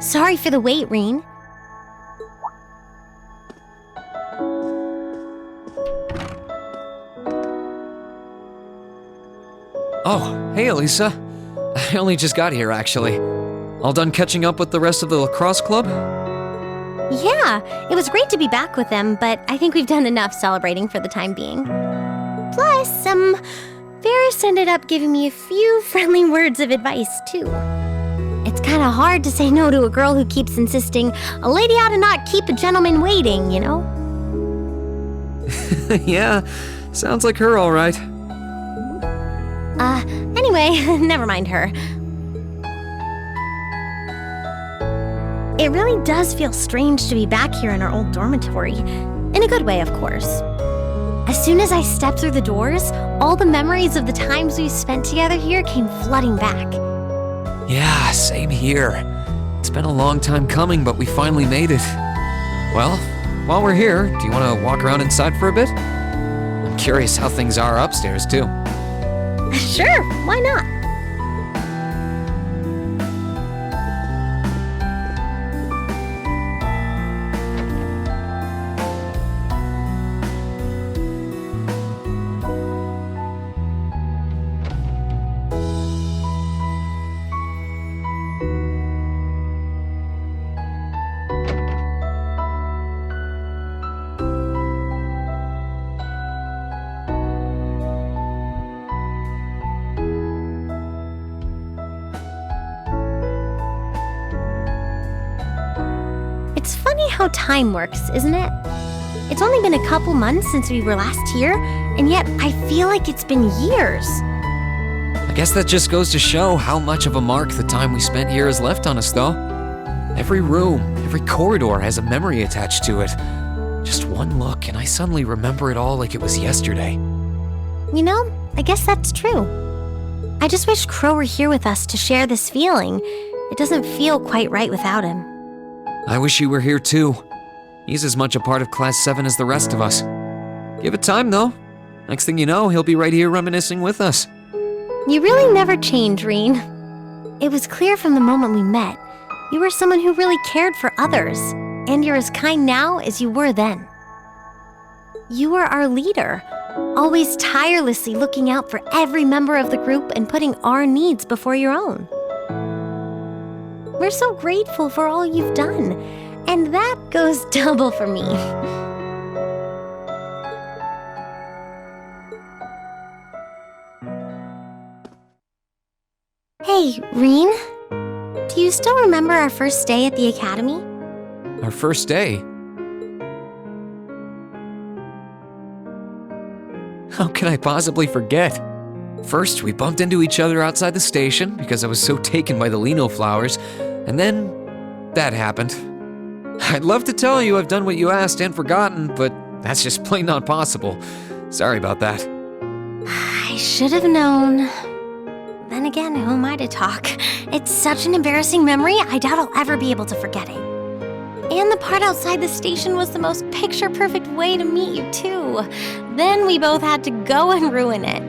Sorry for the wait, Reen. Oh, hey Alisa. I only just got here, actually. All done catching up with the rest of the lacrosse club? Yeah, it was great to be back with them, but I think we've done enough celebrating for the time being. Plus, Varys ended up giving me a few friendly words of advice, too. It's kind of hard to say no to a girl who keeps insisting a lady ought to not keep a gentleman waiting, you know? Yeah, sounds like her all right. Anyway, never mind her. It really does feel strange to be back here in our old dormitory. In a good way, of course. As soon as I stepped through the doors, all the memories of the times we spent together here came flooding back. Yeah, same here. It's been a long time coming, but we finally made it. Well, while we're here, do you want to walk around inside for a bit? I'm curious how things are upstairs, too. Sure, why not? It's funny how time works, isn't it? It's only been a couple months since we were last here, and yet I feel like it's been years. I guess that just goes to show how much of a mark the time we spent here has left on us, though. Every room, every corridor has a memory attached to it. Just one look, and I suddenly remember it all like it was yesterday. You know, I guess that's true. I just wish Crow were here with us to share this feeling. It doesn't feel quite right without him. I wish he were here too. He's as much a part of Class 7 as the rest of us. Give it time though. Next thing you know, he'll be right here reminiscing with us. You really never change, Reen. It was clear from the moment we met. You were someone who really cared for others, and you're as kind now as you were then. You were our leader, always tirelessly looking out for every member of the group and putting our needs before your own. We're so grateful for all you've done, and that goes double for me. Hey, Reen, do you still remember our first day at the academy? Our first day? How can I possibly forget? First, we bumped into each other outside the station because I was so taken by the lino flowers, and then that happened. I'd love to tell you I've done what you asked and forgotten, but that's just plain not possible. Sorry about that. I should have known. Then again, who am I to talk? It's such an embarrassing memory, I doubt I'll ever be able to forget it. And the part outside the station was the most picture-perfect way to meet you, too. Then we both had to go and ruin it.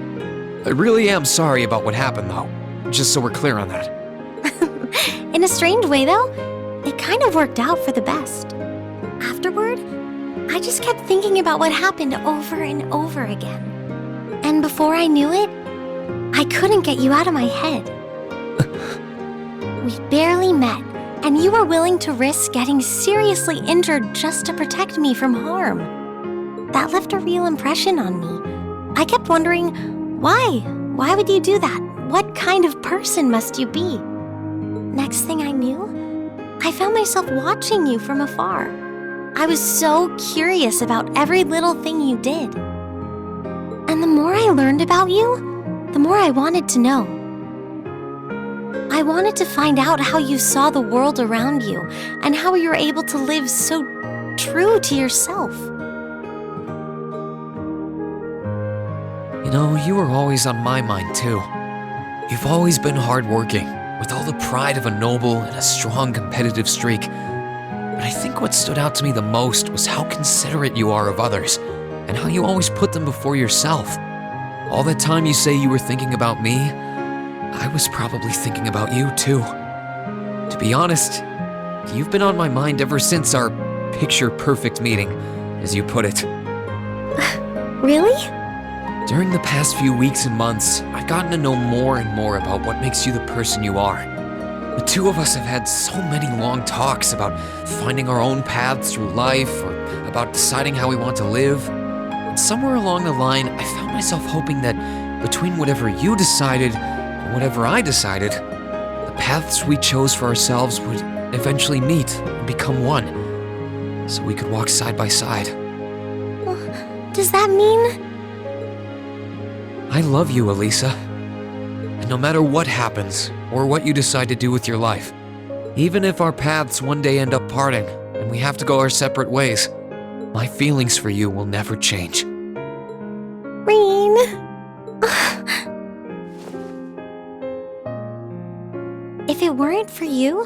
I really am sorry about what happened, though. Just so we're clear on that. In a strange way, though, it kind of worked out for the best. Afterward, I just kept thinking about what happened over and over again. And before I knew it, I couldn't get you out of my head. We barely met, and you were willing to risk getting seriously injured just to protect me from harm. That left a real impression on me. I kept wondering, why? Why would you do that? What kind of person must you be? Next thing I knew, I found myself watching you from afar. I was so curious about every little thing you did. And the more I learned about you, the more I wanted to know. I wanted to find out how you saw the world around you and how you were able to live so true to yourself. You know, you were always on my mind too. You've always been hardworking, with all the pride of a noble and a strong competitive streak. But I think what stood out to me the most was how considerate you are of others, and how you always put them before yourself. All that time you say you were thinking about me, I was probably thinking about you too. To be honest, You've been on my mind ever since our picture-perfect meeting, as you put it. Really? During the past few weeks and months, I've gotten to know more and more about what makes you the person you are. The two of us have had so many long talks about finding our own paths through life, or about deciding how we want to live. And somewhere along the line, I found myself hoping that between whatever you decided and whatever I decided, the paths we chose for ourselves would eventually meet and become one, so we could walk side by side. Does that mean... I love you, Alisa. And no matter what happens, or what you decide to do with your life, even if our paths one day end up parting, and we have to go our separate ways, my feelings for you will never change. Rean... If it weren't for you,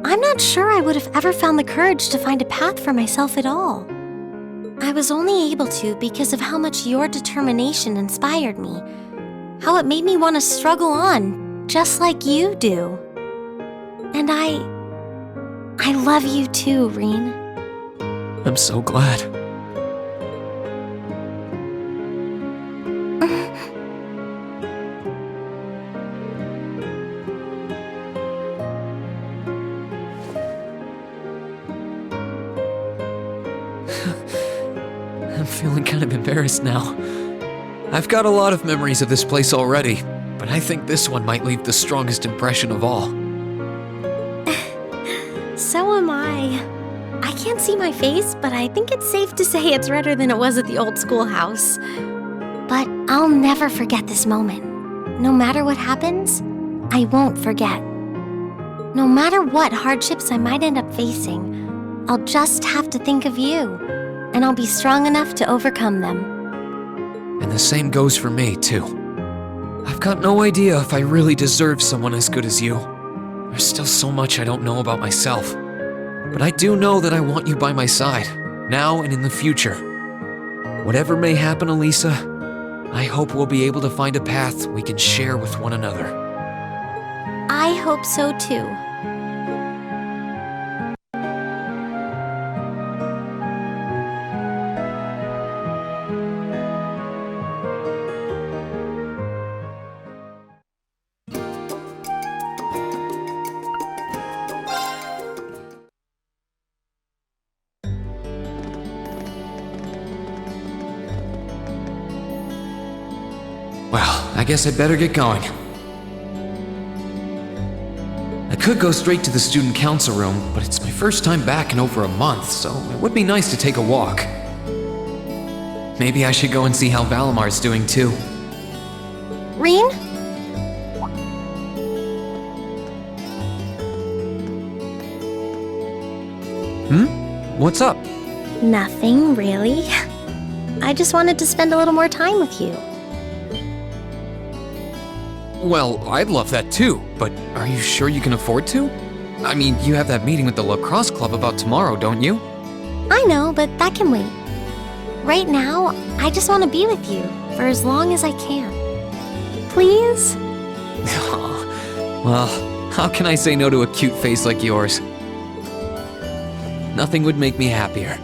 I'm not sure I would have ever found the courage to find a path for myself at all. I was only able to because of how much your determination inspired me. How it made me want to struggle on, just like you do. And I love you too, Rean. I'm so glad. I'm feeling kind of embarrassed now. I've got a lot of memories of this place already, but I think this one might leave the strongest impression of all. So am I. I can't see my face, but I think it's safe to say it's redder than it was at the old schoolhouse. But I'll never forget this moment. No matter what happens, I won't forget. No matter what hardships I might end up facing, I'll just have to think of you, and I'll be strong enough to overcome them. And the same goes for me, too. I've got no idea if I really deserve someone as good as you. There's still so much I don't know about myself. But I do know that I want you by my side, now and in the future. Whatever may happen, Alisa, I hope we'll be able to find a path we can share with one another. I hope so too. Well, I guess I'd better get going. I could go straight to the student council room, but it's my first time back in over a month, so it would be nice to take a walk. Maybe I should go and see how Valamar's doing too. Rean? What's up? Nothing, really. I just wanted to spend a little more time with you. Well, I'd love that too, but are you sure you can afford to? I mean, you have that meeting with the lacrosse club about tomorrow, don't you? I know, but that can wait. Right now, I just want to be with you for as long as I can. Please? Well, how can I say no to a cute face like yours? Nothing would make me happier.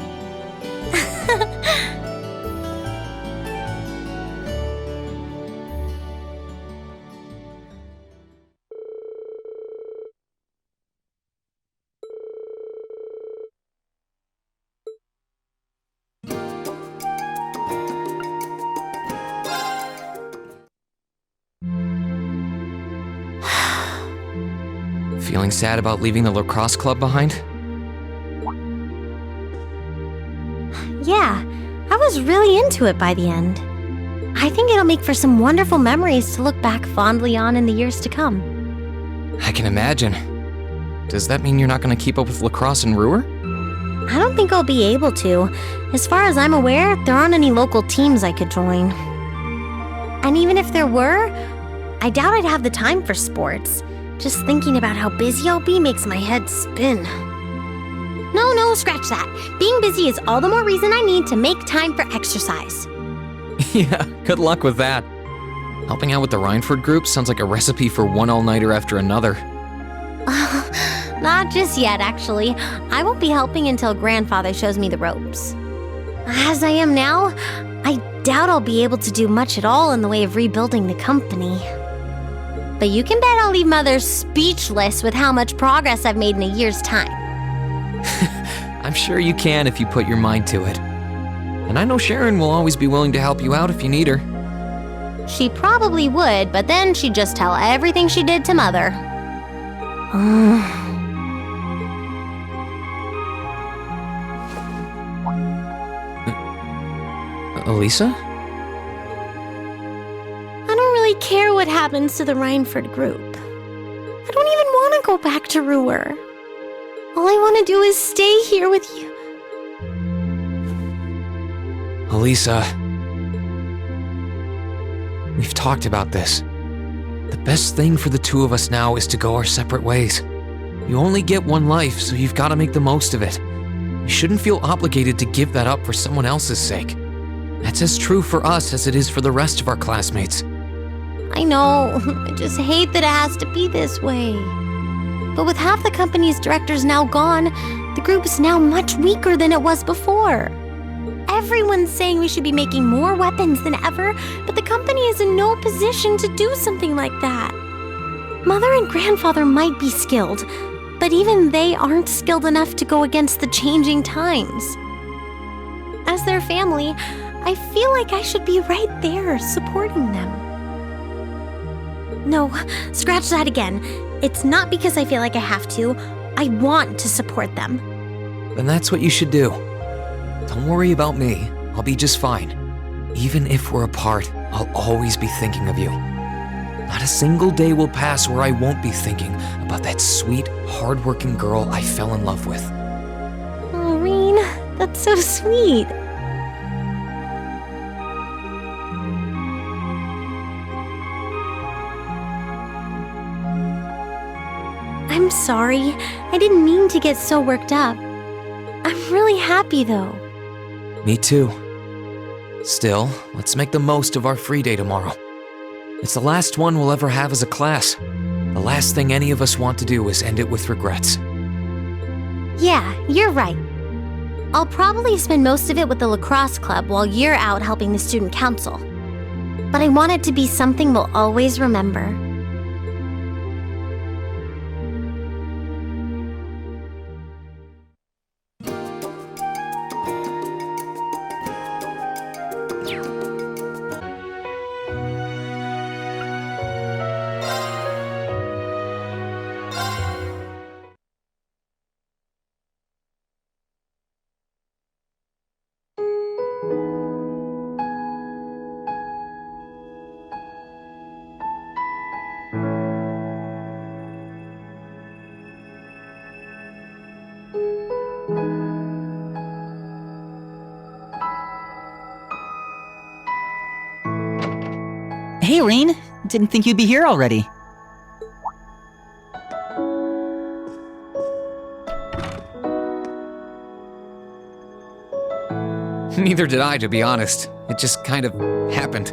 Feeling sad about leaving the lacrosse club behind? Yeah, I was really into it by the end. I think it'll make for some wonderful memories to look back fondly on in the years to come. I can imagine. Does that mean you're not going to keep up with lacrosse in Ruhr? I don't think I'll be able to. As far as I'm aware, there aren't any local teams I could join. And even if there were, I doubt I'd have the time for sports. Just thinking about how busy I'll be makes my head spin. No, scratch that. Being busy is all the more reason I need to make time for exercise. Yeah, good luck with that. Helping out with the Rhineford group sounds like a recipe for one all-nighter after another. Not just yet, actually. I won't be helping until Grandfather shows me the ropes. As I am now, I doubt I'll be able to do much at all in the way of rebuilding the company. But you can bet I'll leave Mother speechless with how much progress I've made in a year's time. I'm sure you can if you put your mind to it. And I know Sharon will always be willing to help you out if you need her. She probably would, but then she'd just tell everything she did to Mother. Alisa? I don't really care what happens to the Rhineford group. I don't even want to go back to Ruhr. All I want to do is stay here with you. Alisa, we've talked about this. The best thing for the two of us now is to go our separate ways. You only get one life, so you've got to make the most of it. You shouldn't feel obligated to give that up for someone else's sake. That's as true for us as it is for the rest of our classmates. I know, I just hate that it has to be this way. But with half the company's directors now gone, the group is now much weaker than it was before. Everyone's saying we should be making more weapons than ever, but the company is in no position to do something like that. Mother and Grandfather might be skilled, but even they aren't skilled enough to go against the changing times. As their family, I feel like I should be right there supporting them. No, scratch that again. It's not because I feel like I have to. I want to support them. Then that's what you should do. Don't worry about me. I'll be just fine. Even if we're apart, I'll always be thinking of you. Not a single day will pass where I won't be thinking about that sweet, hardworking girl I fell in love with. Oh, Reen, that's so sweet. I'm sorry. I didn't mean to get so worked up. I'm really happy, though. Me too. Still, let's make the most of our free day tomorrow. It's the last one we'll ever have as a class. The last thing any of us want to do is end it with regrets. Yeah, you're right. I'll probably spend most of it with the lacrosse club while you're out helping the student council. But I want it to be something we'll always remember. Hey, Reen. Didn't think you'd be here already. Neither did I, to be honest. It just kind of happened.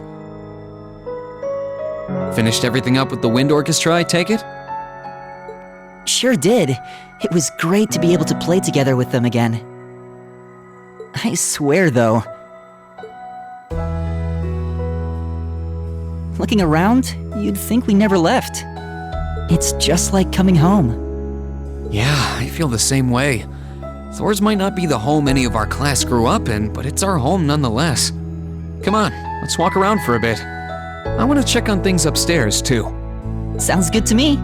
Finished everything up with the wind orchestra, I take it? Sure did. It was great to be able to play together with them again. I swear, though, looking around, you'd think we never left. It's just like coming home. Yeah, I feel the same way. Thor's might not be the home any of our class grew up in, but it's our home nonetheless. Come on, let's walk around for a bit. I want to check on things upstairs, too. Sounds good to me.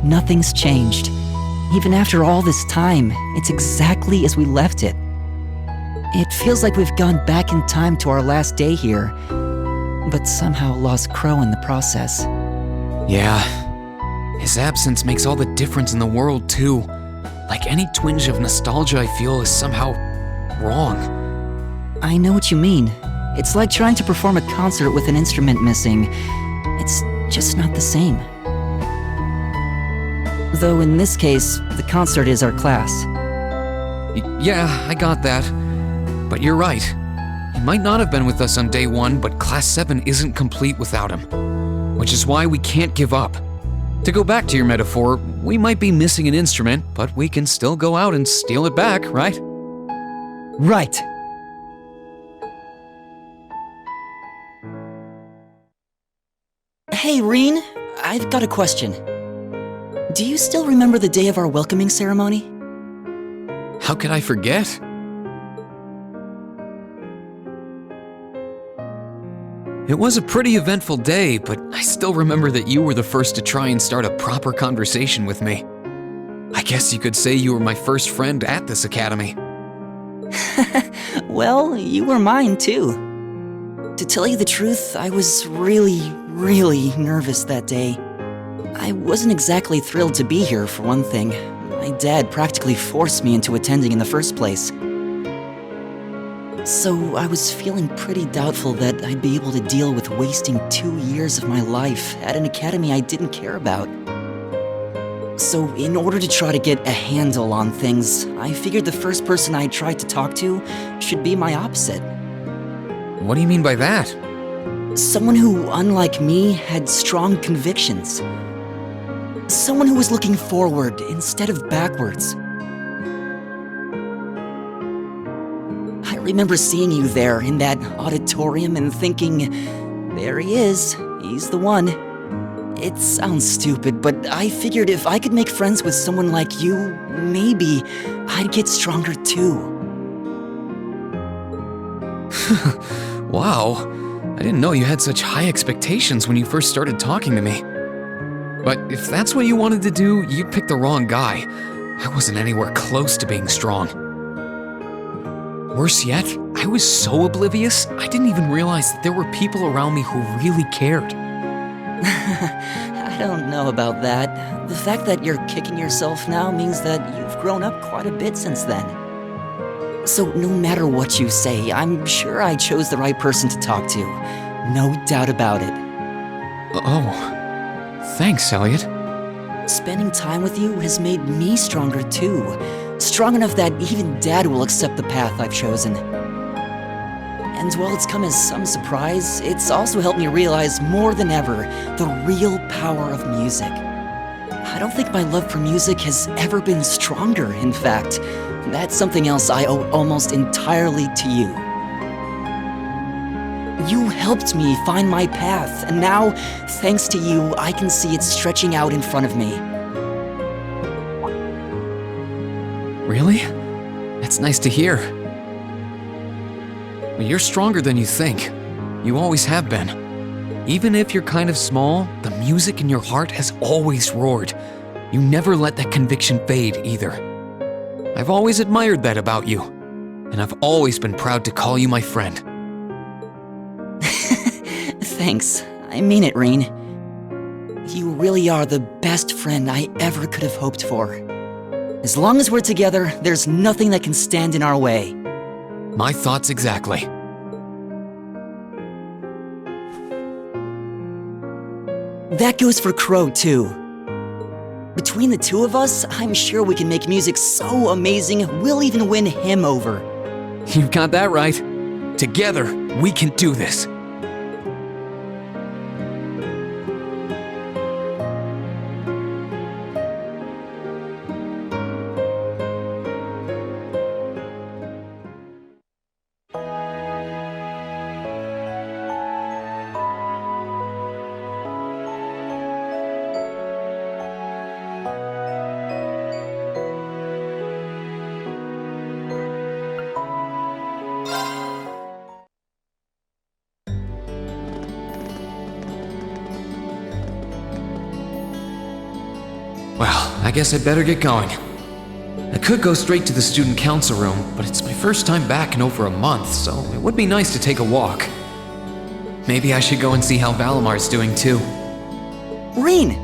Nothing's changed. Even after all this time, it's exactly as we left it. It feels like we've gone back in time to our last day here. but somehow lost Crow in the process. Yeah, his absence makes all the difference in the world, too. Like any twinge of nostalgia I feel is somehow wrong. I know what you mean. It's like trying to perform a concert with an instrument missing. It's just not the same. Though in this case, the concert is our class. Yeah, I got that. But you're right. He might not have been with us on day 1, but Class 7 isn't complete without him. Which is why we can't give up. To go back to your metaphor, we might be missing an instrument, but we can still go out and steal it back, right? Right. Hey, Reen, I've got a question. Do you still remember the day of our welcoming ceremony? How could I forget? It was a pretty eventful day, but I still remember that you were the first to try and start a proper conversation with me. I guess you could say you were my first friend at this academy. Well, you were mine too. To tell you the truth, I was really nervous that day. I wasn't exactly thrilled to be here, for one thing. My dad practically forced me into attending in the first place. So I was feeling pretty doubtful that I'd be able to deal with wasting 2 years of my life at an academy I didn't care about. So in order to try to get a handle on things, I figured the first person I tried to talk to should be my opposite. What do you mean by that? Someone who, unlike me, had strong convictions. Someone who was looking forward instead of backwards. I remember seeing you there in that auditorium and thinking, there he is, he's the one. It sounds stupid, but I figured if I could make friends with someone like you, maybe I'd get stronger too. Wow, I didn't know you had such high expectations when you first started talking to me. But if that's what you wanted to do, you picked the wrong guy. I wasn't anywhere close to being strong. Worse yet, I was so oblivious, I didn't even realize that there were people around me who really cared. I don't know about that. The fact that you're kicking yourself now means that you've grown up quite a bit since then. So no matter what you say, I'm sure I chose the right person to talk to. No doubt about it. Oh, thanks, Elliot. Spending time with you has made me stronger too. Strong enough that even Dad will accept the path I've chosen. And while it's come as some surprise, it's also helped me realize more than ever the real power of music. I don't think my love for music has ever been stronger, in fact. That's something else I owe almost entirely to you. You helped me find my path, and now, thanks to you, I can see it stretching out in front of me. Really? That's nice to hear. But you're stronger than you think. You always have been. Even if you're kind of small, the music in your heart has always roared. You never let that conviction fade either. I've always admired that about you, and I've always been proud to call you my friend. Thanks. I mean it, Reen. You really are the best friend I ever could have hoped for. As long as we're together, there's nothing that can stand in our way. My thoughts exactly. That goes for Crow, too. Between the two of us, I'm sure we can make music so amazing, we'll even win him over. You've got that right. Together, we can do this. Well, I guess I'd better get going. I could go straight to the student council room, but it's my first time back in over a month, so it would be nice to take a walk. Maybe I should go and see how Valamar's doing too. Rean!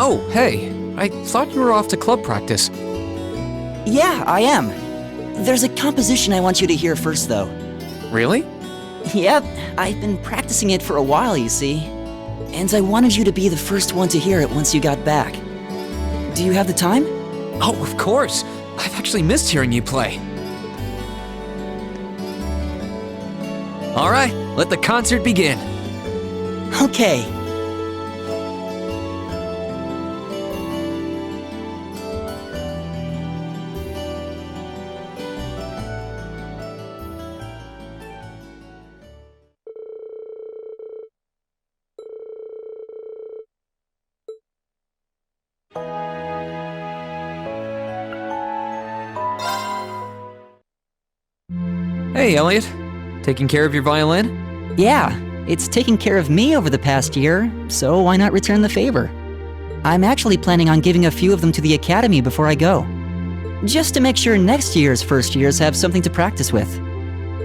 Oh, hey. I thought you were off to club practice. Yeah, I am. There's a composition I want you to hear first, though. Really? Yep, I've been practicing it for a while, you see. And I wanted you to be the first one to hear it once you got back. Do you have the time? Oh, of course. I've actually missed hearing you play. All right, let the concert begin. Okay. Hey, Elliot. Taking care of your violin? Yeah, it's taken care of me over the past year, so why not return the favor? I'm actually planning on giving a few of them to the academy before I go. Just to make sure next year's first years have something to practice with.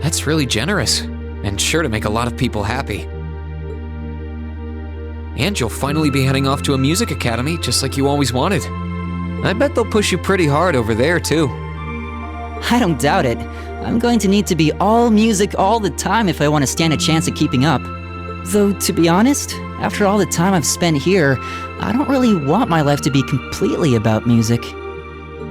That's really generous, and sure to make a lot of people happy. And you'll finally be heading off to a music academy just like you always wanted. I bet they'll push you pretty hard over there, too. I don't doubt it. I'm going to need to be all music all the time if I want to stand a chance at keeping up. Though, to be honest, after all the time I've spent here, I don't really want my life to be completely about music.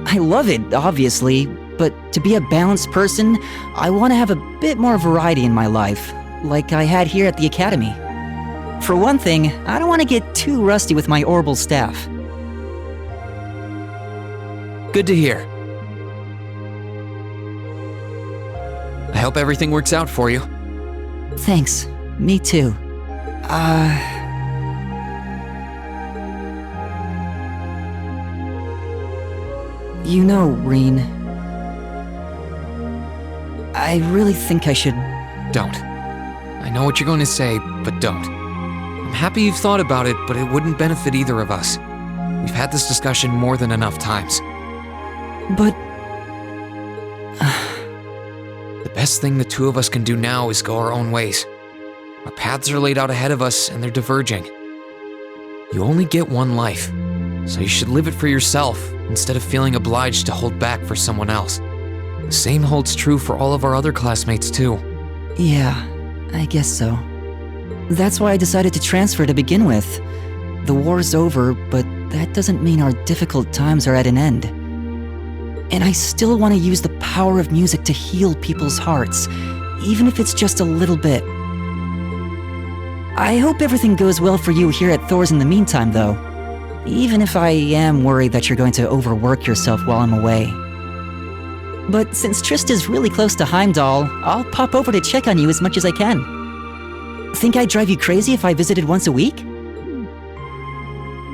I love it, obviously, but to be a balanced person, I want to have a bit more variety in my life, like I had here at the academy. For one thing, I don't want to get too rusty with my orbital staff. Good to hear. I hope everything works out for you. Thanks. Me too. You know, Rean, I really think I should... Don't. I know what you're going to say, but don't. I'm happy you've thought about it, but it wouldn't benefit either of us. We've had this discussion more than enough times. But... The best thing the two of us can do now is go our own ways. Our paths are laid out ahead of us, and they're diverging. You only get one life, so you should live it for yourself instead of feeling obliged to hold back for someone else. The same holds true for all of our other classmates, too. Yeah, I guess so. That's why I decided to transfer to begin with. The war's over, but that doesn't mean our difficult times are at an end. And I still want to use the power of music to heal people's hearts, even if it's just a little bit. I hope everything goes well for you here at Thor's in the meantime, though. Even if I am worried that you're going to overwork yourself while I'm away. But since Trista's really close to Heimdall, I'll pop over to check on you as much as I can. Think I'd drive you crazy if I visited once a week?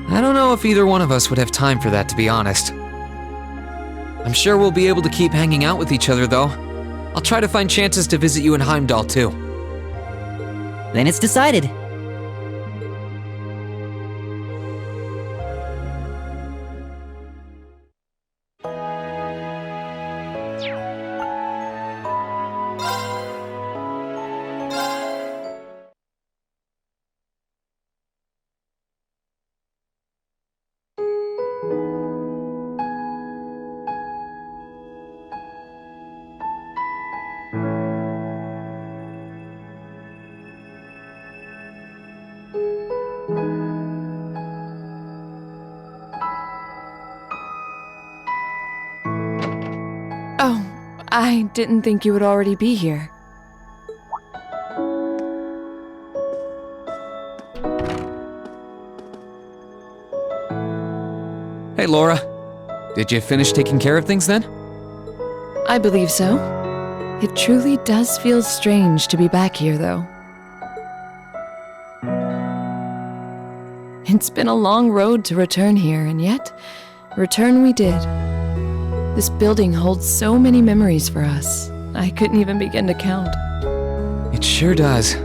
I don't know if either one of us would have time for that, to be honest. I'm sure we'll be able to keep hanging out with each other, though. I'll try to find chances to visit you in Heimdall, too. Then it's decided. Oh, I didn't think you would already be here. Hey, Laura. Did you finish taking care of things then? I believe so. It truly does feel strange to be back here, though. It's been a long road to return here, and yet, return we did. This building holds so many memories for us. I couldn't even begin to count. It sure does.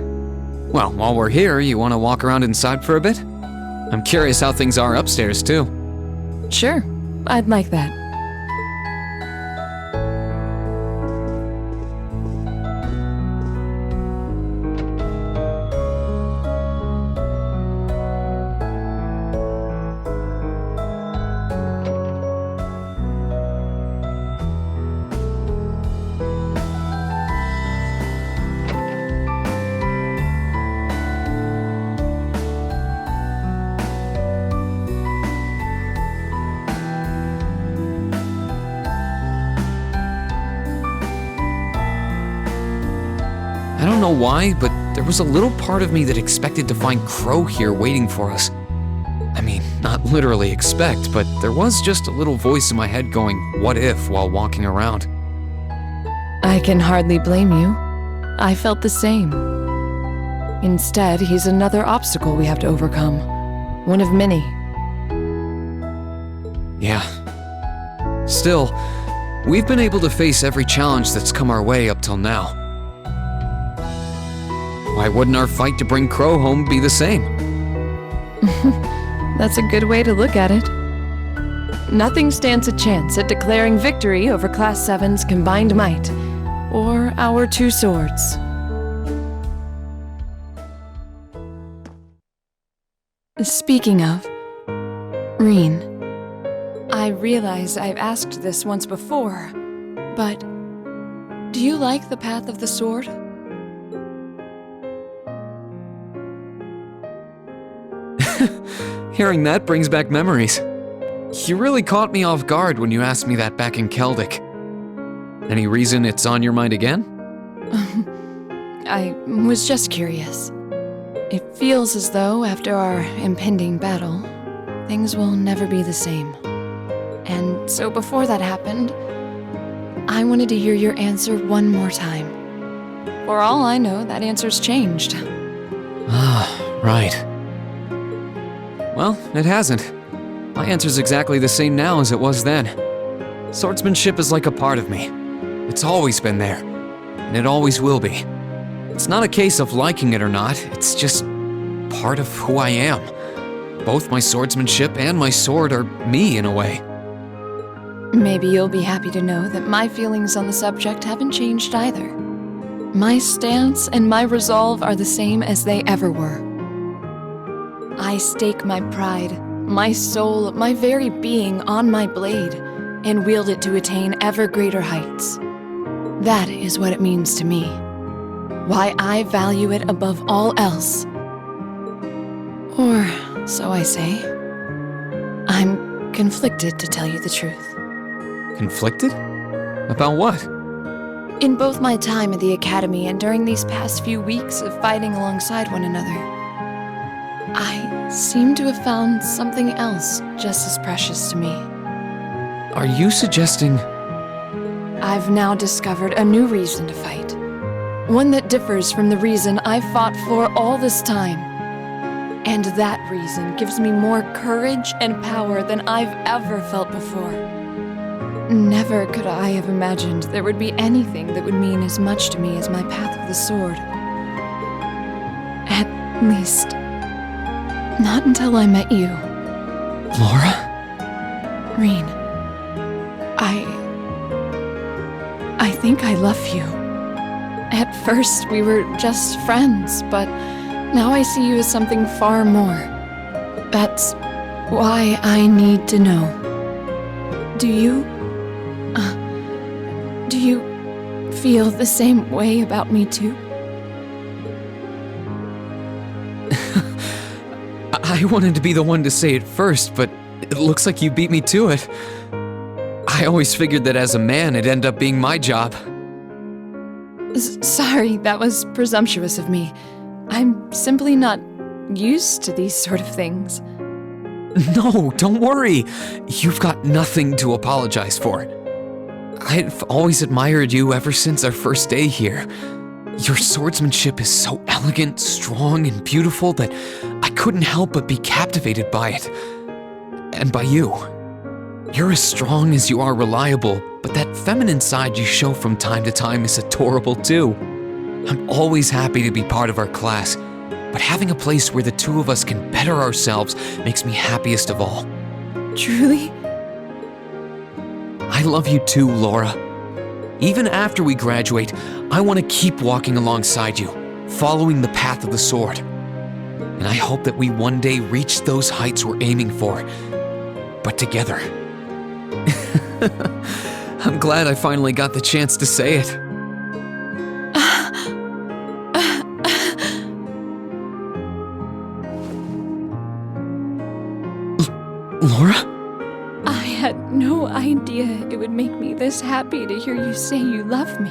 Well, while we're here, you want to walk around inside for a bit? I'm curious how things are upstairs, too. Sure, I'd like that. I don't know why, but there was a little part of me that expected to find Crow here waiting for us. I mean, not literally expect, but there was just a little voice in my head going, what if, while walking around. I can hardly blame you. I felt the same. Instead, he's another obstacle we have to overcome. One of many. Yeah. Still, we've been able to face every challenge that's come our way up till now. Why wouldn't our fight to bring Crow home be the same? That's a good way to look at it. Nothing stands a chance at declaring victory over Class 7's combined might, or our two swords. Speaking of, Reen, I realize I've asked this once before, but do you like the path of the sword? Hearing that brings back memories. You really caught me off guard when you asked me that back in Celtic. Any reason it's on your mind again? I was just curious. It feels as though after our impending battle, things will never be the same. And so before that happened, I wanted to hear your answer one more time. For all I know, that answer's changed. Ah, right. Well, it hasn't. My answer's exactly the same now as it was then. Swordsmanship is like a part of me. It's always been there, and it always will be. It's not a case of liking it or not, it's just part of who I am. Both my swordsmanship and my sword are me in a way. Maybe you'll be happy to know that my feelings on the subject haven't changed either. My stance and my resolve are the same as they ever were. I stake my pride, my soul, my very being on my blade, and wield it to attain ever greater heights. That is what it means to me. Why I value it above all else. Or so I say. I'm conflicted, to tell you the truth. Conflicted? About what? In both my time at the academy and during these past few weeks of fighting alongside one another, I seem to have found something else just as precious to me. Are you suggesting... I've now discovered a new reason to fight. One that differs from the reason I've fought for all this time. And that reason gives me more courage and power than I've ever felt before. Never could I have imagined there would be anything that would mean as much to me as my path of the sword. At least, not until I met you. Laura? Reen, I think I love you. At first, we were just friends, but now I see you as something far more. That's why I need to know. Do you feel the same way about me too? I wanted to be the one to say it first, but it looks like you beat me to it. I always figured that as a man, it'd end up being my job. Sorry, that was presumptuous of me. I'm simply not used to these sort of things. No, don't worry. You've got nothing to apologize for. I've always admired you ever since our first day here. Your swordsmanship is so elegant, strong, and beautiful that I couldn't help but be captivated by it. And by you. You're as strong as you are reliable, but that feminine side you show from time to time is adorable too. I'm always happy to be part of our class, but having a place where the two of us can better ourselves makes me happiest of all. Truly? I love you too, Laura. Even after we graduate, I want to keep walking alongside you, following the path of the sword. And I hope that we one day reach those heights we're aiming for, but together. I'm glad I finally got the chance to say it. Laura? I had no idea it would make me this happy to hear you say you love me.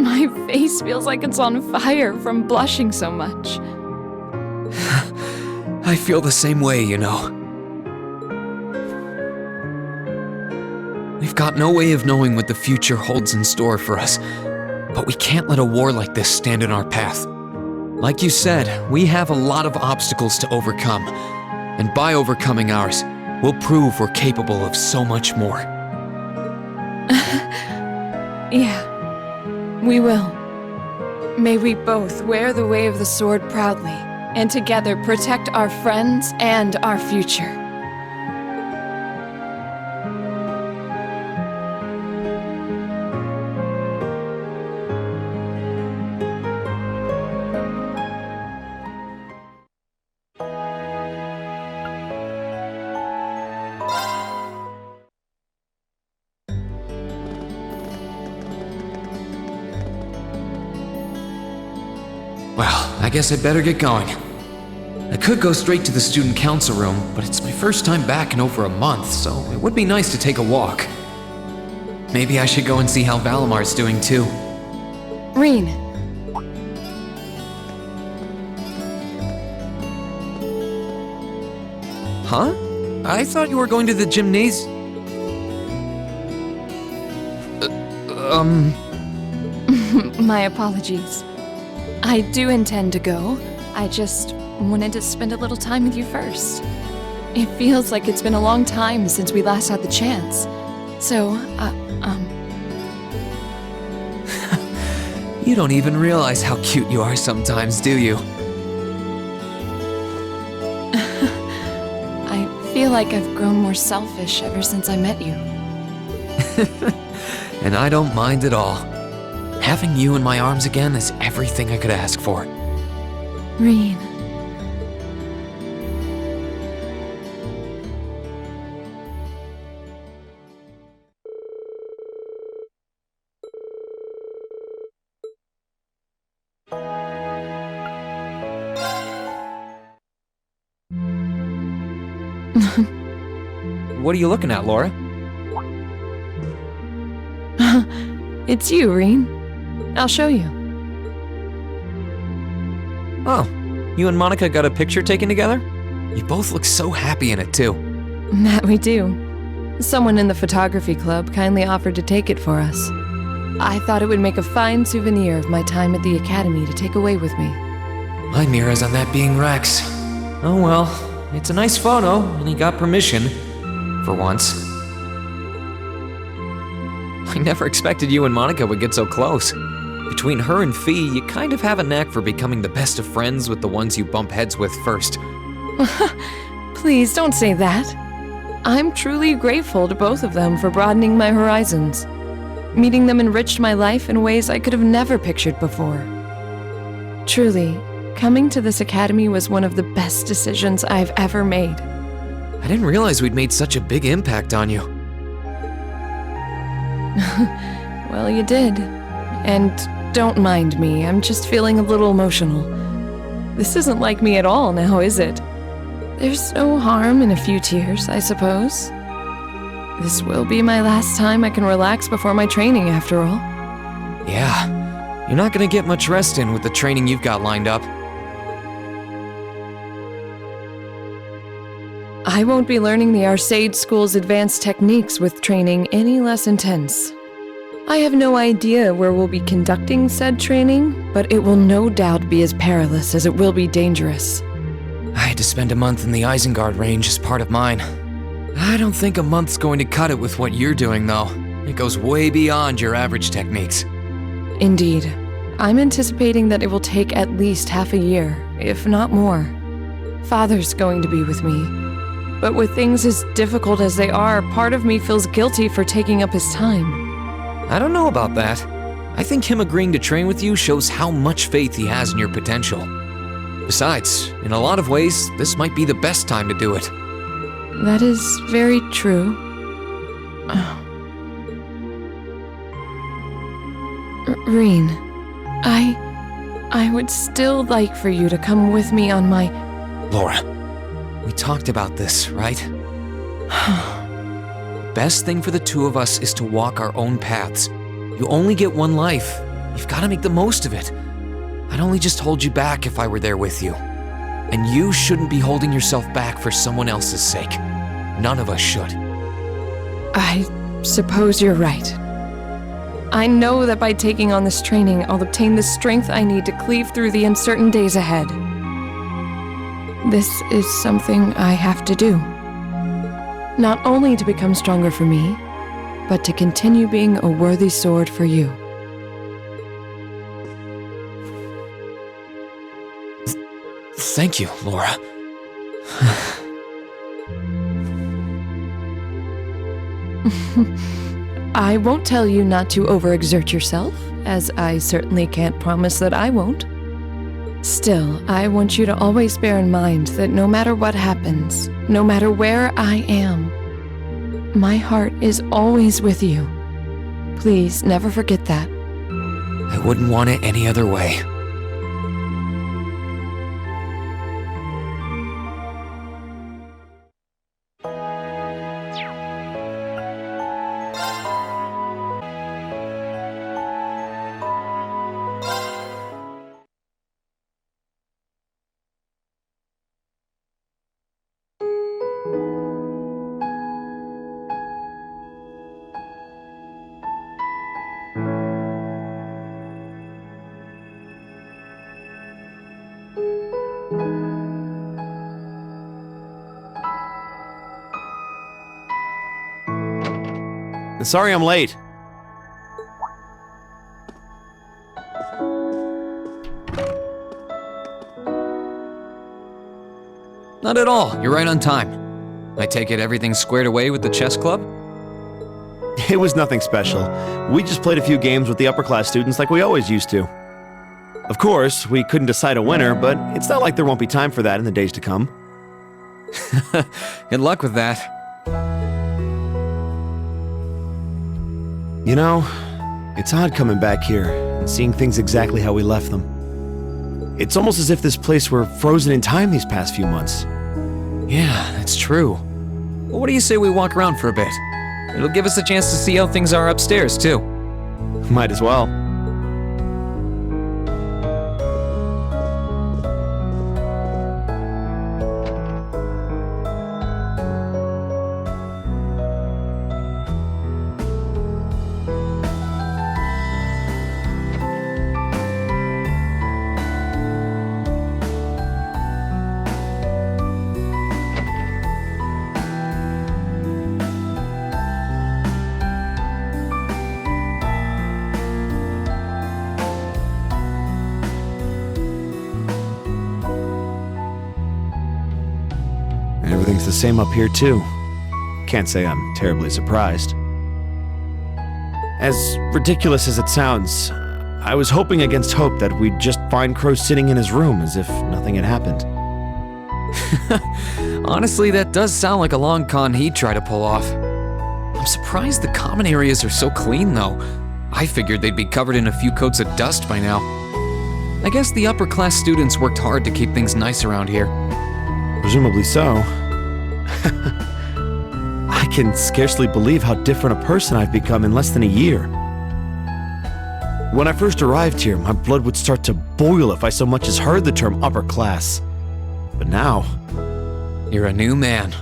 My My face feels like it's on fire from blushing so much. I feel the same way, you know. We've got no way of knowing what the future holds in store for us, but we can't let a war like this stand in our path. Like you said, we have a lot of obstacles to overcome, and by overcoming ours, we'll prove we're capable of so much more. Yeah, we will. May we both wear the way of the sword proudly, and together protect our friends and our future. Well, I guess I'd better get going. I could go straight to the student council room, but it's my first time back in over a month, so it would be nice to take a walk. Maybe I should go and see how Valamar's doing too. Reen. Huh? I thought you were going to the gymnasium. My apologies. I do intend to go. I just wanted to spend a little time with you first. It feels like it's been a long time since we last had the chance. So, You don't even realize how cute you are sometimes, do you? I feel like I've grown more selfish ever since I met you. And I don't mind at all. Having you in my arms again is everything I could ask for. Reen. What are you looking at, Laura? It's you, Reen. I'll show you. Oh, you and Monica got a picture taken together? You both look so happy in it, too. That we do. Someone in the photography club kindly offered to take it for us. I thought it would make a fine souvenir of my time at the academy to take away with me. My mirror's on that being Rex. Oh well, it's a nice photo, and he got permission. For once. I never expected you and Monica would get so close. Between her and Fee, you kind of have a knack for becoming the best of friends with the ones you bump heads with first. Please don't say that. I'm truly grateful to both of them for broadening my horizons. Meeting them enriched my life in ways I could have never pictured before. Truly, coming to this academy was one of the best decisions I've ever made. I didn't realize we'd made such a big impact on you. Well, you did. And don't mind me, I'm just feeling a little emotional. This isn't like me at all now, is it? There's no harm in a few tears, I suppose. This will be my last time I can relax before my training, after all. Yeah, you're not gonna get much rest in with the training you've got lined up. I won't be learning the Arcade School's advanced techniques with training any less intense. I have no idea where we'll be conducting said training, but it will no doubt be as perilous as it will be dangerous. I had to spend a month in the Isengard range as part of mine. I don't think a month's going to cut it with what you're doing, though. It goes way beyond your average techniques. Indeed. I'm anticipating that it will take at least half a year, if not more. Father's going to be with me. But with things as difficult as they are, part of me feels guilty for taking up his time. I don't know about that. I think him agreeing to train with you shows how much faith he has in your potential. Besides, in a lot of ways, this might be the best time to do it. That is very true. Reen, I would still like for you to come with me on my... Laura, we talked about this, right? Best thing for the two of us is to walk our own paths. You only get one life. You You've got to make the most of it. I'd only just hold you back if I were there with you. And you shouldn't be holding yourself back for someone else's sake. None of us should. I suppose you're right. I know that by taking on this training, I'll obtain the strength I need to cleave through the uncertain days ahead. This is something I have to do. Not only to become stronger for me, but to continue being a worthy sword for you. Thank you, Laura. I won't tell you not to overexert yourself, as I certainly can't promise that I won't. Still, I want you to always bear in mind that no matter what happens, no matter where I am, my heart is always with you. Please never forget that. I wouldn't want it any other way. Sorry I'm late. Not at all. You're right on time. I take it everything's squared away with the chess club? It was nothing special. We just played a few games with the upper class students like we always used to. Of course, we couldn't decide a winner, but it's not like there won't be time for that in the days to come. Good luck with that. You know, it's odd coming back here and seeing things exactly how we left them. It's almost as if this place were frozen in time these past few months. Yeah, that's true. Well, what do you say we walk around for a bit? It'll give us a chance to see how things are upstairs, too. Might as well. Everything's the same up here, too. Can't say I'm terribly surprised. As ridiculous as it sounds, I was hoping against hope that we'd just find Crow sitting in his room as if nothing had happened. Honestly, that does sound like a long con he'd try to pull off. I'm surprised the common areas are so clean, though. I figured they'd be covered in a few coats of dust by now. I guess the upper class students worked hard to keep things nice around here. Presumably so. I can scarcely believe how different a person I've become in less than a year. When I first arrived here, my blood would start to boil if I so much as heard the term upper class. But now... You're a new man.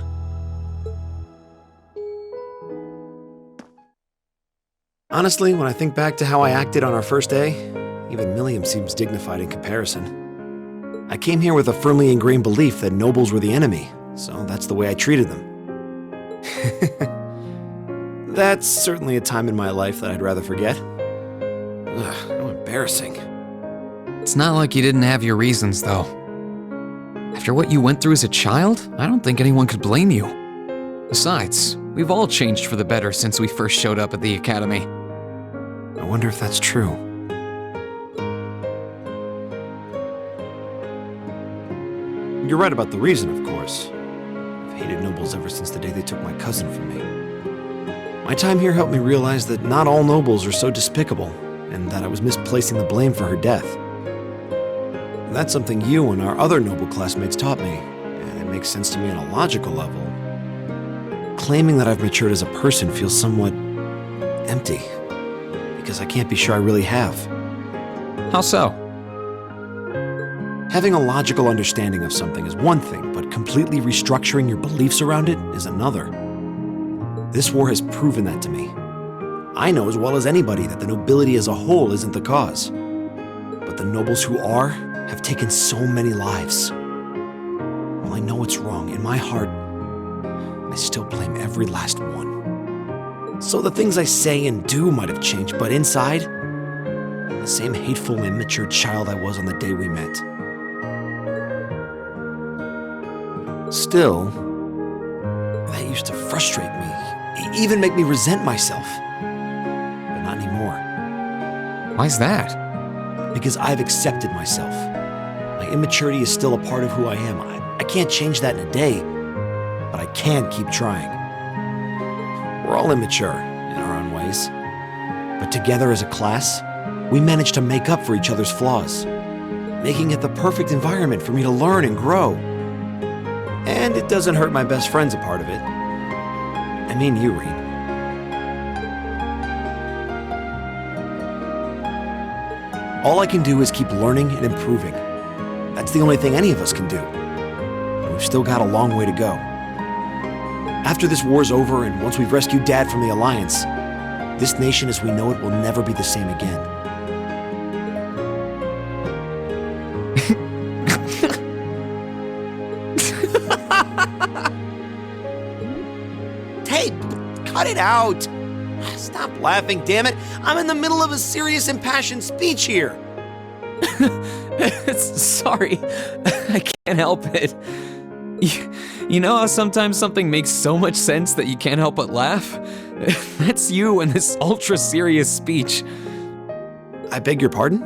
Honestly, when I think back to how I acted on our first day, even Millium seems dignified in comparison. I came here with a firmly ingrained belief that nobles were the enemy, so that's the way I treated them. That's certainly a time in my life that I'd rather forget. Ugh, how embarrassing. It's not like you didn't have your reasons, though. After what you went through as a child, I don't think anyone could blame you. Besides, we've all changed for the better since we first showed up at the academy. I wonder if that's true. You're right about the reason, of course. I've hated nobles ever since the day they took my cousin from me. My time here helped me realize that not all nobles are so despicable, and that I was misplacing the blame for her death. That's something you and our other noble classmates taught me, and it makes sense to me on a logical level. Claiming that I've matured as a person feels somewhat empty, because I can't be sure I really have. How so? Having a logical understanding of something is one thing, but completely restructuring your beliefs around it is another. This war has proven that to me. I know as well as anybody that the nobility as a whole isn't the cause. But the nobles who are have taken so many lives. While I know it's wrong, in my heart, I still blame every last one. So the things I say and do might have changed, but inside, the same hateful, immature child I was on the day we met. Still, that used to frustrate me, even make me resent myself. But not anymore. Why's that? Because I've accepted myself. My immaturity is still a part of who I am. I can't change that in a day, but I can keep trying. We're all immature in our own ways. But together as a class, we managed to make up for each other's flaws, making it the perfect environment for me to learn and grow. And it doesn't hurt my best friend's a part of it. I mean you, Reed. All I can do is keep learning and improving. That's the only thing any of us can do. And we've still got a long way to go. After this war's over and once we've rescued Dad from the Alliance, this nation as we know it will never be the same again. Hey, cut it out! Stop laughing, damn it! I'm in the middle of a serious, impassioned speech here! Sorry, I can't help it. You know how sometimes something makes so much sense that you can't help but laugh? That's you in this ultra-serious speech. I beg your pardon?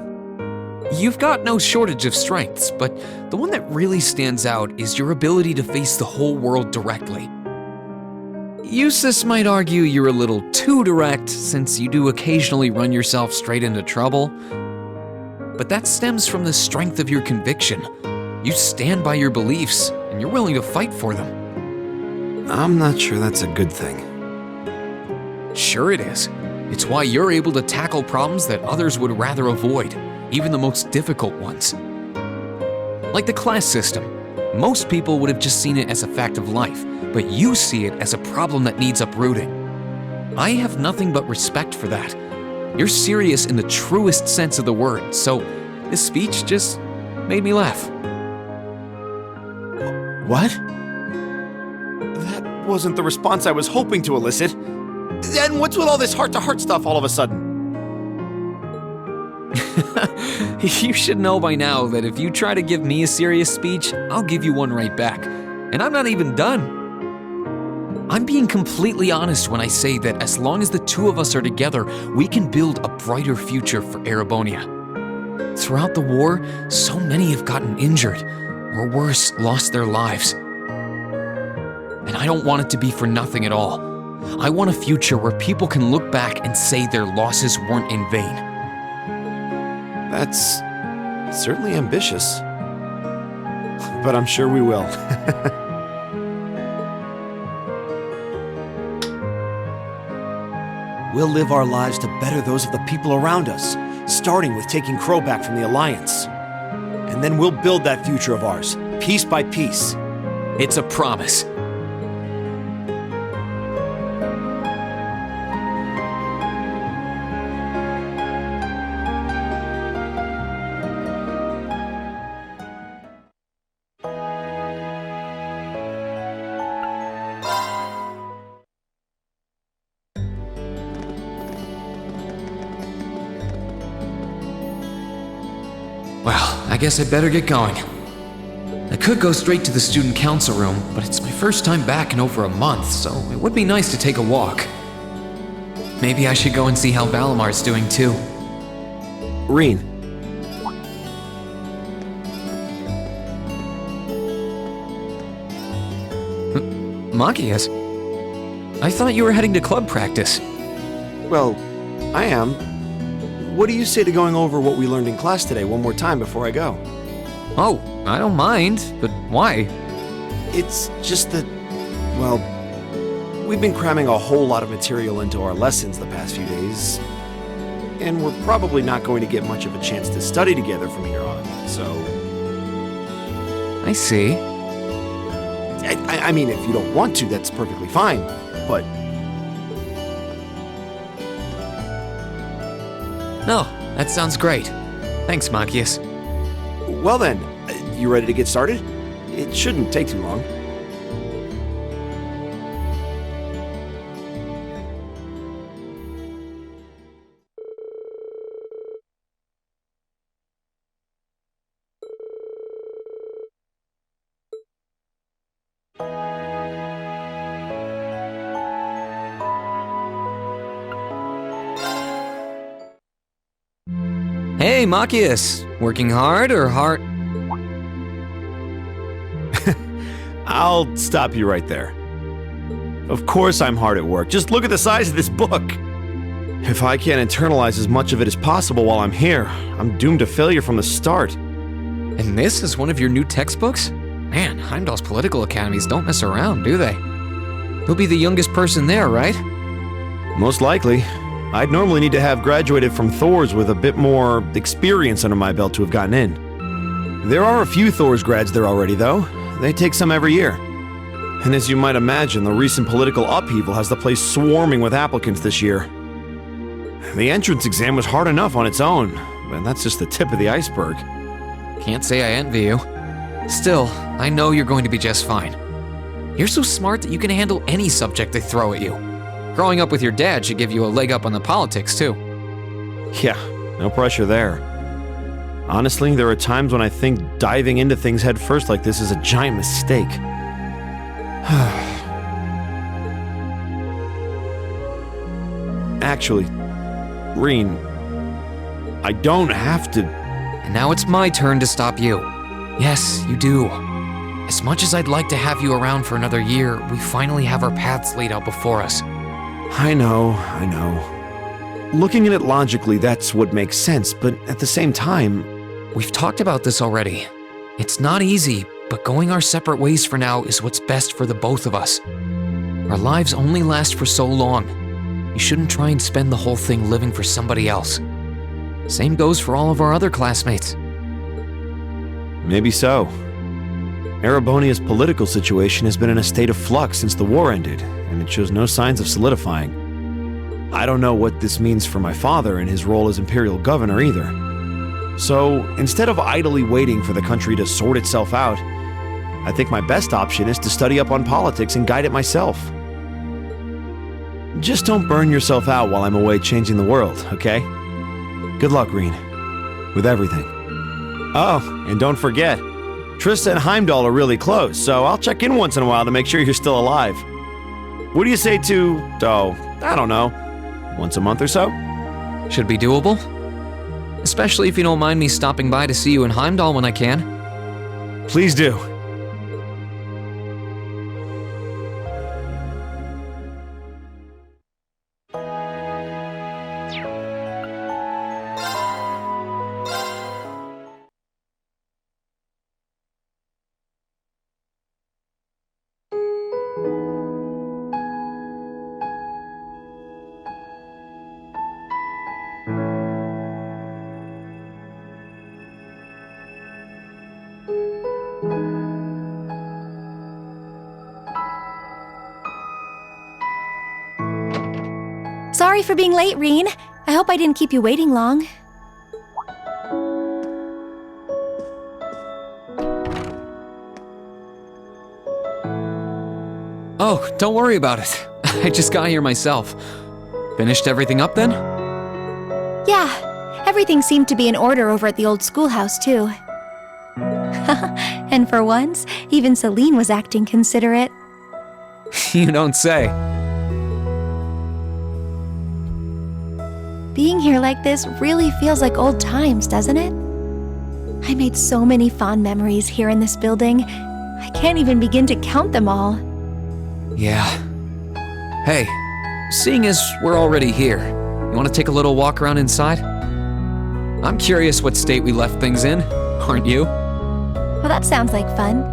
You've got no shortage of strengths, but the one that really stands out is your ability to face the whole world directly. Jusis might argue you're a little too direct since you do occasionally run yourself straight into trouble. But that stems from the strength of your conviction. You stand by your beliefs, and you're willing to fight for them. I'm not sure that's a good thing. Sure it is. It's why you're able to tackle problems that others would rather avoid, even the most difficult ones. Like the class system. Most people would have just seen it as a fact of life, but you see it as a problem that needs uprooting. I have nothing but respect for that. You're serious in the truest sense of the word, so this speech just made me laugh. What? That wasn't the response I was hoping to elicit. And what's with all this heart-to-heart stuff all of a sudden? You should know by now that if you try to give me a serious speech, I'll give you one right back. And I'm not even done. I'm being completely honest when I say that as long as the two of us are together, we can build a brighter future for Erebonia. Throughout the war, so many have gotten injured, or worse, lost their lives. And I don't want it to be for nothing at all. I want a future where people can look back and say their losses weren't in vain. That's certainly ambitious. But I'm sure we will. We'll live our lives to better those of the people around us, starting with taking Crow back from the Alliance. And then we'll build that future of ours, piece by piece. It's a promise. Well, I guess I better get going. I could go straight to the student council room, but it's my first time back in over a month, so it would be nice to take a walk. Maybe I should go and see how Valamar's doing too. Reen. Machias? I thought you were heading to club practice. Well, I am. What do you say to going over what we learned in class today one more time before I go? Oh, I don't mind, but why? It's just that, well, we've been cramming a whole lot of material into our lessons the past few days. and we're probably not going to get much of a chance to study together from here on, so... I see. I mean, if you don't want to, that's perfectly fine, but... No, that sounds great. Thanks, Machias. Well then, you ready to get started? It shouldn't take too long. Hey, Machias. Working hard or hard? I'll stop you right there. Of course I'm hard at work. Just look at the size of this book. If I can't internalize as much of it as possible while I'm here, I'm doomed to failure from the start. And this is one of your new textbooks? Man, Heimdall's political academies don't mess around, do they? You'll be the youngest person there, right? Most likely. I'd normally need to have graduated from Thor's with a bit more experience under my belt to have gotten in. There are a few Thor's grads there already, though. They take some every year. And as you might imagine, the recent political upheaval has the place swarming with applicants this year. The entrance exam was hard enough on its own, but that's just the tip of the iceberg. Can't say I envy you. Still, I know you're going to be just fine. You're so smart that you can handle any subject they throw at you. Growing up with your dad should give you a leg up on the politics, too. Yeah, no pressure there. Honestly, there are times when I think diving into things head first like this is a giant mistake. Actually, Reen, I don't have to... And now it's my turn to stop you. Yes, you do. As much as I'd like to have you around for another year, we finally have our paths laid out before us. I know. Looking at it logically, that's what makes sense, but at the same time... We've talked about this already. It's not easy, but going our separate ways for now is what's best for the both of us. Our lives only last for so long. You shouldn't try and spend the whole thing living for somebody else. Same goes for all of our other classmates. Maybe so. Erebonia's political situation has been in a state of flux since the war ended, and it shows no signs of solidifying. I don't know what this means for my father in his role as Imperial Governor either. So, instead of idly waiting for the country to sort itself out, I think my best option is to study up on politics and guide it myself. Just don't burn yourself out while I'm away changing the world, okay? Good luck, Reen. With everything. Oh, and don't forget, Trista and Heimdall are really close, so I'll check in once in a while to make sure you're still alive. What do you say to, I don't know, once a month or so? Should be doable. Especially if you don't mind me stopping by to see you in Heimdall when I can. Please do. Sorry for being late, Reen. I hope I didn't keep you waiting long. Oh, don't worry about it. I just got here myself. Finished everything up then? Yeah, everything seemed to be in order over at the old schoolhouse, too. And for once, even Celine was acting considerate. You don't say. Being here like this really feels like old times, doesn't it? I made so many fond memories here in this building. I can't even begin to count them all. Yeah. Hey, seeing as we're already here, you want to take a little walk around inside? I'm curious what state we left things in, aren't you? Well, that sounds like fun.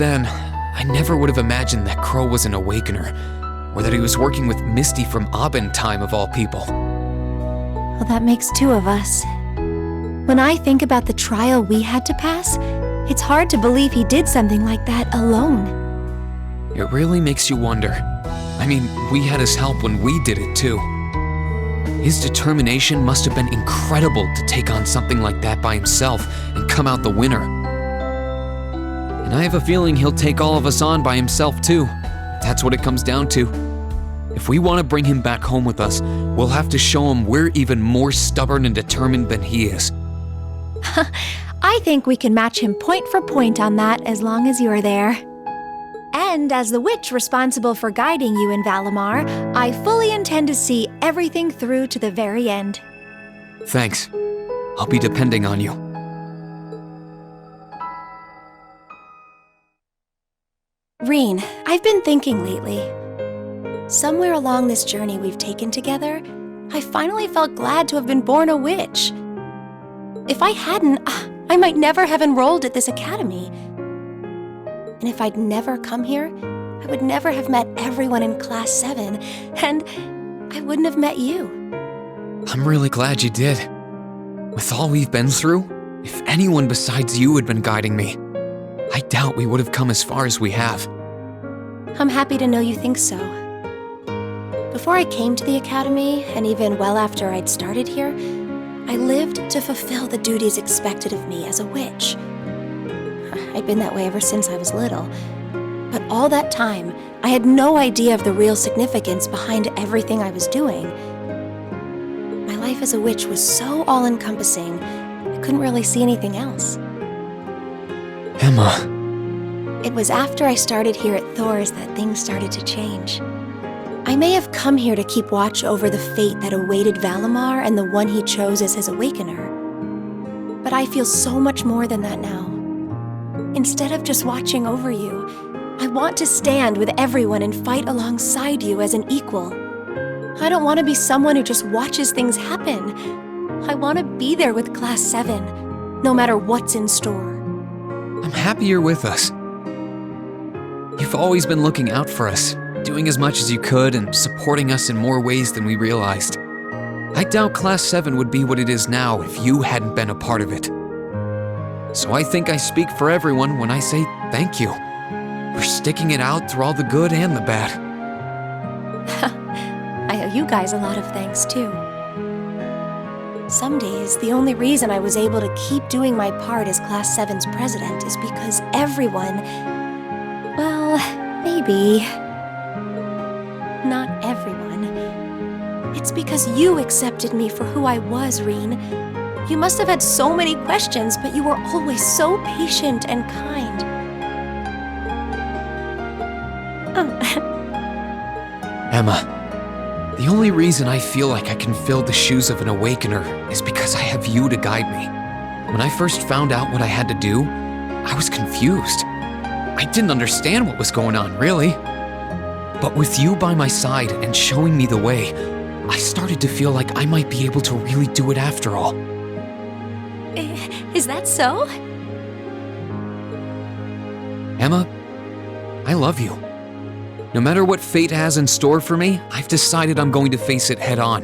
then, I never would have imagined that Crow was an Awakener, or that he was working with Misty from Abin time of all people. Well, that makes two of us. When I think about the trial we had to pass, it's hard to believe he did something like that alone. It really makes you wonder. I mean, we had his help when we did it too. His determination must have been incredible to take on something like that by himself and come out the winner. And I have a feeling he'll take all of us on by himself too. That's what it comes down to. If we want to bring him back home with us, we'll have to show him we're even more stubborn and determined than he is. I think we can match him point for point on that as long as you're there. And as the witch responsible for guiding you in Valimar, I fully intend to see everything through to the very end. Thanks. I'll be depending on you. Reen, I've been thinking lately. Somewhere along this journey we've taken together, I finally felt glad to have been born a witch. If I hadn't, I might never have enrolled at this academy. And if I'd never come here, I would never have met everyone in Class 7, and I wouldn't have met you. I'm really glad you did. With all we've been through, if anyone besides you had been guiding me, I doubt we would have come as far as we have. I'm happy to know you think so. Before I came to the academy, and even well after I'd started here, I lived to fulfill the duties expected of me as a witch. I'd been that way ever since I was little. But all that time, I had no idea of the real significance behind everything I was doing. My life as a witch was so all-encompassing, I couldn't really see anything else. Emma. It was after I started here at Thor's that things started to change. I may have come here to keep watch over the fate that awaited Valimar and the one he chose as his awakener. But I feel so much more than that now. Instead of just watching over you, I want to stand with everyone and fight alongside you as an equal. I don't want to be someone who just watches things happen. I want to be there with Class 7, no matter what's in store. I'm happy you're with us. You've always been looking out for us, doing as much as you could and supporting us in more ways than we realized. I doubt Class 7 would be what it is now if you hadn't been a part of it. So I think I speak for everyone when I say thank you for sticking it out through all the good and the bad. I owe you guys a lot of thanks, too. Some days, the only reason I was able to keep doing my part as Class 7's president is because everyone, well, maybe not everyone. It's because you accepted me for who I was, Reen. You must have had so many questions, but you were always so patient and kind. Emma, the only reason I feel like I can fill the shoes of an Awakener is because I have you to guide me. When I first found out what I had to do, I was confused. I didn't understand what was going on, really. But with you by my side and showing me the way, I started to feel like I might be able to really do it after all. Is that so? Emma, I love you. No matter what fate has in store for me, I've decided I'm going to face it head on.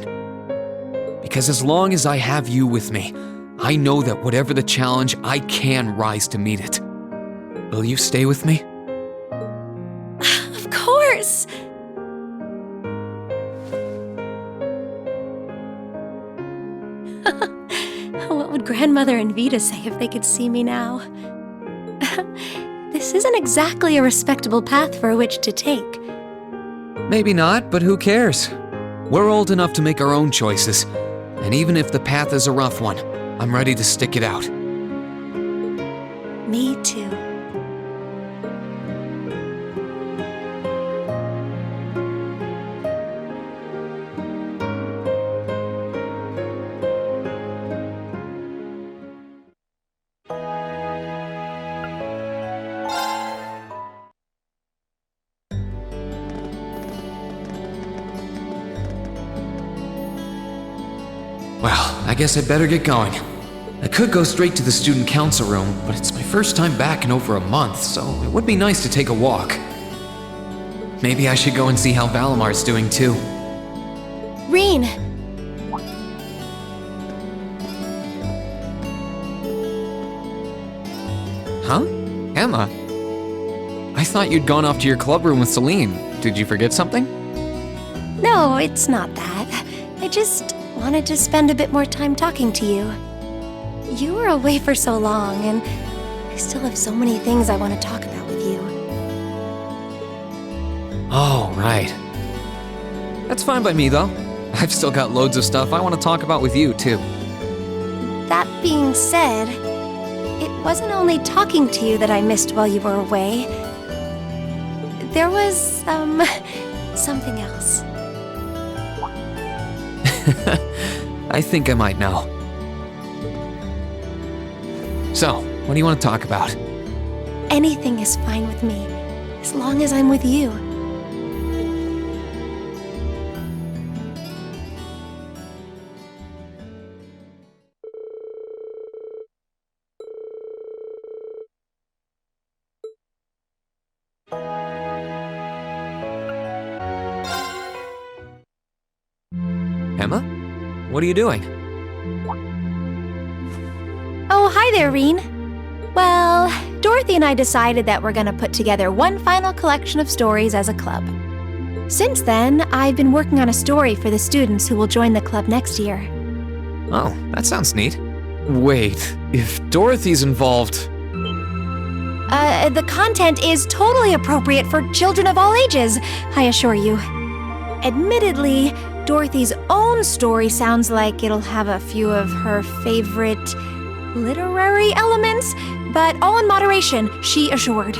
Because as long as I have you with me, I know that whatever the challenge, I can rise to meet it. Will you stay with me? Of course! What would Grandmother and Vita say if they could see me now? This isn't exactly a respectable path for a witch to take. Maybe not, but who cares? We're old enough to make our own choices, and even if the path is a rough one, I'm ready to stick it out. Me too. Well, I guess I better get going. I could go straight to the student council room, but it's my first time back in over a month, so it would be nice to take a walk. Maybe I should go and see how Valamar's doing too. Reen! Huh? Emma? I thought you'd gone off to your club room with Celine. Did you forget something? No, it's not that. I just wanted to spend a bit more time talking to you. You were away for so long, and I still have so many things I want to talk about with you. Oh, right. That's fine by me, though. I've still got loads of stuff I want to talk about with you, too. That being said, it wasn't only talking to you that I missed while you were away. There was, something else. I think I might know. So, what do you want to talk about? Anything is fine with me, as long as I'm with you. Emma? What are you doing? Oh, hi there, Reen. Well, Dorothy and I decided that we're gonna put together one final collection of stories as a club. Since then, I've been working on a story for the students who will join the club next year. Oh, that sounds neat. Wait, if Dorothy's involved... The content is totally appropriate for children of all ages, I assure you. Admittedly, Dorothy's own story sounds like it'll have a few of her favorite literary elements, but all in moderation, she assured.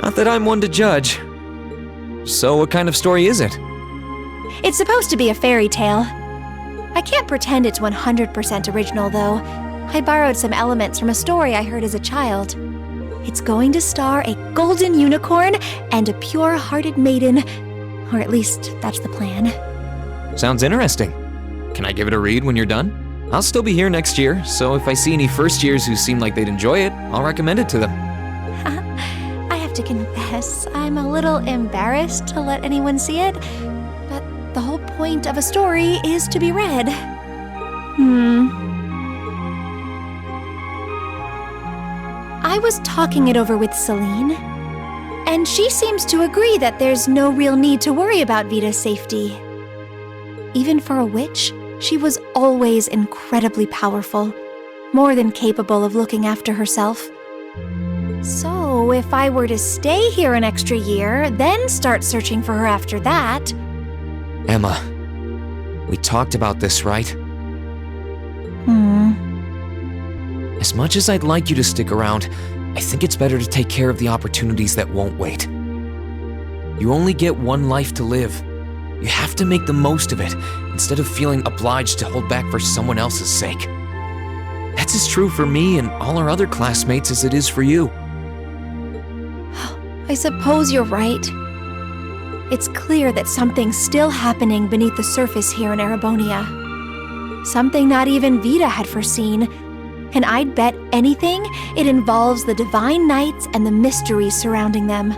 Not that I'm one to judge. So what kind of story is it? It's supposed to be a fairy tale. I can't pretend it's 100% original, though. I borrowed some elements from a story I heard as a child. It's going to star a golden unicorn and a pure-hearted maiden, or at least that's the plan. Sounds interesting. Can I give it a read when you're done? I'll still be here next year, so if I see any first years who seem like they'd enjoy it, I'll recommend it to them. I have to confess, I'm a little embarrassed to let anyone see it, but the whole point of a story is to be read. I was talking it over with Celine, and she seems to agree that there's no real need to worry about Vita's safety. Even for a witch, she was always incredibly powerful, more than capable of looking after herself. So, if I were to stay here an extra year, then start searching for her after that... Emma, we talked about this, right? As much as I'd like you to stick around, I think it's better to take care of the opportunities that won't wait. You only get one life to live. You have to make the most of it, instead of feeling obliged to hold back for someone else's sake. That's as true for me and all our other classmates as it is for you. I suppose you're right. It's clear that something's still happening beneath the surface here in Erebonia. Something not even Vita had foreseen. And I'd bet anything it involves the Divine Knights and the mysteries surrounding them.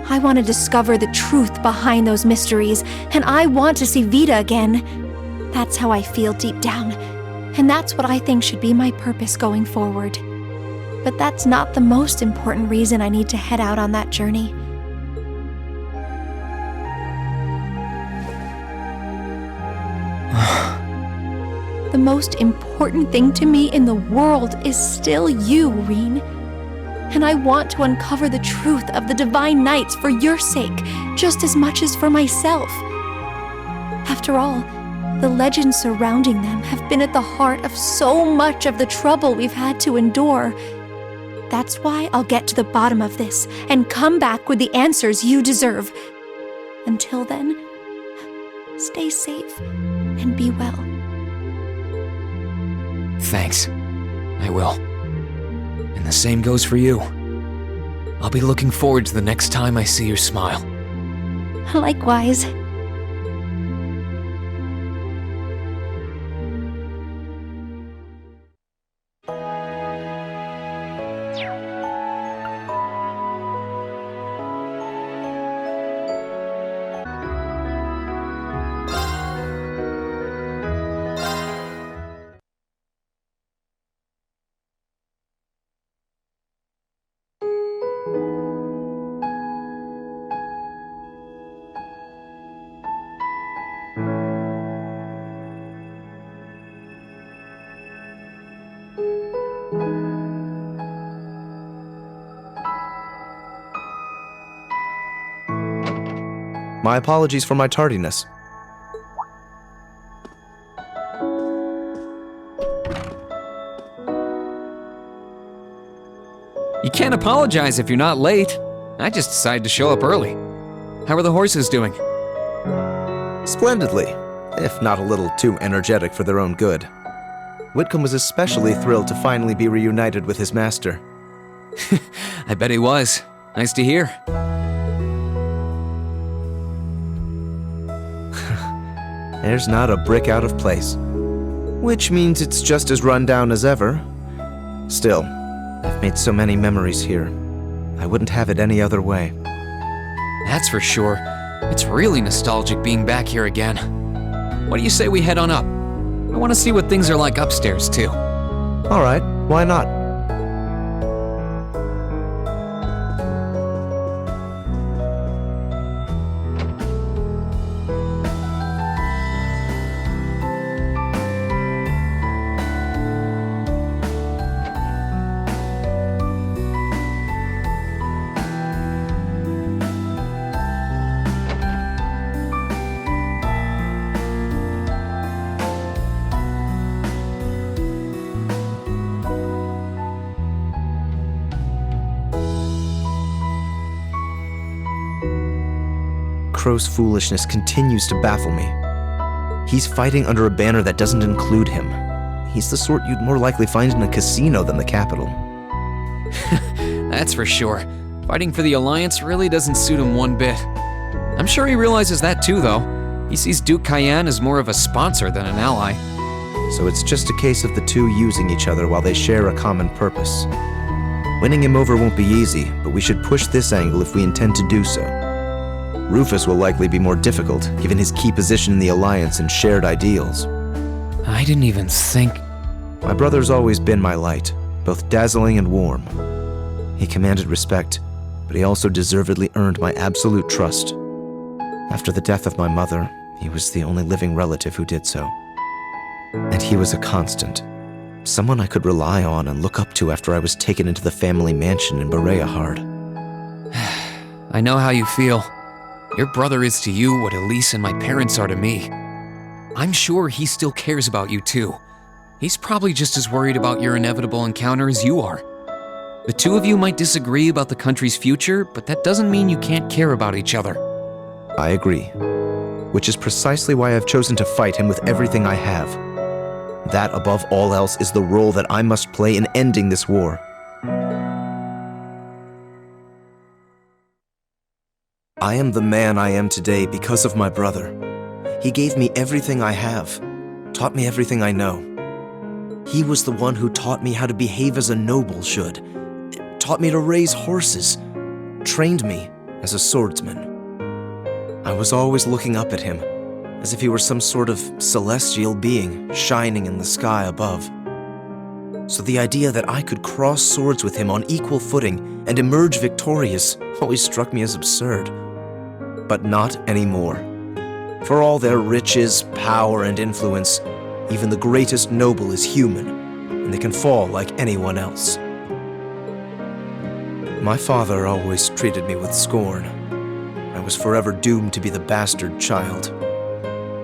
I want to discover the truth behind those mysteries, and I want to see Vita again. That's how I feel deep down, and that's what I think should be my purpose going forward. But that's not the most important reason I need to head out on that journey. The most important thing to me in the world is still you, Reen. And I want to uncover the truth of the Divine Knights for your sake, just as much as for myself. After all, the legends surrounding them have been at the heart of so much of the trouble we've had to endure. That's why I'll get to the bottom of this and come back with the answers you deserve. Until then, stay safe and be well. Thanks. I will. And the same goes for you. I'll be looking forward to the next time I see your smile. Likewise. My apologies for my tardiness. You can't apologize if you're not late. I just decided to show up early. How are the horses doing? Splendidly, if not a little too energetic for their own good. Whitcomb was especially thrilled to finally be reunited with his master. I bet he was. Nice to hear. There's not a brick out of place. Which means it's just as run down as ever. Still, I've made so many memories here. I wouldn't have it any other way. That's for sure. It's really nostalgic being back here again. What do you say we head on up? I want to see what things are like upstairs, too. All right, why not? Crow's foolishness continues to baffle me. He's fighting under a banner that doesn't include him. He's the sort you'd more likely find in a casino than the capital. That's for sure. Fighting for the Alliance really doesn't suit him one bit. I'm sure he realizes that too, though. He sees Duke Cayenne as more of a sponsor than an ally. So it's just a case of the two using each other while they share a common purpose. Winning him over won't be easy, but we should push this angle if we intend to do so. Rufus will likely be more difficult, given his key position in the Alliance and shared ideals. I didn't even think... My brother's always been my light, both dazzling and warm. He commanded respect, but he also deservedly earned my absolute trust. After the death of my mother, he was the only living relative who did so. And he was a constant. Someone I could rely on and look up to after I was taken into the family mansion in Bereahard. I know how you feel. Your brother is to you what Elise and my parents are to me. I'm sure he still cares about you too. He's probably just as worried about your inevitable encounter as you are. The two of you might disagree about the country's future, but that doesn't mean you can't care about each other. I agree. Which is precisely why I've chosen to fight him with everything I have. That, above all else, is the role that I must play in ending this war. I am the man I am today because of my brother. He gave me everything I have, taught me everything I know. He was the one who taught me how to behave as a noble should, taught me to raise horses, trained me as a swordsman. I was always looking up at him, as if he were some sort of celestial being shining in the sky above. So the idea that I could cross swords with him on equal footing and emerge victorious always struck me as absurd. But not anymore. For all their riches, power, and influence, even the greatest noble is human, and they can fall like anyone else. My father always treated me with scorn. I was forever doomed to be the bastard child,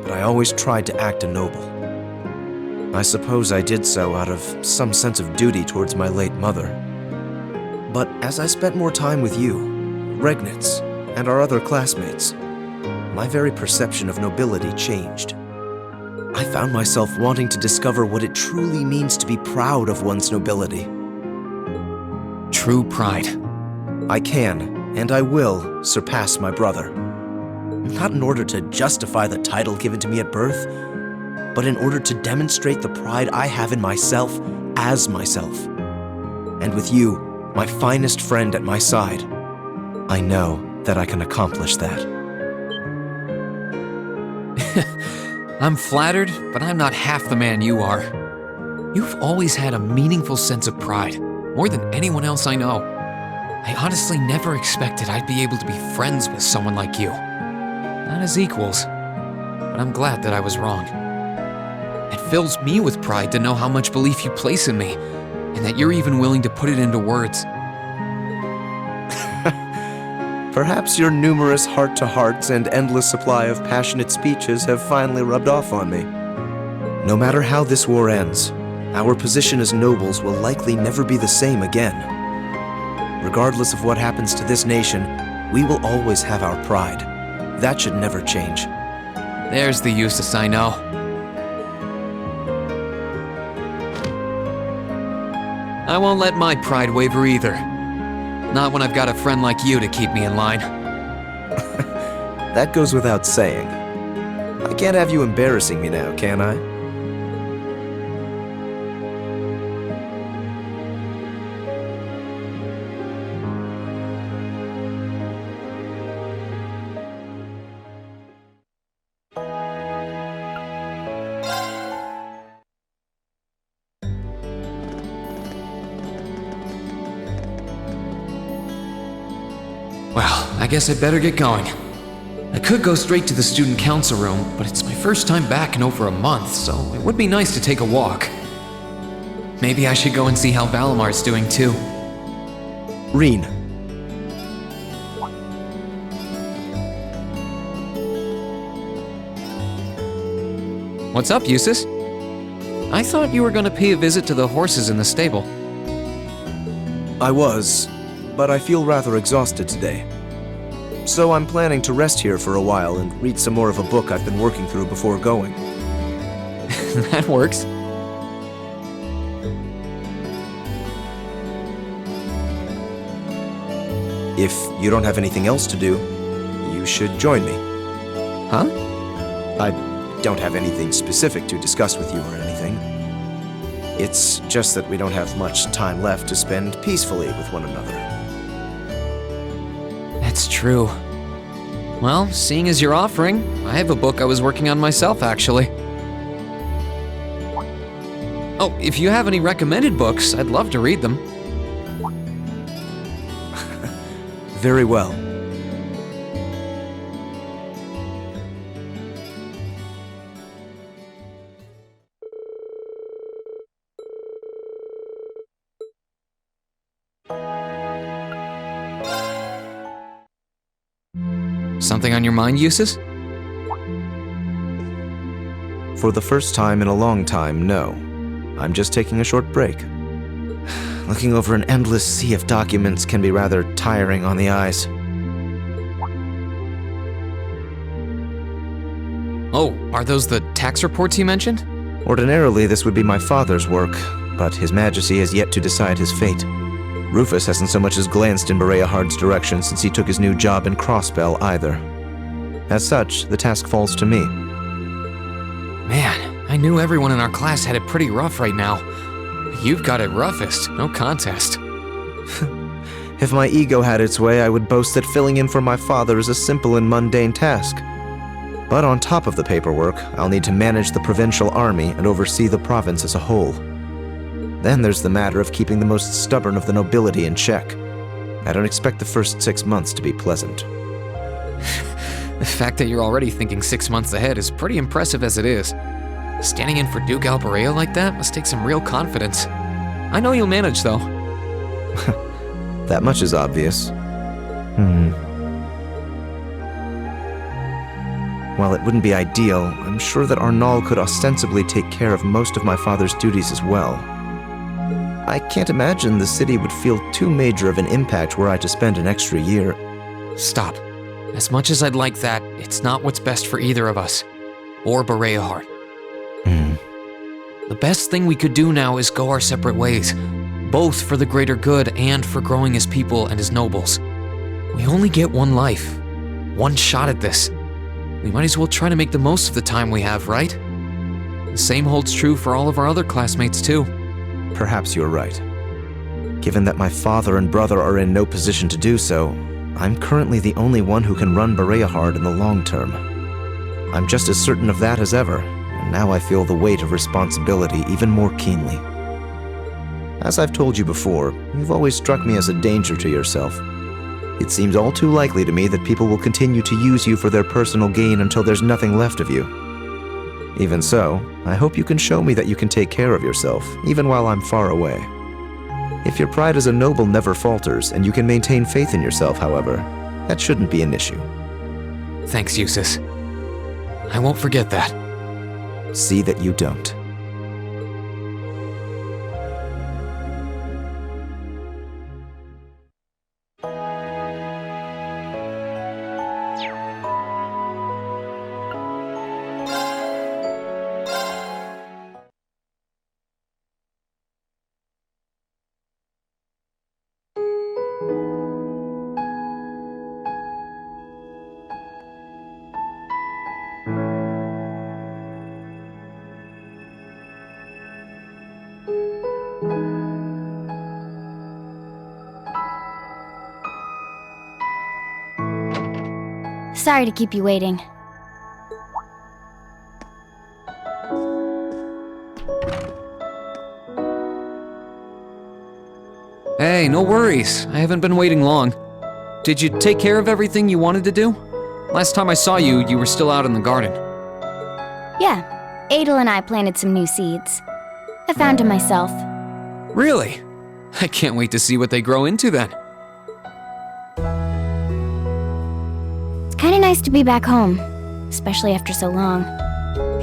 but I always tried to act a noble. I suppose I did so out of some sense of duty towards my late mother. But as I spent more time with you, Regnitz, and our other classmates, my very perception of nobility changed. I found myself wanting to discover what it truly means to be proud of one's nobility. True pride. I can, and I will, surpass my brother. Not in order to justify the title given to me at birth, but in order to demonstrate the pride I have in myself as myself. And with you, my finest friend at my side, I know that I can accomplish that. I'm flattered, but I'm not half the man you are. You've always had a meaningful sense of pride, more than anyone else I know. I honestly never expected I'd be able to be friends with someone like you. Not as equals, but I'm glad that I was wrong. It fills me with pride to know how much belief you place in me, and that you're even willing to put it into words. Perhaps your numerous heart-to-hearts and endless supply of passionate speeches have finally rubbed off on me. No matter how this war ends, our position as nobles will likely never be the same again. Regardless of what happens to this nation, we will always have our pride. That should never change. There's the Jusis I know. I won't let my pride waver either. Not when I've got a friend like you to keep me in line. That goes without saying. I can't have you embarrassing me now, can I? Well, I guess I'd better get going. I could go straight to the student council room, but it's my first time back in over a month, so it would be nice to take a walk. Maybe I should go and see how Valamar's doing too. Reen. What's up, Jusis? I thought you were going to pay a visit to the horses in the stable. I was, but I feel rather exhausted today. So I'm planning to rest here for a while and read some more of a book I've been working through before going. That works. If you don't have anything else to do, you should join me. Huh? I don't have anything specific to discuss with you or anything. It's just that we don't have much time left to spend peacefully with one another. That's true. Well, seeing as you're offering, I have a book I was working on myself, actually. Oh, if you have any recommended books, I'd love to read them. Very well. Something on your mind, Jusis? For the first time in a long time, no. I'm just taking a short break. Looking over an endless sea of documents can be rather tiring on the eyes. Oh, are those the tax reports you mentioned? Ordinarily, this would be my father's work, but His Majesty has yet to decide his fate. Rufus hasn't so much as glanced in Bereahard's direction since he took his new job in Crossbell either. As such, the task falls to me. Man, I knew everyone in our class had it pretty rough right now. You've got it roughest, no contest. If my ego had its way, I would boast that filling in for my father is a simple and mundane task. But on top of the paperwork, I'll need to manage the provincial army and oversee the province as a whole. Then there's the matter of keeping the most stubborn of the nobility in check. I don't expect the first 6 months to be pleasant. The fact that you're already thinking 6 months ahead is pretty impressive as it is. Standing in for Duke Alberea like that must take some real confidence. I know you'll manage, though. That much is obvious. While it wouldn't be ideal, I'm sure that Arnal could ostensibly take care of most of my father's duties as well. I can't imagine the city would feel too major of an impact were I to spend an extra year. Stop. As much as I'd like that, it's not what's best for either of us. Or Bereahard. The best thing we could do now is go our separate ways, both for the greater good and for growing as people and as nobles. We only get one life, one shot at this. We might as well try to make the most of the time we have, right? The same holds true for all of our other classmates too. Perhaps you're right. Given that my father and brother are in no position to do so, I'm currently the only one who can run Bereahard in the long term. I'm just as certain of that as ever, and now I feel the weight of responsibility even more keenly. As I've told you before, you've always struck me as a danger to yourself. It seems all too likely to me that people will continue to use you for their personal gain until there's nothing left of you. Even so, I hope you can show me that you can take care of yourself, even while I'm far away. If your pride as a noble never falters, and you can maintain faith in yourself, however, That shouldn't be an issue. Thanks, Jusis. I won't forget that. See that you don't. Sorry to keep you waiting. Hey, no worries. I haven't been waiting long. Did you take care of everything you wanted to do? Last time I saw you, you were still out in the garden. Yeah, Adel and I planted some new seeds. I found them myself. Really? I can't wait to see what they grow into then. It's kinda nice to be back home, especially after so long.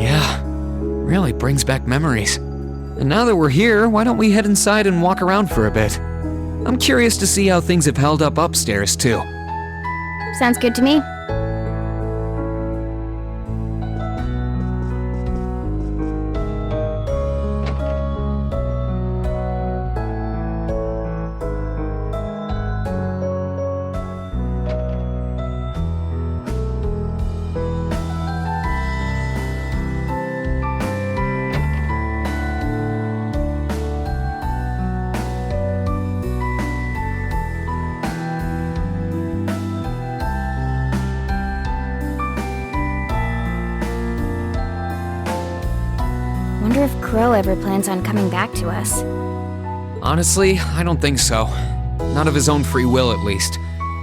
Yeah, really brings back memories. And now that we're here, why don't we head inside and walk around for a bit? I'm curious to see how things have held up upstairs, too. Sounds good to me. Wonder if Crow ever plans on coming back to us. Honestly, I don't think so. Not of his own free will, at least.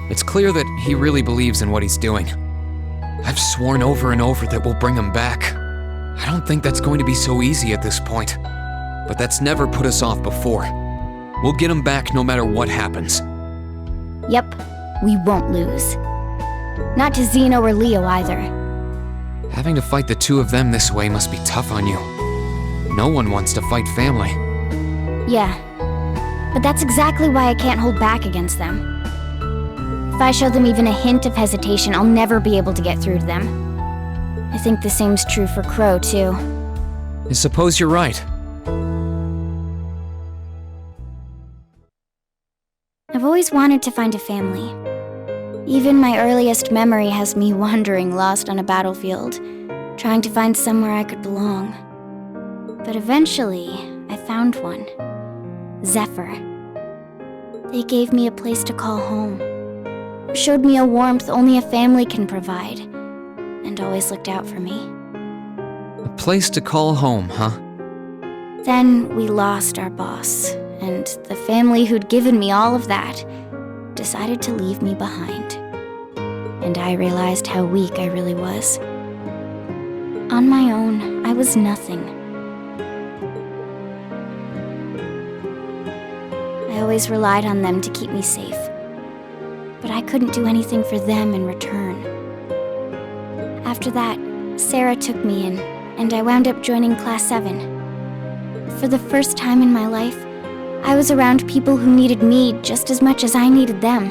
It's clear that he really believes in what he's doing. I've sworn over and over that we'll bring him back. I don't think that's going to be so easy at this point. But that's never put us off before. We'll get him back no matter what happens. Yep, we won't lose. Not to Zeno or Leo either. Having to fight the two of them this way must be tough on you. No one wants to fight family. Yeah, but that's exactly why I can't hold back against them. If I show them even a hint of hesitation, I'll never be able to get through to them. I think the same's true for Crow, too. I suppose you're right. I've always wanted to find a family. Even my earliest memory has me wandering lost on a battlefield, trying to find somewhere I could belong. But eventually, I found one. Zephyr. They gave me a place to call home. Showed me a warmth only a family can provide, and always looked out for me. A place to call home, huh? Then we lost our boss, and the family who'd given me all of that decided to leave me behind. And I realized how weak I really was. On my own, I was nothing. I always relied on them to keep me safe, but I couldn't do anything for them in return. After that, Sara took me in, and I wound up joining Class 7. For the first time in my life, I was around people who needed me just as much as I needed them.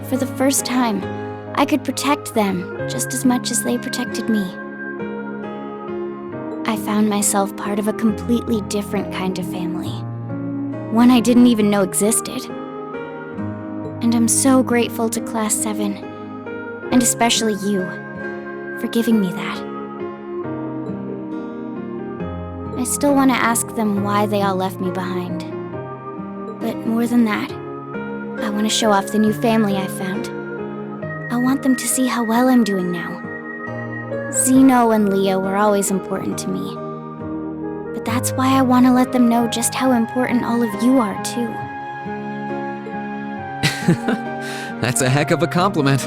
For the first time, I could protect them just as much as they protected me. I found myself part of a completely different kind of family. One I didn't even know existed. And I'm so grateful to Class 7, and especially you, for giving me that. I still want to ask them why they all left me behind. But more than that, I want to show off the new family I found. I want them to see how well I'm doing now. Zeno and Leo were always important to me. But that's why I want to let them know just how important all of you are, too. That's a heck of a compliment.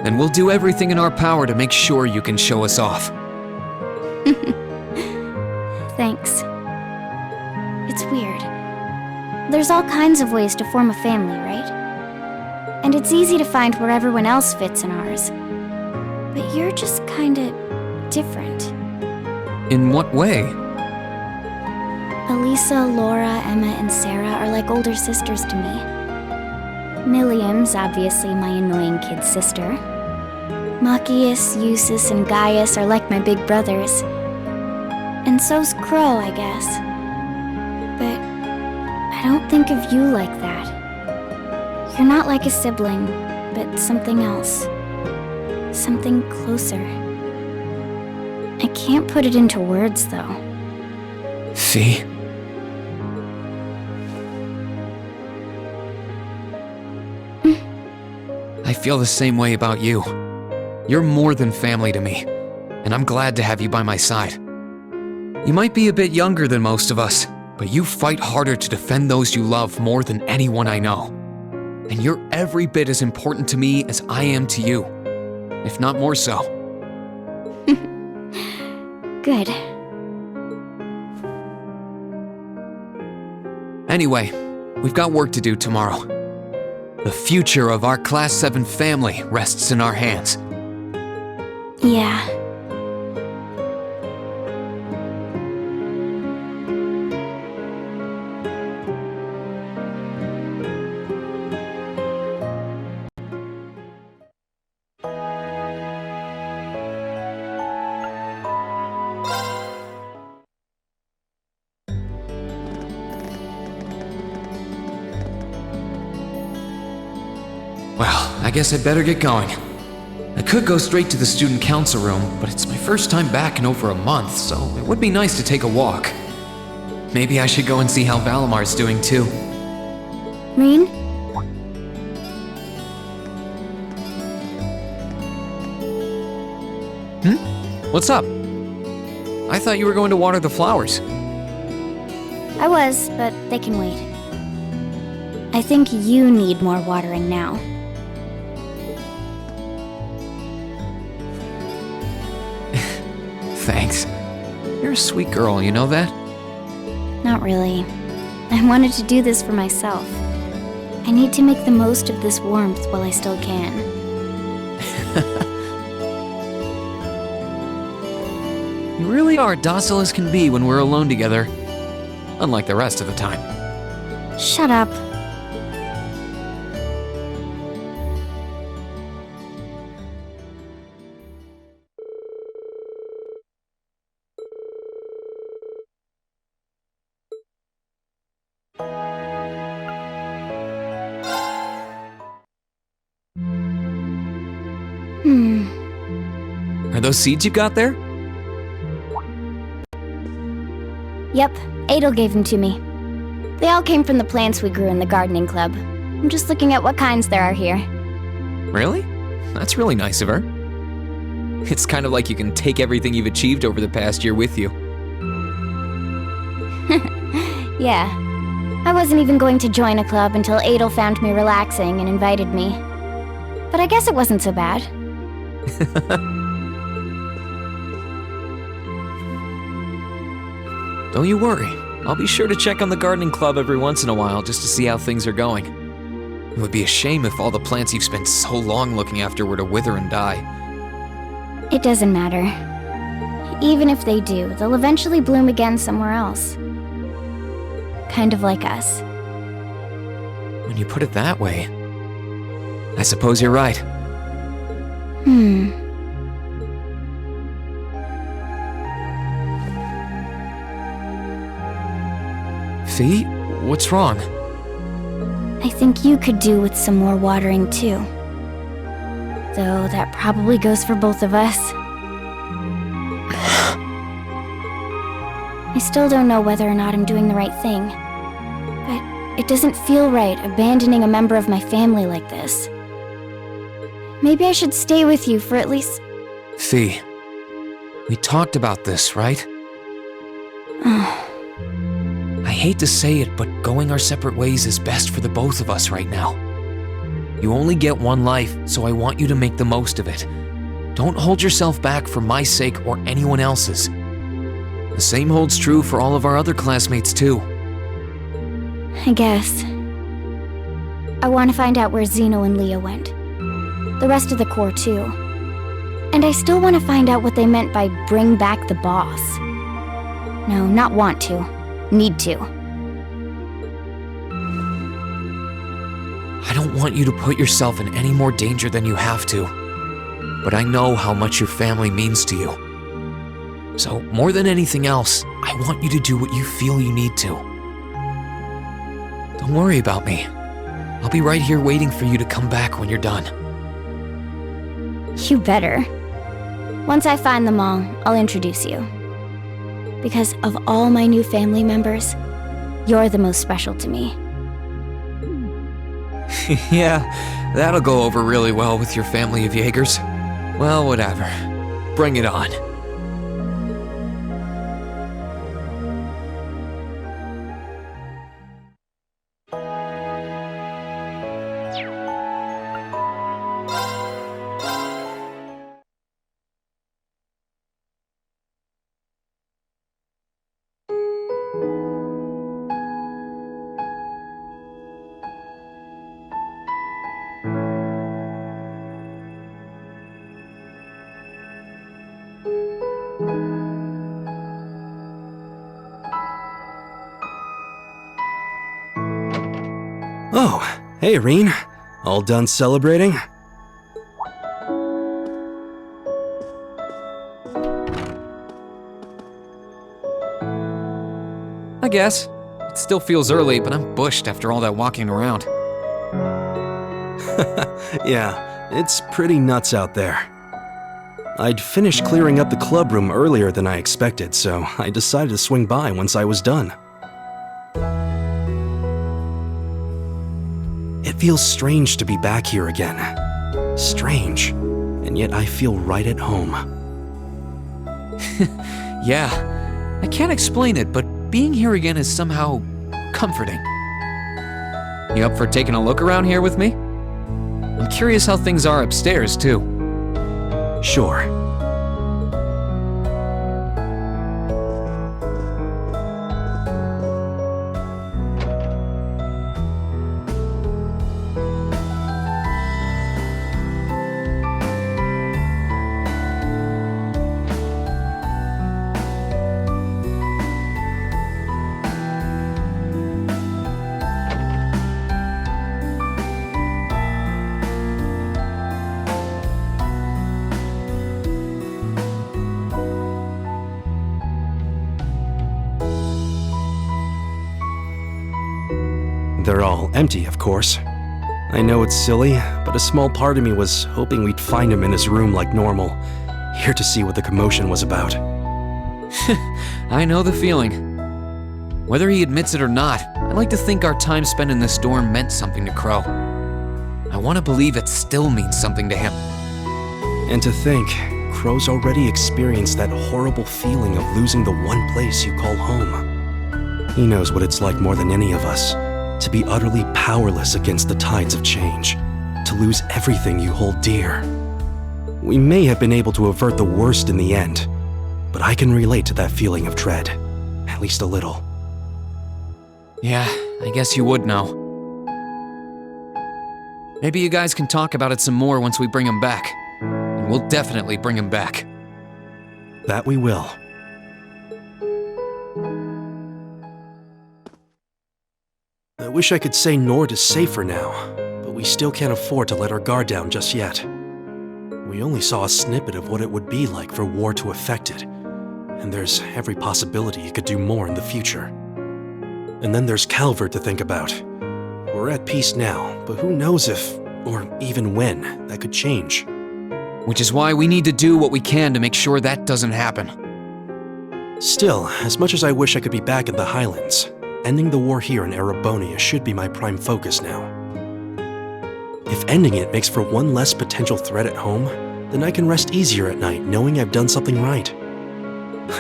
And we'll do everything in our power to make sure you can show us off. Thanks. It's weird. There's all kinds of ways to form a family, right? and it's easy to find where everyone else fits in ours. But you're just kinda different. In what way? Alisa, Laura, Emma, and Sara are like older sisters to me. Millium's obviously my annoying kid sister. Machias, Jusis, and Gaius are like my big brothers. And so's Crow, I guess. But I don't think of you like that. You're not like a sibling, but something else. Something closer. I can't put it into words, though. Fee? I feel the same way about you. You're more than family to me, and I'm glad to have you by my side. You might be a bit younger than most of us, but you fight harder to defend those you love more than anyone I know. And you're every bit as important to me as I am to you, if not more so. Good. Anyway, we've got work to do tomorrow. The future of our Class 7 family rests in our hands. Yeah. Well, I guess I'd better get going. I could go straight to the student council room, but it's my first time back in over a month, so it would be nice to take a walk. Maybe I should go and see how Valamar's doing too. Reen? What's up? I thought you were going to water the flowers. I was, but they can wait. I think you need more watering now. Thanks. You're a sweet girl, you know that? Not really. I wanted to do this for myself. I need to make the most of this warmth while I still can. You really are docile as can be when we're alone together. Unlike the rest of the time. Shut up. Are those seeds you got there? Yep, Adel gave them to me. They all came from the plants we grew in the gardening club. I'm just looking at what kinds there are here. Really? That's really nice of her. It's kind of like you can take everything you've achieved over the past year with you. Yeah. I wasn't even going to join a club until Adel found me relaxing and invited me. But I guess it wasn't so bad. Don't you worry. I'll be sure to check on the gardening club every once in a while just to see how things are going. It would be a shame if all the plants you've spent so long looking after were to wither and die. It doesn't matter. Even if they do, they'll eventually bloom again somewhere else. Kind of like us. When you put it that way, I suppose you're right. Fee, what's wrong? I think you could do with some more watering too. Though that probably goes for both of us. I still don't know whether or not I'm doing the right thing. But it doesn't feel right abandoning a member of my family like this. Maybe I should stay with you for at least... Fee, we talked about this, right? I hate to say it, but going our separate ways is best for the both of us right now. You only get one life, so I want you to make the most of it. Don't hold yourself back for my sake or anyone else's. The same holds true for all of our other classmates too. I guess. I want to find out where Zeno and Leah went. The rest of the Corps, too. And I still want to find out what they meant by bring back the boss. No, not want to. Need to. I don't want you to put yourself in any more danger than you have to. But I know how much your family means to you. So, more than anything else, I want you to do what you feel you need to. Don't worry about me. I'll be right here waiting for you to come back when you're done. You better. Once I find them all, I'll introduce you. Because of all my new family members, you're the most special to me. Yeah, that'll go over really well with your family of Jaegers. Well, whatever. Bring it on. Oh, hey, Reen. All done celebrating? I guess. It still feels early, but I'm bushed after all that walking around. Yeah, it's pretty nuts out there. I'd finished clearing up the club room earlier than I expected, so I decided to swing by once I was done. It feels strange to be back here again. Strange, and yet I feel right at home. Yeah, I can't explain it, but being here again is somehow comforting. You up for taking a look around here with me? I'm curious how things are upstairs, too. Sure. They're all empty, of course. I know it's silly, but a small part of me was hoping we'd find him in his room like normal, here to see what the commotion was about. I know the feeling. Whether he admits it or not, I like to think our time spent in this dorm meant something to Crow. I want to believe it still means something to him. And to think, Crow's already experienced that horrible feeling of losing the one place you call home. He knows what it's like more than any of us. To be utterly powerless against the tides of change, to lose everything you hold dear. We may have been able to avert the worst in the end, but I can relate to that feeling of dread, at least a little. Yeah, I guess you would know. Maybe you guys can talk about it some more once we bring him back. And we'll definitely bring him back. That we will. I wish I could say Nord is safer now, but we still can't afford to let our guard down just yet. We only saw a snippet of what it would be like for war to affect it, and there's every possibility it could do more in the future. And then there's Calvert to think about. We're at peace now, but who knows if, or even when, that could change. Which is why we need to do what we can to make sure that doesn't happen. Still, as much as I wish I could be back in the Highlands, ending the war here in Erebonia should be my prime focus now. If ending it makes for one less potential threat at home, then I can rest easier at night knowing I've done something right.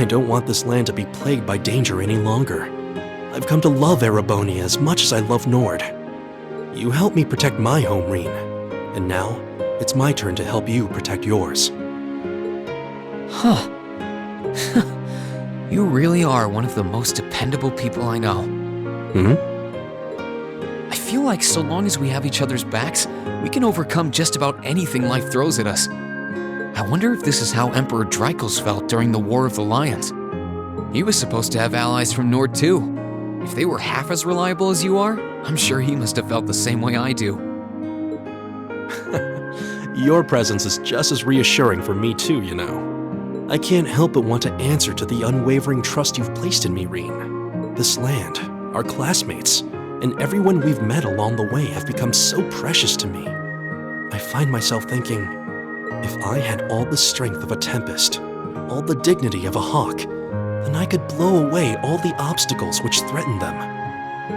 I don't want this land to be plagued by danger any longer. I've come to love Erebonia as much as I love Nord. You helped me protect my home, Reen, and now it's my turn to help you protect yours. Huh. You really are one of the most dependable people I know. Hmm? I feel like so long as we have each other's backs, we can overcome just about anything life throws at us. I wonder if this is how Emperor Drykos felt during the War of the Lions. He was supposed to have allies from Nord too. If they were half as reliable as you are, I'm sure he must have felt the same way I do. Your presence is just as reassuring for me too, you know. I can't help but want to answer to the unwavering trust you've placed in me, Reen. This land, our classmates, and everyone we've met along the way have become so precious to me. I find myself thinking, if I had all the strength of a tempest, all the dignity of a hawk, then I could blow away all the obstacles which threaten them.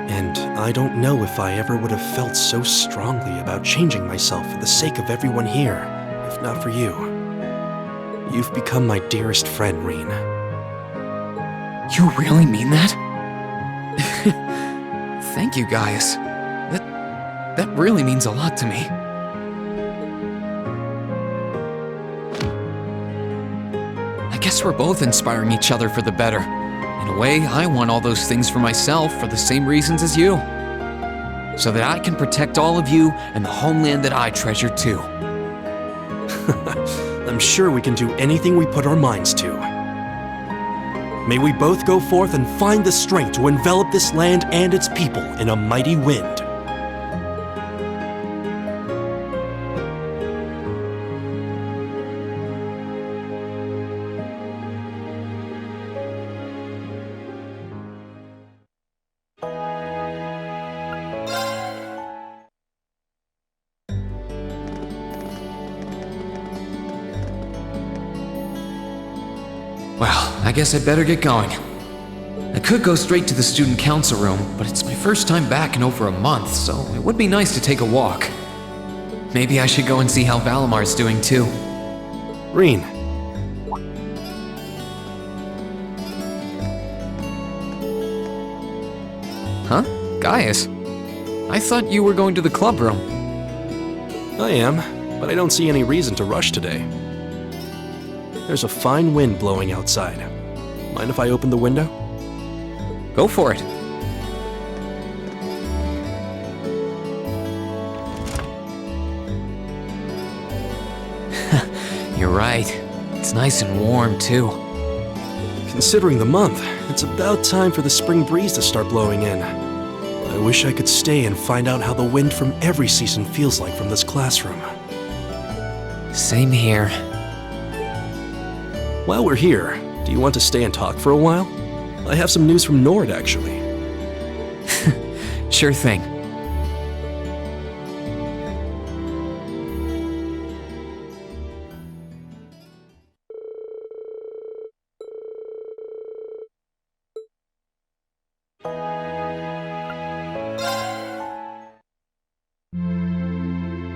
And I don't know if I ever would have felt so strongly about changing myself for the sake of everyone here, if not for you. You've become my dearest friend, Reen. You really mean that? Thank you, Gaius. That really means a lot to me. I guess we're both inspiring each other for the better. In a way, I want all those things for myself for the same reasons as you. So that I can protect all of you and the homeland that I treasure too. I'm sure we can do anything we put our minds to. May we both go forth and find the strength to envelop this land and its people in a mighty wind. Well, I guess I'd better get going. I could go straight to the student council room, but it's my first time back in over a month, so it would be nice to take a walk. Maybe I should go and see how Valamar's doing too. Reen. Huh? Gaius? I thought you were going to the club room. I am, but I don't see any reason to rush today. There's a fine wind blowing outside. Mind if I open the window? Go for it. You're right. It's nice and warm, too. Considering the month, it's about time for the spring breeze to start blowing in. I wish I could stay and find out how the wind from every season feels like from this classroom. Same here. While we're here, do you want to stay and talk for a while? I have some news from Nord, actually. Sure thing.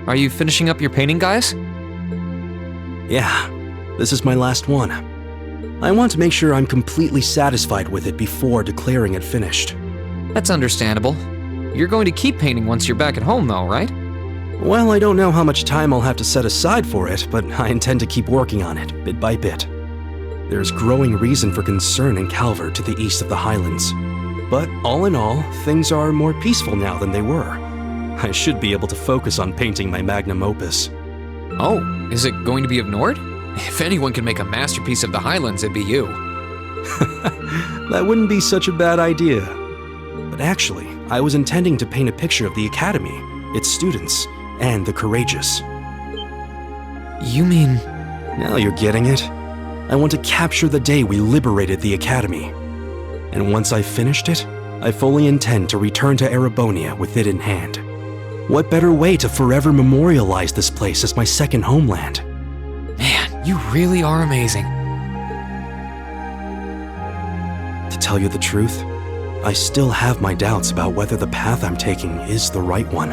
Are you finishing up your painting, Gaius? Yeah, this is my last one. I want to make sure I'm completely satisfied with it before declaring it finished. That's understandable. You're going to keep painting once you're back at home, though, right? Well, I don't know how much time I'll have to set aside for it, but I intend to keep working on it, bit by bit. There's growing reason for concern in Calvert to the east of the Highlands. But all in all, things are more peaceful now than they were. I should be able to focus on painting my magnum opus. Oh, is it going to be of Nord? If anyone can make a masterpiece of the Highlands, it'd be you. That wouldn't be such a bad idea. But actually, I was intending to paint a picture of the Academy, its students, and the courageous. You mean... Now you're getting it. I want to capture the day we liberated the Academy. And once I've finished it, I fully intend to return to Erebonia with it in hand. What better way to forever memorialize this place as my second homeland? Man, you really are amazing. To tell you the truth, I still have my doubts about whether the path I'm taking is the right one.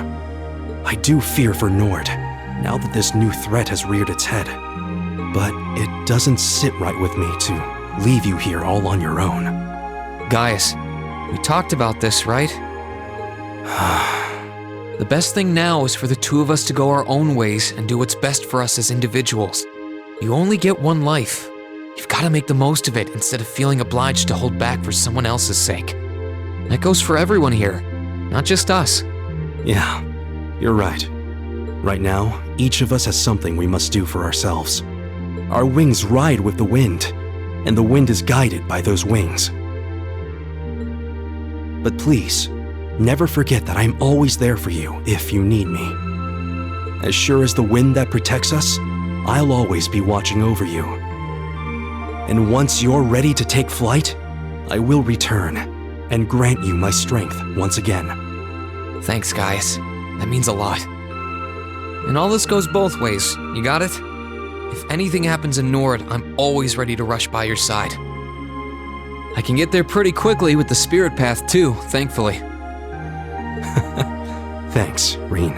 I do fear for Nord, now that this new threat has reared its head. But it doesn't sit right with me to leave you here all on your own. Gaius, we talked about this, right? The best thing now is for the two of us to go our own ways and do what's best for us as individuals. You only get one life. You've got to make the most of it instead of feeling obliged to hold back for someone else's sake. That goes for everyone here, not just us. Yeah, you're right. Right now, each of us has something we must do for ourselves. Our wings ride with the wind, and the wind is guided by those wings. But please, never forget that I'm always there for you if you need me. As sure as the wind that protects us, I'll always be watching over you. And once you're ready to take flight, I will return and grant you my strength once again. Thanks, Gaius. That means a lot. And all this goes both ways, you got it? If anything happens in Nord, I'm always ready to rush by your side. I can get there pretty quickly with the spirit path too, thankfully. Thanks, Reen.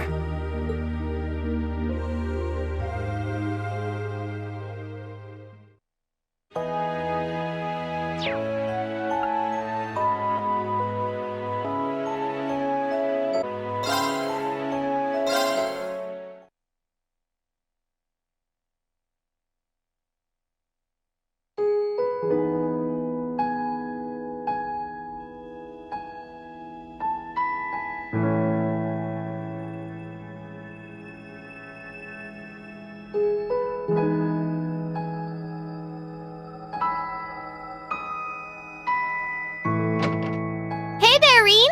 Hey there, Reen!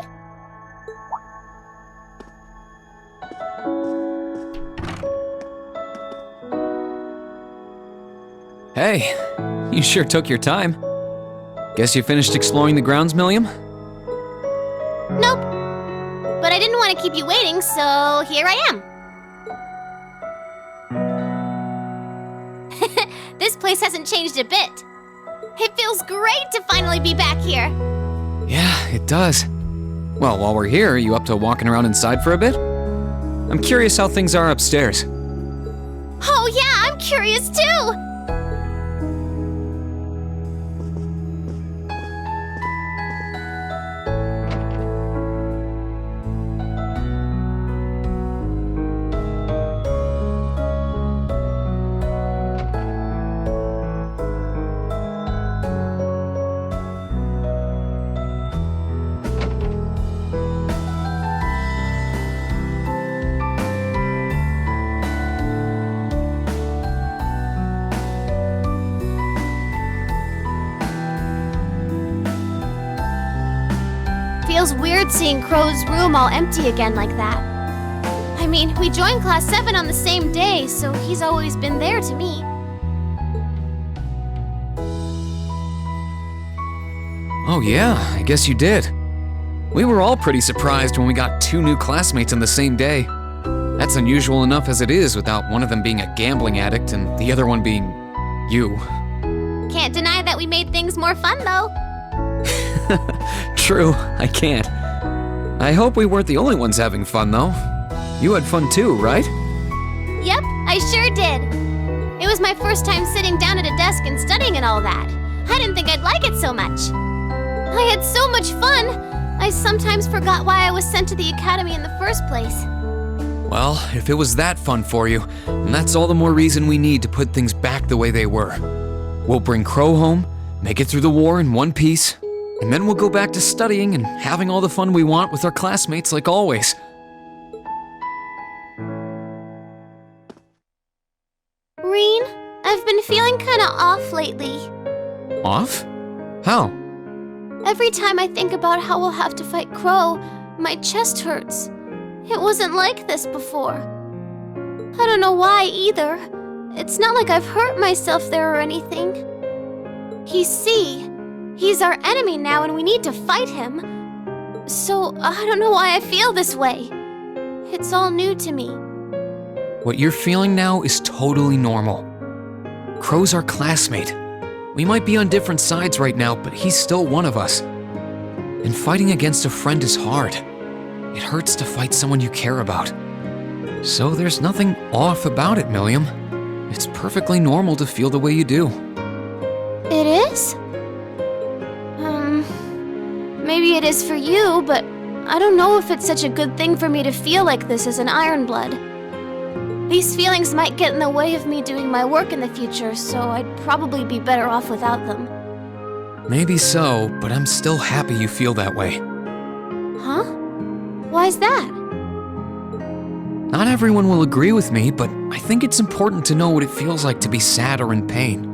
Hey, you sure took your time. Guess you finished exploring the grounds, Millium? Nope. But I didn't want to keep you waiting, so here I am. This place hasn't changed a bit. It feels great to finally be back here. Yeah, it does. Well, while we're here, are you up to walking around inside for a bit? I'm curious how things are upstairs. Oh yeah, I'm curious too! Feels weird seeing Crow's room all empty again like that. I mean, we joined Class 7 on the same day, so he's always been there to me. Oh yeah, I guess you did. We were all pretty surprised when we got 2 new classmates on the same day. That's unusual enough as it is without one of them being a gambling addict and the other one being you. Can't deny that we made things more fun, though. True, I can't. I hope we weren't the only ones having fun, though. You had fun too, right? Yep, I sure did. It was my first time sitting down at a desk and studying and all that. I didn't think I'd like it so much. I had so much fun, I sometimes forgot why I was sent to the academy in the first place. Well, if it was that fun for you, then that's all the more reason we need to put things back the way they were. We'll bring Crow home, make it through the war in one piece, and then we'll go back to studying and having all the fun we want with our classmates like always. Reen, I've been feeling kinda off lately. Off? How? Every time I think about how we'll have to fight Crow, my chest hurts. It wasn't like this before. I don't know why either. It's not like I've hurt myself there or anything. He's our enemy now and we need to fight him. So I don't know why I feel this way. It's all new to me. What you're feeling now is totally normal. Crow's our classmate. We might be on different sides right now, but he's still one of us. And fighting against a friend is hard. It hurts to fight someone you care about. So there's nothing off about it, Millium. It's perfectly normal to feel the way you do. It is? Maybe it is for you, but I don't know if it's such a good thing for me to feel like this as an Ironblood. These feelings might get in the way of me doing my work in the future, so I'd probably be better off without them. Maybe so, but I'm still happy you feel that way. Huh? Why's that? Not everyone will agree with me, but I think it's important to know what it feels like to be sad or in pain.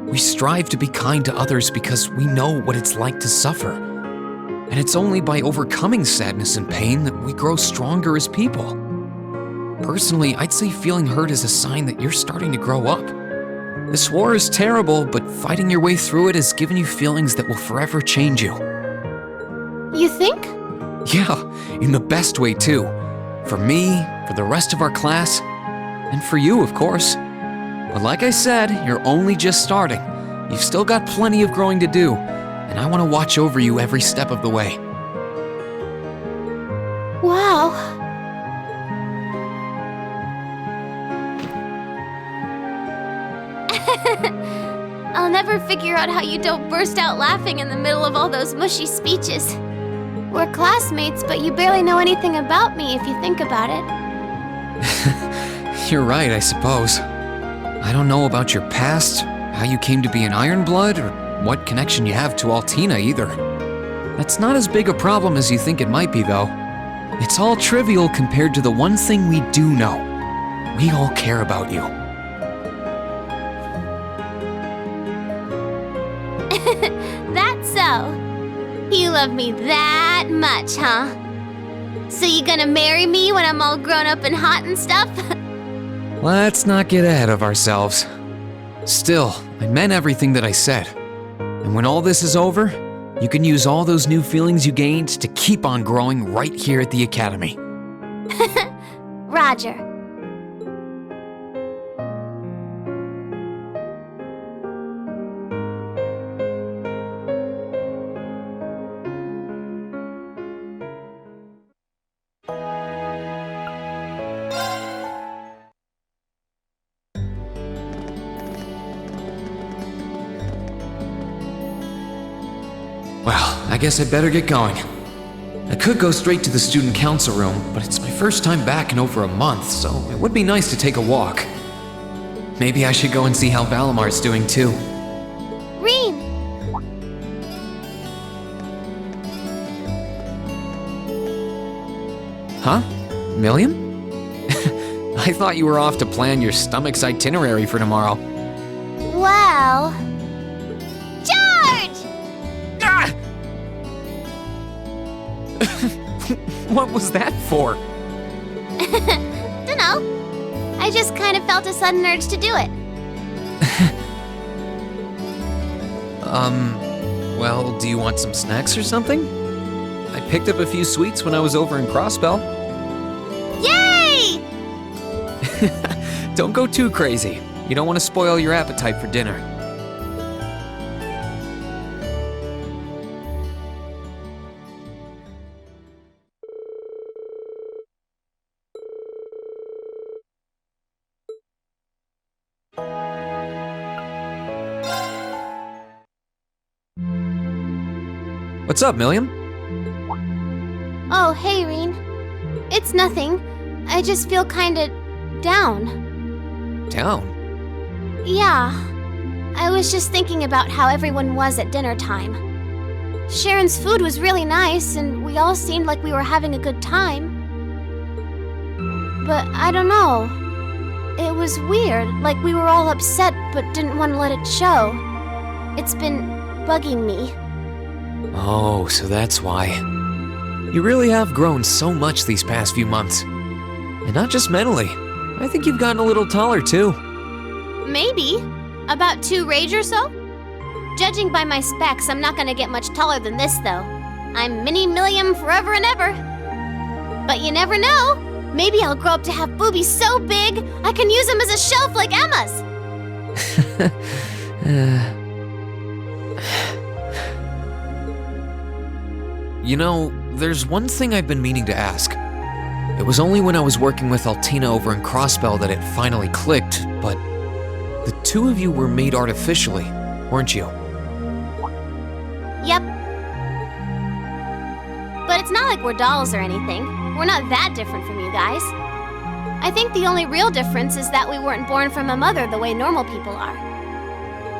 We strive to be kind to others because we know what it's like to suffer. And it's only by overcoming sadness and pain that we grow stronger as people. Personally, I'd say feeling hurt is a sign that you're starting to grow up. This war is terrible, but fighting your way through it has given you feelings that will forever change you. You think? Yeah, in the best way too. For me, for the rest of our class, and for you, of course. But like I said, you're only just starting. You've still got plenty of growing to do, and I want to watch over you every step of the way. Wow. I'll never figure out how you don't burst out laughing in the middle of all those mushy speeches. We're classmates, but you barely know anything about me if you think about it. You're right, I suppose. I don't know about your past, how you came to be an Ironblood, or what connection you have to Altina either. That's not as big a problem as you think it might be, though. It's all trivial compared to the one thing we do know. We all care about you. That's so. You love me that much, huh? So you gonna marry me when I'm all grown up and hot and stuff? Let's not get ahead of ourselves. Still, I meant everything that I said. And when all this is over, you can use all those new feelings you gained to keep on growing right here at the Academy. Roger. Well, I guess I'd better get going. I could go straight to the student council room, but it's my first time back in over a month, so it would be nice to take a walk. Maybe I should go and see how Valamar's doing too. Reem! Huh? Millium? I thought you were off to plan your stomach's itinerary for tomorrow. Well... George! Ah! What was that for? Dunno. I just kind of felt a sudden urge to do it. Well, do you want some snacks or something? I picked up a few sweets when I was over in Crossbell. Yay! Don't go too crazy. You don't want to spoil your appetite for dinner. What's up, Millium? Oh, hey, Reen. It's nothing. I just feel kinda down. Down? Yeah. I was just thinking about how everyone was at dinner time. Sharon's food was really nice, and we all seemed like we were having a good time. But I don't know. It was weird, like we were all upset but didn't want to let it show. It's been bugging me. Oh, so that's why. You really have grown so much these past few months. And not just mentally. I think you've gotten a little taller too. Maybe. About 2 rage or so? Judging by my specs, I'm not gonna get much taller than this, though. I'm mini Millium forever and ever. But you never know. Maybe I'll grow up to have boobies so big, I can use them as a shelf like Emma's. You know, there's one thing I've been meaning to ask. It was only when I was working with Altina over in Crossbell that it finally clicked, but the 2 of you were made artificially, weren't you? Yep. But it's not like we're dolls or anything. We're not that different from you guys. I think the only real difference is that we weren't born from a mother the way normal people are.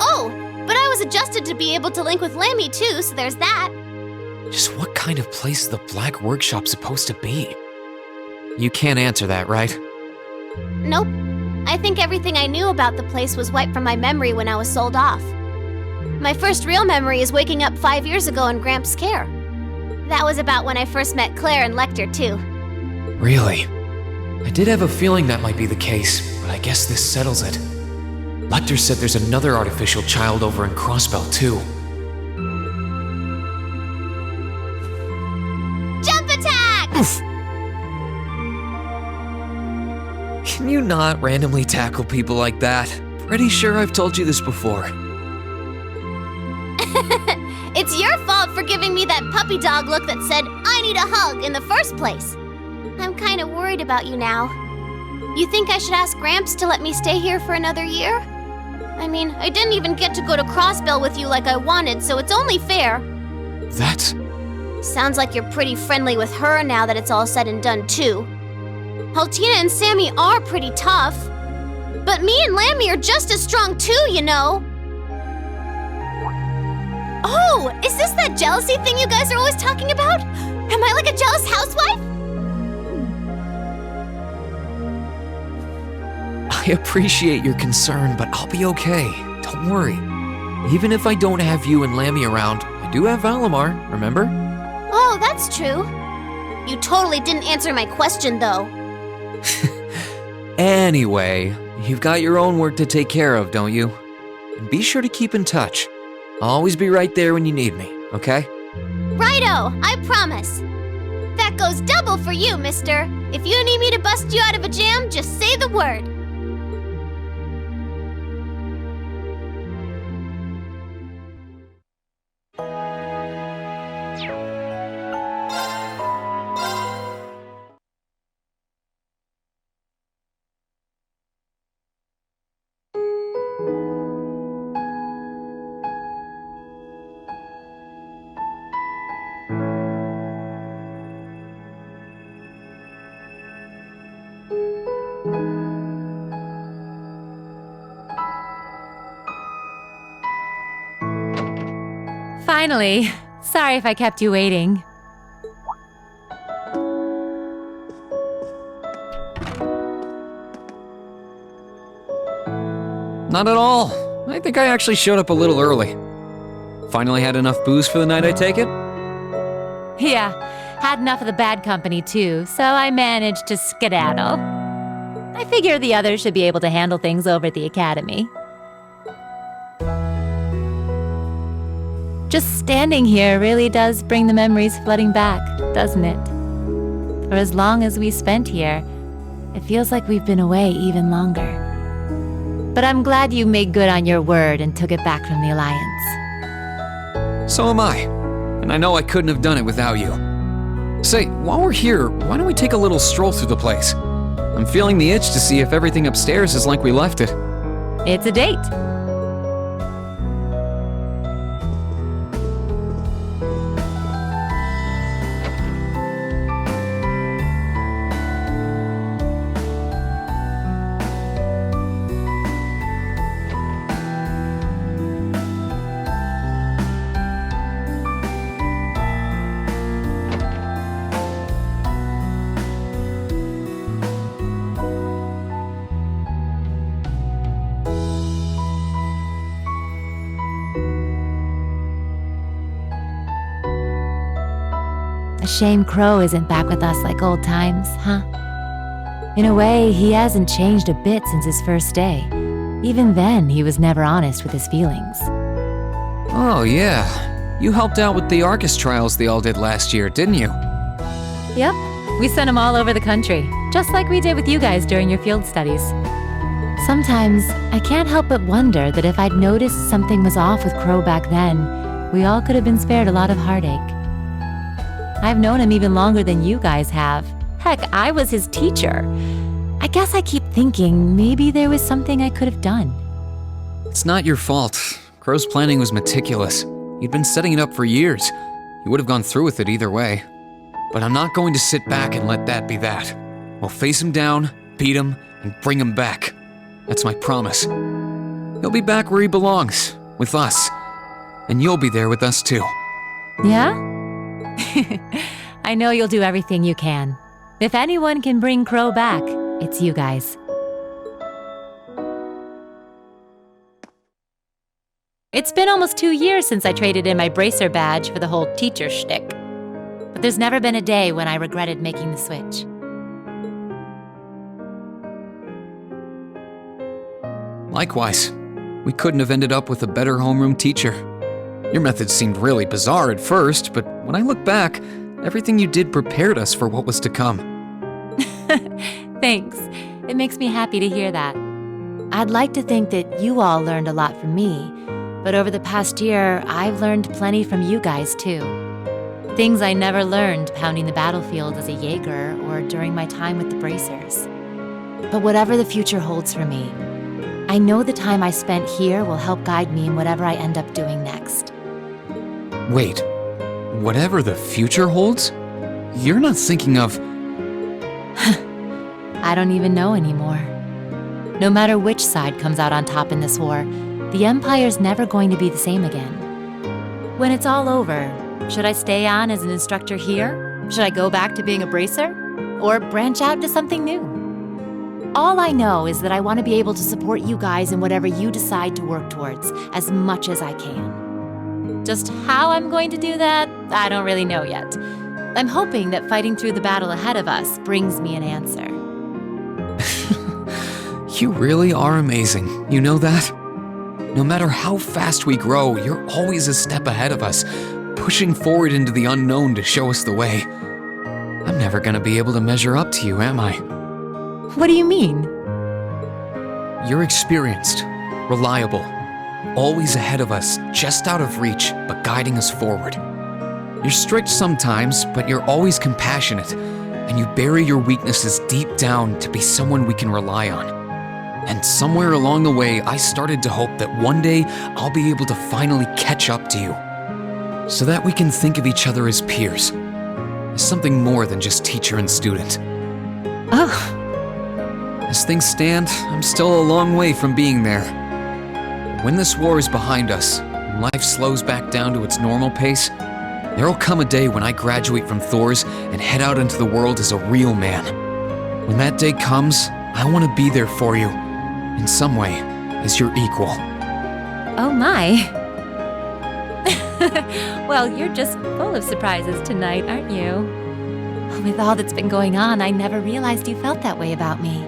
Oh, but I was adjusted to be able to link with Lammy too, so there's that. Just what kind of place is the Black Workshop supposed to be? You can't answer that, right? Nope. I think everything I knew about the place was wiped from my memory when I was sold off. My first real memory is waking up 5 years ago in Gramps' care. That was about when I first met Claire and Lecter, too. Really? I did have a feeling that might be the case, but I guess this settles it. Lecter said there's another artificial child over in Crossbell, too. Jump attack! Can you not randomly tackle people like that? Pretty sure I've told you this before. It's your fault for giving me that puppy dog look that said, "I need a hug," in the first place. I'm kinda worried about you now. You think I should ask Gramps to let me stay here for another year? I mean, I didn't even get to go to Crossbell with you like I wanted, so it's only fair. That's... Sounds like you're pretty friendly with her now that it's all said and done, too. Haltina and Sammy are pretty tough. But me and Lammy are just as strong, too, you know. Oh, is this that jealousy thing you guys are always talking about? Am I like a jealous housewife? I appreciate your concern, but I'll be okay. Don't worry. Even if I don't have you and Lammy around, I do have Valimar, remember? Oh, that's true. You totally didn't answer my question, though. Anyway, you've got your own work to take care of, don't you? And be sure to keep in touch. I'll always be right there when you need me, okay? Righto, I promise. That goes double for you, mister. If you need me to bust you out of a jam, just say the word. Finally. Sorry if I kept you waiting. Not at all. I think I actually showed up a little early. Finally had enough booze for the night, I take it? Yeah, had enough of the bad company too, so I managed to skedaddle. I figure the others should be able to handle things over at the academy. Just standing here really does bring the memories flooding back, doesn't it? For as long as we spent here, it feels like we've been away even longer. But I'm glad you made good on your word and took it back from the Alliance. So am I. And I know I couldn't have done it without you. Say, while we're here, why don't we take a little stroll through the place? I'm feeling the itch to see if everything upstairs is like we left it. It's a date. Shame Crow isn't back with us like old times, huh? In a way, he hasn't changed a bit since his first day. Even then, he was never honest with his feelings. Oh, yeah. You helped out with the Arcus trials they all did last year, didn't you? Yep, we sent him all over the country, just like we did with you guys during your field studies. Sometimes, I can't help but wonder that if I'd noticed something was off with Crow back then, we all could have been spared a lot of heartache. I've known him even longer than you guys have. Heck, I was his teacher. I guess I keep thinking maybe there was something I could have done. It's not your fault. Crow's planning was meticulous. He'd been setting it up for years. He would have gone through with it either way. But I'm not going to sit back and let that be that. We'll face him down, beat him, and bring him back. That's my promise. He'll be back where he belongs, with us. And you'll be there with us, too. Yeah? I know you'll do everything you can. If anyone can bring Crow back, it's you guys. It's been almost 2 years since I traded in my bracer badge for the whole teacher shtick. But there's never been a day when I regretted making the switch. Likewise, we couldn't have ended up with a better homeroom teacher. Your methods seemed really bizarre at first, but when I look back, everything you did prepared us for what was to come. Thanks. It makes me happy to hear that. I'd like to think that you all learned a lot from me, but over the past year, I've learned plenty from you guys too. Things I never learned pounding the battlefield as a Jaeger or during my time with the bracers. But whatever the future holds for me, I know the time I spent here will help guide me in whatever I end up doing next. Wait, whatever the future holds? You're not thinking of... I don't even know anymore. No matter which side comes out on top in this war, the Empire's never going to be the same again. When it's all over, should I stay on as an instructor here? Should I go back to being a bracer? Or branch out to something new? All I know is that I want to be able to support you guys in whatever you decide to work towards, as much as I can. Just how I'm going to do that, I don't really know yet. I'm hoping that fighting through the battle ahead of us brings me an answer. You really are amazing, you know that? No matter how fast we grow, you're always a step ahead of us, pushing forward into the unknown to show us the way. I'm never gonna be able to measure up to you, am I? What do you mean? You're experienced, reliable, always ahead of us, just out of reach, but guiding us forward. You're strict sometimes, but you're always compassionate, and you bury your weaknesses deep down to be someone we can rely on. And somewhere along the way, I started to hope that one day I'll be able to finally catch up to you, so that we can think of each other as peers, as something more than just teacher and student. Oh. As things stand, I'm still a long way from being there. When this war is behind us, and life slows back down to its normal pace, there'll come a day when I graduate from Thor's and head out into the world as a real man. When that day comes, I want to be there for you, in some way, as your equal. Oh my. Well, you're just full of surprises tonight, aren't you? With all that's been going on, I never realized you felt that way about me.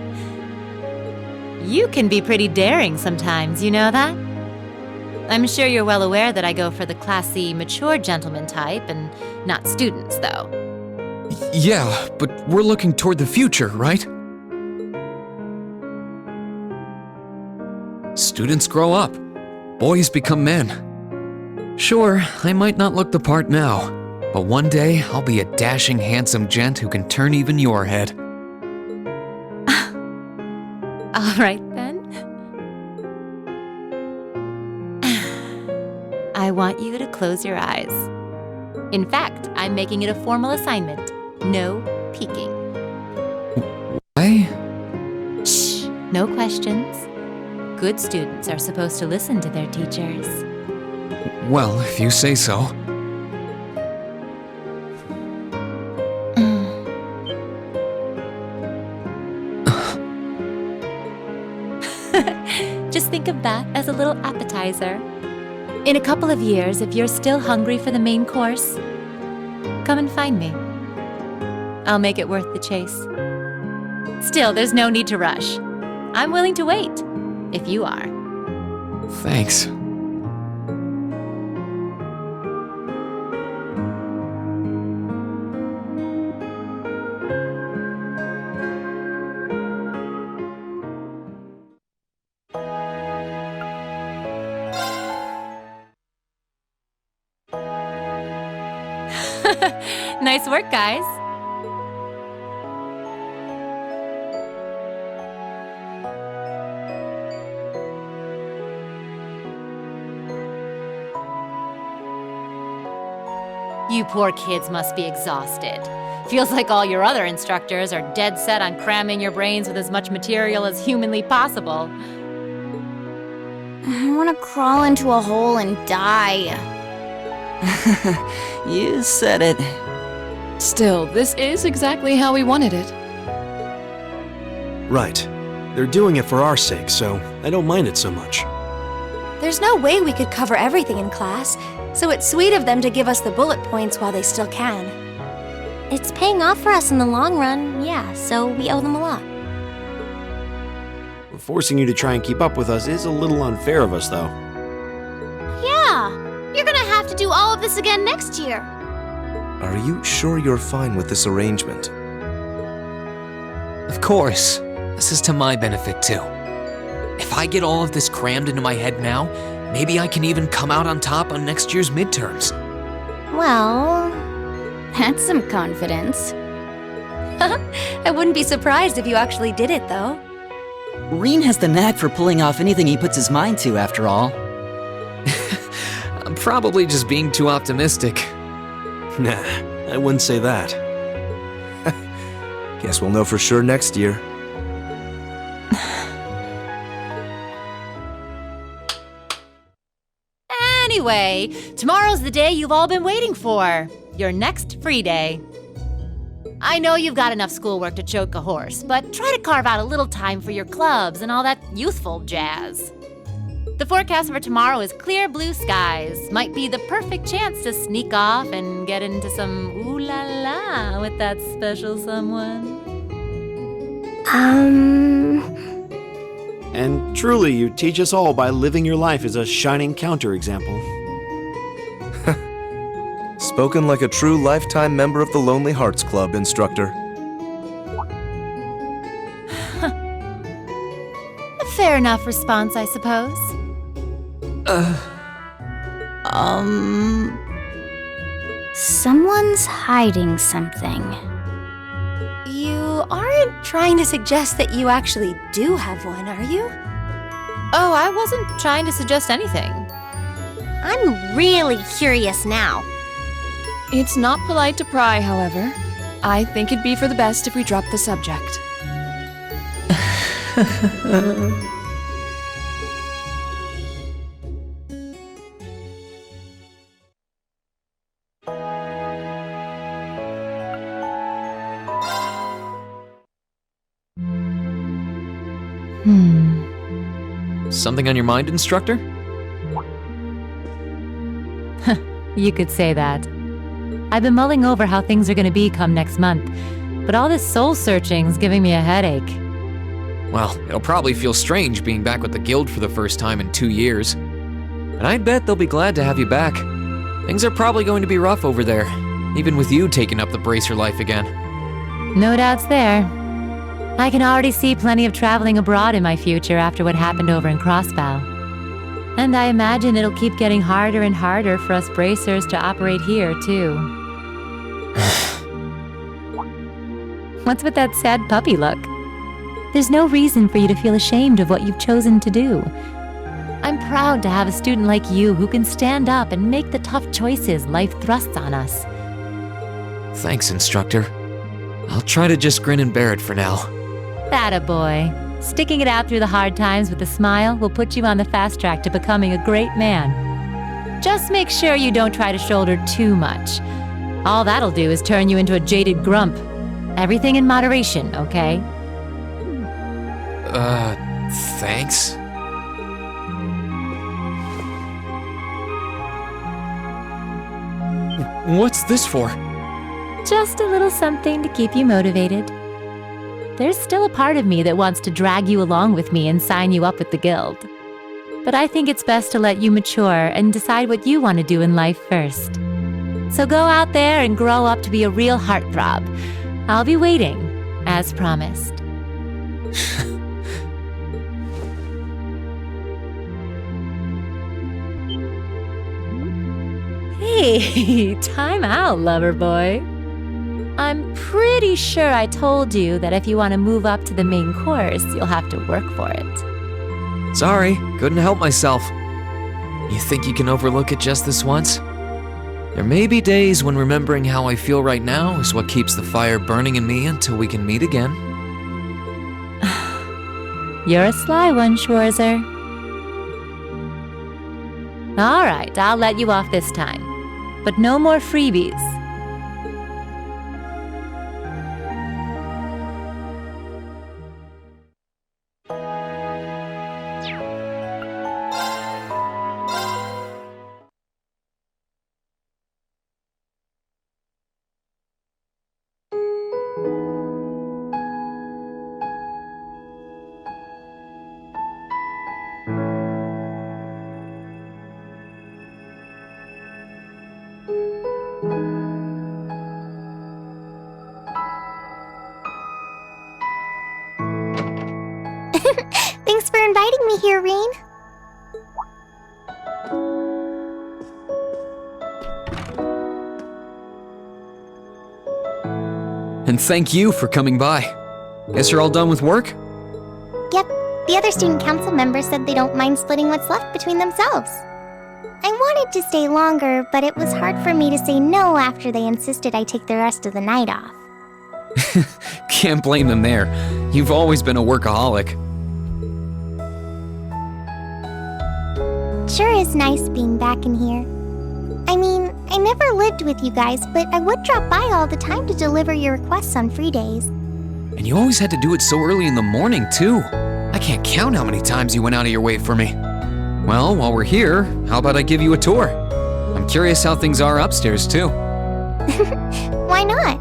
You can be pretty daring sometimes, you know that? I'm sure you're well aware that I go for the classy, mature gentleman type, and not students, though. Yeah, but we're looking toward the future, right? Students grow up. Boys become men. Sure, I might not look the part now, but one day I'll be a dashing, handsome gent who can turn even your head. All right, then. I want you to close your eyes. In fact, I'm making it a formal assignment. No peeking. Why? Shh, no questions. Good students are supposed to listen to their teachers. Well, if you say so. Just think of that as a little appetizer. In a couple of years, if you're still hungry for the main course, come and find me. I'll make it worth the chase. Still, there's no need to rush. I'm willing to wait, if you are. Thanks. Nice work, guys. You poor kids must be exhausted. Feels like all your other instructors are dead set on cramming your brains with as much material as humanly possible. I want to crawl into a hole and die. You said it. Still, this is exactly how we wanted it. Right. They're doing it for our sake, so I don't mind it so much. There's no way we could cover everything in class, so it's sweet of them to give us the bullet points while they still can. It's paying off for us in the long run, yeah, so we owe them a lot. Forcing you to try and keep up with us is a little unfair of us, though. Yeah, you're gonna have to do all of this again next year. Are you sure you're fine with this arrangement? Of course. This is to my benefit, too. If I get all of this crammed into my head now, maybe I can even come out on top on next year's midterms. Well, That's some confidence. I wouldn't be surprised if you actually did it, though. Reen has the knack for pulling off anything he puts his mind to, after all. I'm probably just being too optimistic. Nah, I wouldn't say that. Guess we'll know for sure next year. Anyway, tomorrow's the day you've all been waiting for. Your next free day. I know you've got enough schoolwork to choke a horse, but try to carve out a little time for your clubs and all that youthful jazz. The forecast for tomorrow is clear blue skies. Might be the perfect chance to sneak off and get into some ooh la la with that special someone. And truly, you teach us all by living your life as a shining counterexample. Spoken like a true lifetime member of the Lonely Hearts Club, instructor. A fair enough response, I suppose. Someone's hiding something. You aren't trying to suggest that you actually do have one, are you? Oh, I wasn't trying to suggest anything. I'm really curious now. It's not polite to pry, however. I think it'd be for the best if we drop the subject. Something on your mind, instructor? You could say that. I've been mulling over how things are going to be come next month, but all this soul-searching's giving me a headache. Well, it'll probably feel strange being back with the guild for the first time in 2 years. But I bet they'll be glad to have you back. Things are probably going to be rough over there, even with you taking up the bracer life again. No doubts there. I can already see plenty of traveling abroad in my future after what happened over in Crossbow. And I imagine it'll keep getting harder and harder for us bracers to operate here, too. What's with that sad puppy look? There's no reason for you to feel ashamed of what you've chosen to do. I'm proud to have a student like you who can stand up and make the tough choices life thrusts on us. Thanks, instructor. I'll try to just grin and bear it for now. Attaboy. Sticking it out through the hard times with a smile will put you on the fast track to becoming a great man. Just make sure you don't try to shoulder too much. All that'll do is turn you into a jaded grump. Everything in moderation, okay? Thanks? What's this for? Just a little something to keep you motivated. There's still a part of me that wants to drag you along with me and sign you up with the guild. But I think it's best to let you mature and decide what you want to do in life first. So go out there and grow up to be a real heartthrob. I'll be waiting, as promised. Hey, time out, lover boy. I'm pretty sure I told you that if you want to move up to the main course, you'll have to work for it. Sorry, couldn't help myself. You think you can overlook it just this once? There may be days when remembering how I feel right now is what keeps the fire burning in me until we can meet again. You're a sly one, Schwarzer. All right, I'll let you off this time. But no more freebies. here, Rean. And thank you for coming by. Guess you're all done with work? Yep, the other student council members said they don't mind splitting what's left between themselves. I wanted to stay longer, but it was hard for me to say no after they insisted I take the rest of the night off. Can't blame them there. You've always been a workaholic. Sure is nice being back in here. I mean, I never lived with you guys, but I would drop by all the time to deliver your requests on free days. And you always had to do it so early in the morning, too. I can't count how many times you went out of your way for me. Well, while we're here, how about I give you a tour? I'm curious how things are upstairs, too. Why not?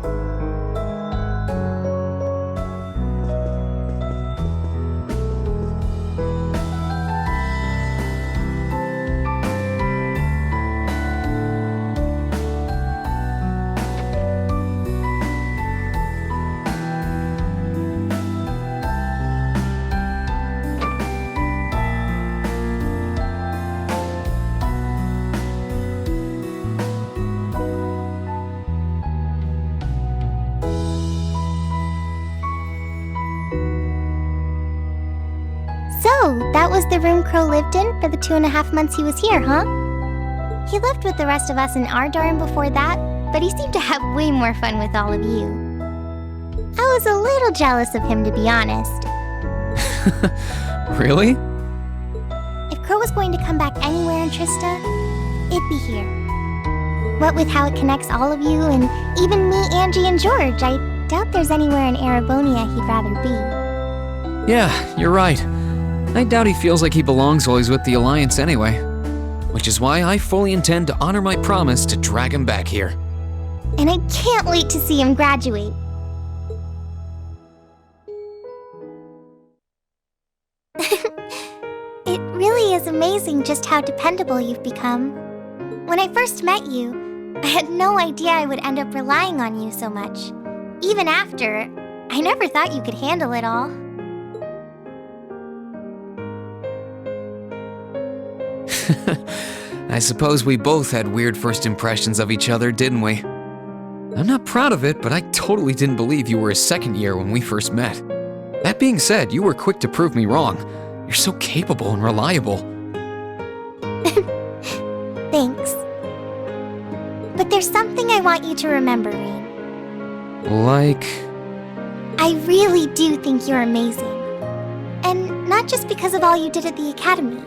So, that was the room Crow lived in for the 2.5 months he was here, huh? He lived with the rest of us in our dorm before that, but he seemed to have way more fun with all of you. I was a little jealous of him, to be honest. Really? If Crow was going to come back anywhere in Trista, it'd be here. What with how it connects all of you, and even me, Angie, and George, I doubt there's anywhere in Erebonia he'd rather be. Yeah, you're right. I doubt he feels like he belongs while he's with the Alliance anyway. Which is why I fully intend to honor my promise to drag him back here. And I can't wait to see him graduate. It really is amazing just how dependable you've become. When I first met you, I had no idea I would end up relying on you so much. Even after, I never thought you could handle it all. I suppose we both had weird first impressions of each other, didn't we? I'm not proud of it, but I totally didn't believe you were a second year when we first met. That being said, you were quick to prove me wrong. You're so capable and reliable. Thanks. But there's something I want you to remember, Rean. Like? I really do think you're amazing. And not just because of all you did at the Academy.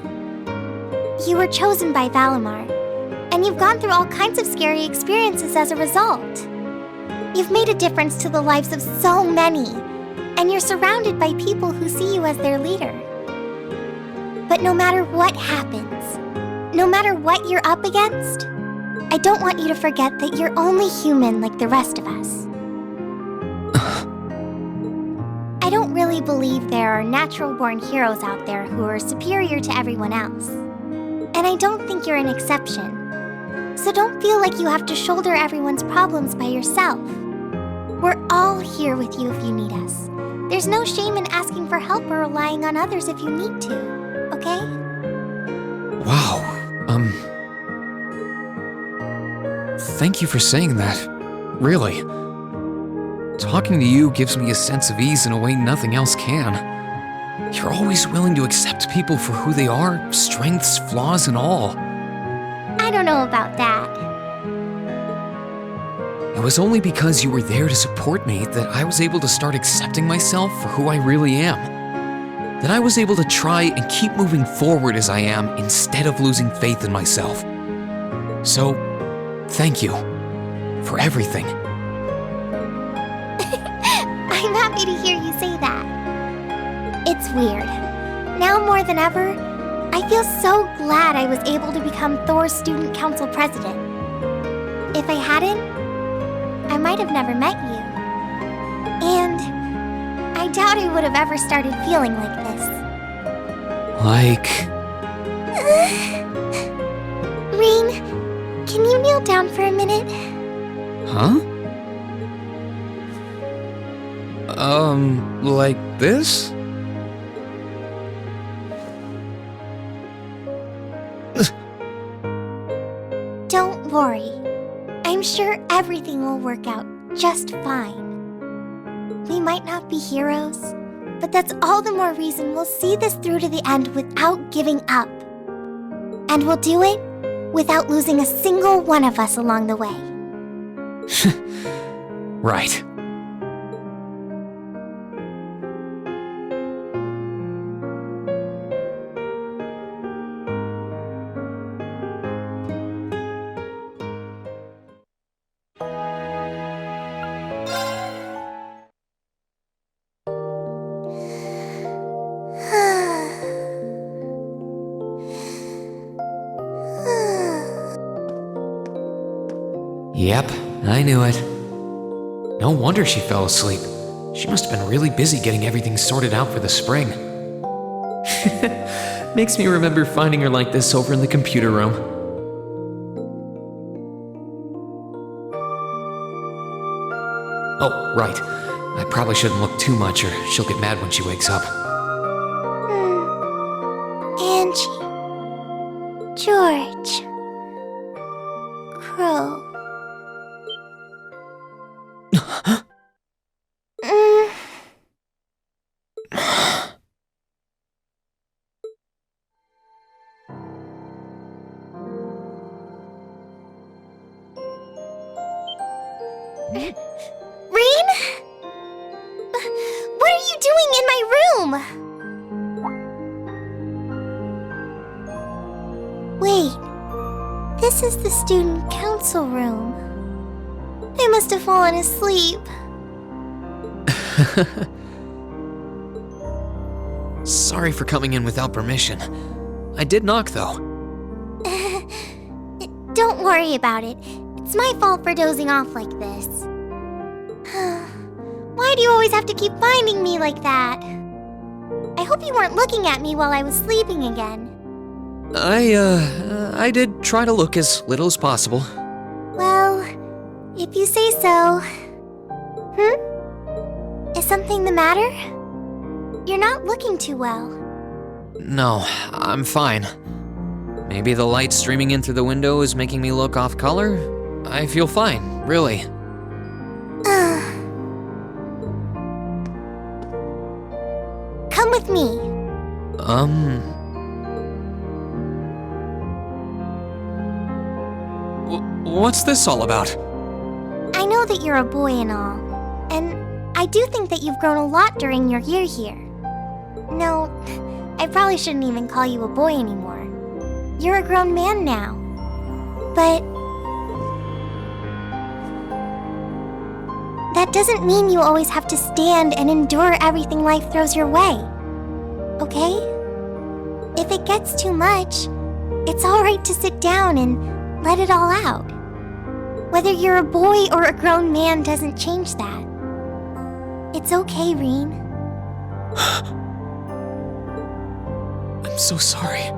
You were chosen by Valimar, and you've gone through all kinds of scary experiences as a result. You've made a difference to the lives of so many, and you're surrounded by people who see you as their leader. But no matter what happens, no matter what you're up against, I don't want you to forget that you're only human like the rest of us. I don't really believe there are natural-born heroes out there who are superior to everyone else. And I don't think you're an exception. So don't feel like you have to shoulder everyone's problems by yourself. We're all here with you if you need us. There's no shame in asking for help or relying on others if you need to, okay? Wow, thank you for saying that. Really. Talking to you gives me a sense of ease in a way nothing else can. You're always willing to accept people for who they are, strengths, flaws, and all. I don't know about that. It was only because you were there to support me that I was able to start accepting myself for who I really am. That I was able to try and keep moving forward as I am instead of losing faith in myself. So, thank you for everything. I'm happy to hear you say that. It's weird. Now more than ever, I feel so glad I was able to become Thor's student council president. If I hadn't, I might have never met you. And I doubt I would have ever started feeling like this. Like? Rean, can you kneel down for a minute? Huh? Like this? Don't worry. I'm sure everything will work out just fine. We might not be heroes, but that's all the more reason we'll see this through to the end without giving up. And we'll do it without losing a single one of us along the way. Right. Yep, I knew it. No wonder she fell asleep. She must have been really busy getting everything sorted out for the spring. Makes me remember finding her like this over in the computer room. Oh, right. I probably shouldn't look too much or she'll get mad when she wakes up. Angie. George. Crow. Rain? What are you doing in my room? Wait, this is the student council room. I must have fallen asleep. Sorry for coming in without permission. I did knock, though. Don't worry about it. It's my fault for dozing off like this. Why do you always have to keep finding me like that? I hope you weren't looking at me while I was sleeping again. I did try to look as little as possible. Well, if you say so. Is something the matter? You're not looking too well. No, I'm fine. Maybe the light streaming in through the window is making me look off color? I feel fine, really. Come with me. What's this all about? I know that you're a boy and all, and I do think that you've grown a lot during your year here. No, I probably shouldn't even call you a boy anymore. You're a grown man now. But that doesn't mean you always have to stand and endure everything life throws your way. Okay? If it gets too much, it's alright to sit down and let it all out. Whether you're a boy or a grown man doesn't change that. It's okay, Reen. I'm so sorry.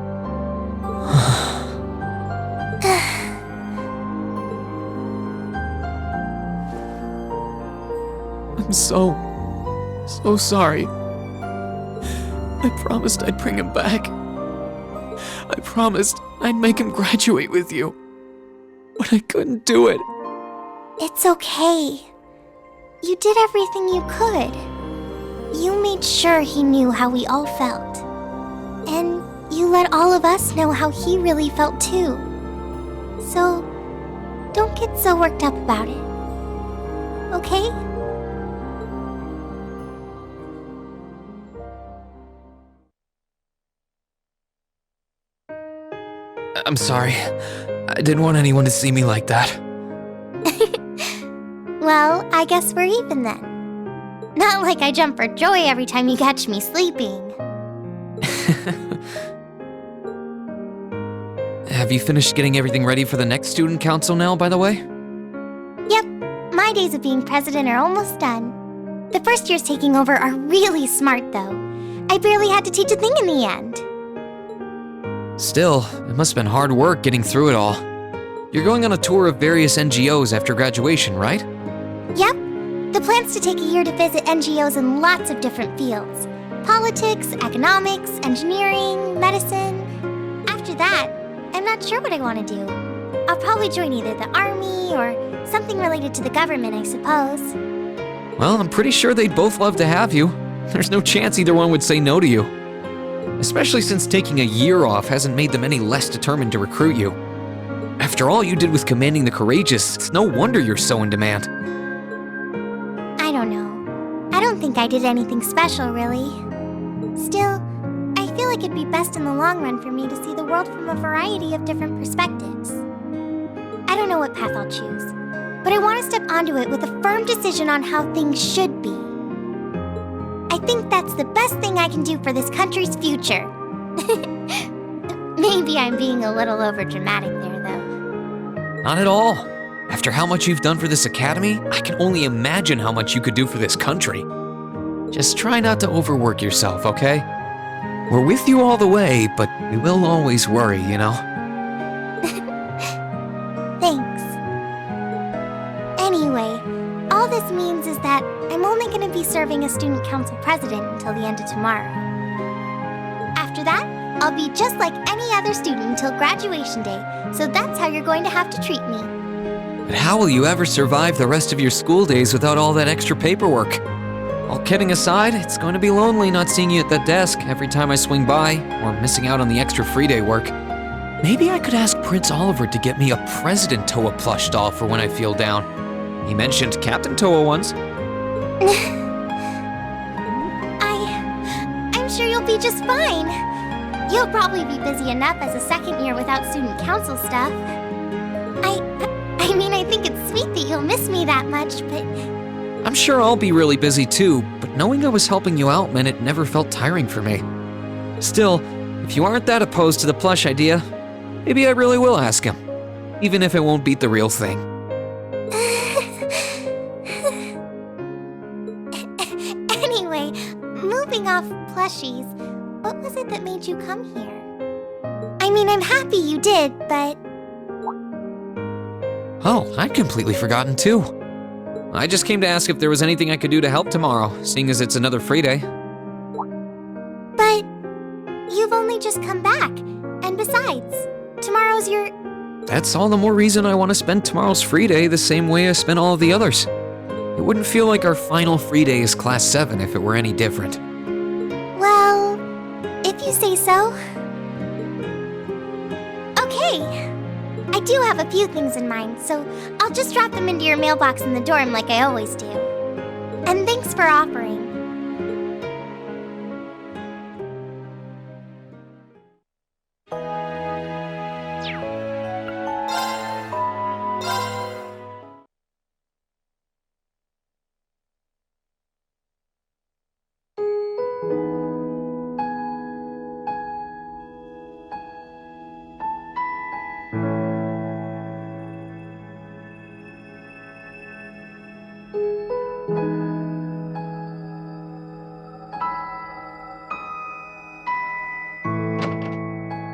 I'm so sorry. I promised I'd bring him back. I promised I'd make him graduate with you. But I couldn't do it. It's okay. You did everything you could. You made sure he knew how we all felt. And you let all of us know how he really felt too. So, don't get so worked up about it. Okay? I'm sorry. I didn't want anyone to see me like that. Well, I guess we're even then. Not like I jump for joy every time you catch me sleeping. Have you finished getting everything ready for the next student council now, by the way? Yep, my days of being president are almost done. The first years taking over are really smart, though. I barely had to teach a thing in the end. Still, it must have been hard work getting through it all. You're going on a tour of various NGOs after graduation, right? Yep. The plan's to take a year to visit NGOs in lots of different fields. Politics, economics, engineering, medicine. After that, I'm not sure what I want to do. I'll probably join either the army or something related to the government, I suppose. Well, I'm pretty sure they'd both love to have you. There's no chance either one would say no to you. Especially since taking a year off hasn't made them any less determined to recruit you. After all you did with commanding the courageous, it's no wonder you're so in demand. I don't know. I don't think I did anything special, really. Still, I feel like it'd be best in the long run for me to see the world from a variety of different perspectives. I don't know what path I'll choose, but I want to step onto it with a firm decision on how things should be. I think that's the best thing I can do for this country's future. Maybe I'm being a little overdramatic there, though. Not at all. After how much you've done for this academy, I can only imagine how much you could do for this country. Just try not to overwork yourself, okay? We're with you all the way, but we will always worry, you know? Thanks. Anyway, all this means is that I'm only going to be serving as student council president until the end of tomorrow. After that, I'll be just like any other student until graduation day, so that's how you're going to have to treat me. But how will you ever survive the rest of your school days without all that extra paperwork? All kidding aside, it's going to be lonely not seeing you at that desk every time I swing by, or missing out on the extra free day work. Maybe I could ask Prince Oliver to get me a President Towa plush doll for when I feel down. He mentioned Captain Towa once. I'm sure you'll be just fine. You'll probably be busy enough as a second year without student council stuff. I mean, I think it's sweet that you'll miss me that much, but... I'm sure I'll be really busy too, but knowing I was helping you out meant it never felt tiring for me. Still, if you aren't that opposed to the plush idea, maybe I really will ask him, even if it won't beat the real thing. Anyway, moving off plushies, what was it that made you come here? I mean, I'm happy you did, but... Oh, I'd completely forgotten too. I just came to ask if there was anything I could do to help tomorrow, seeing as it's another free day. But you've only just come back, and besides, tomorrow's your... That's all the more reason I want to spend tomorrow's free day the same way I spent all of the others. It wouldn't feel like our final free day is Class 7 if it were any different. Well, if you say so. Okay. I do have a few things in mind, so I'll just drop them into your mailbox in the dorm like I always do. And thanks for offering.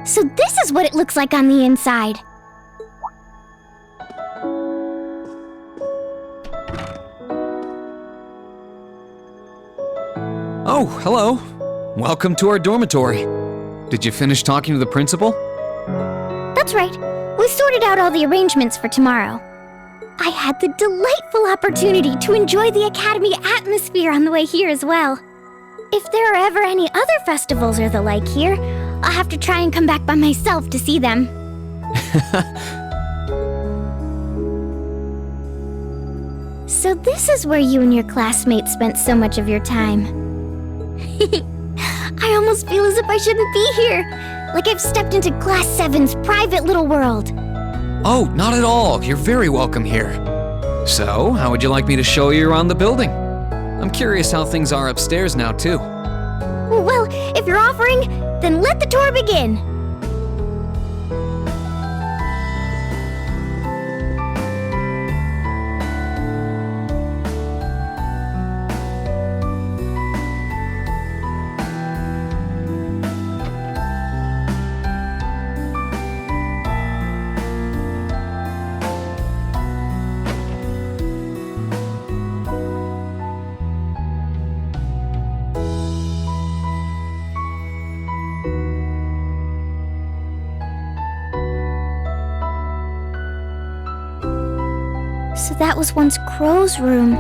So this is what it looks like on the inside. Oh, hello. Welcome to our dormitory. Did you finish talking to the principal? That's right. We sorted out all the arrangements for tomorrow. I had the delightful opportunity to enjoy the Academy atmosphere on the way here as well. If there are ever any other festivals or the like here, I'll have to try and come back by myself to see them. So this is where you and your classmates spent so much of your time. I almost feel as if I shouldn't be here. Like I've stepped into Class 7's private little world. Oh, not at all. You're very welcome here. So, how would you like me to show you around the building? I'm curious how things are upstairs now, too. Well, if you're offering, then let the tour begin. So that was once Crow's room.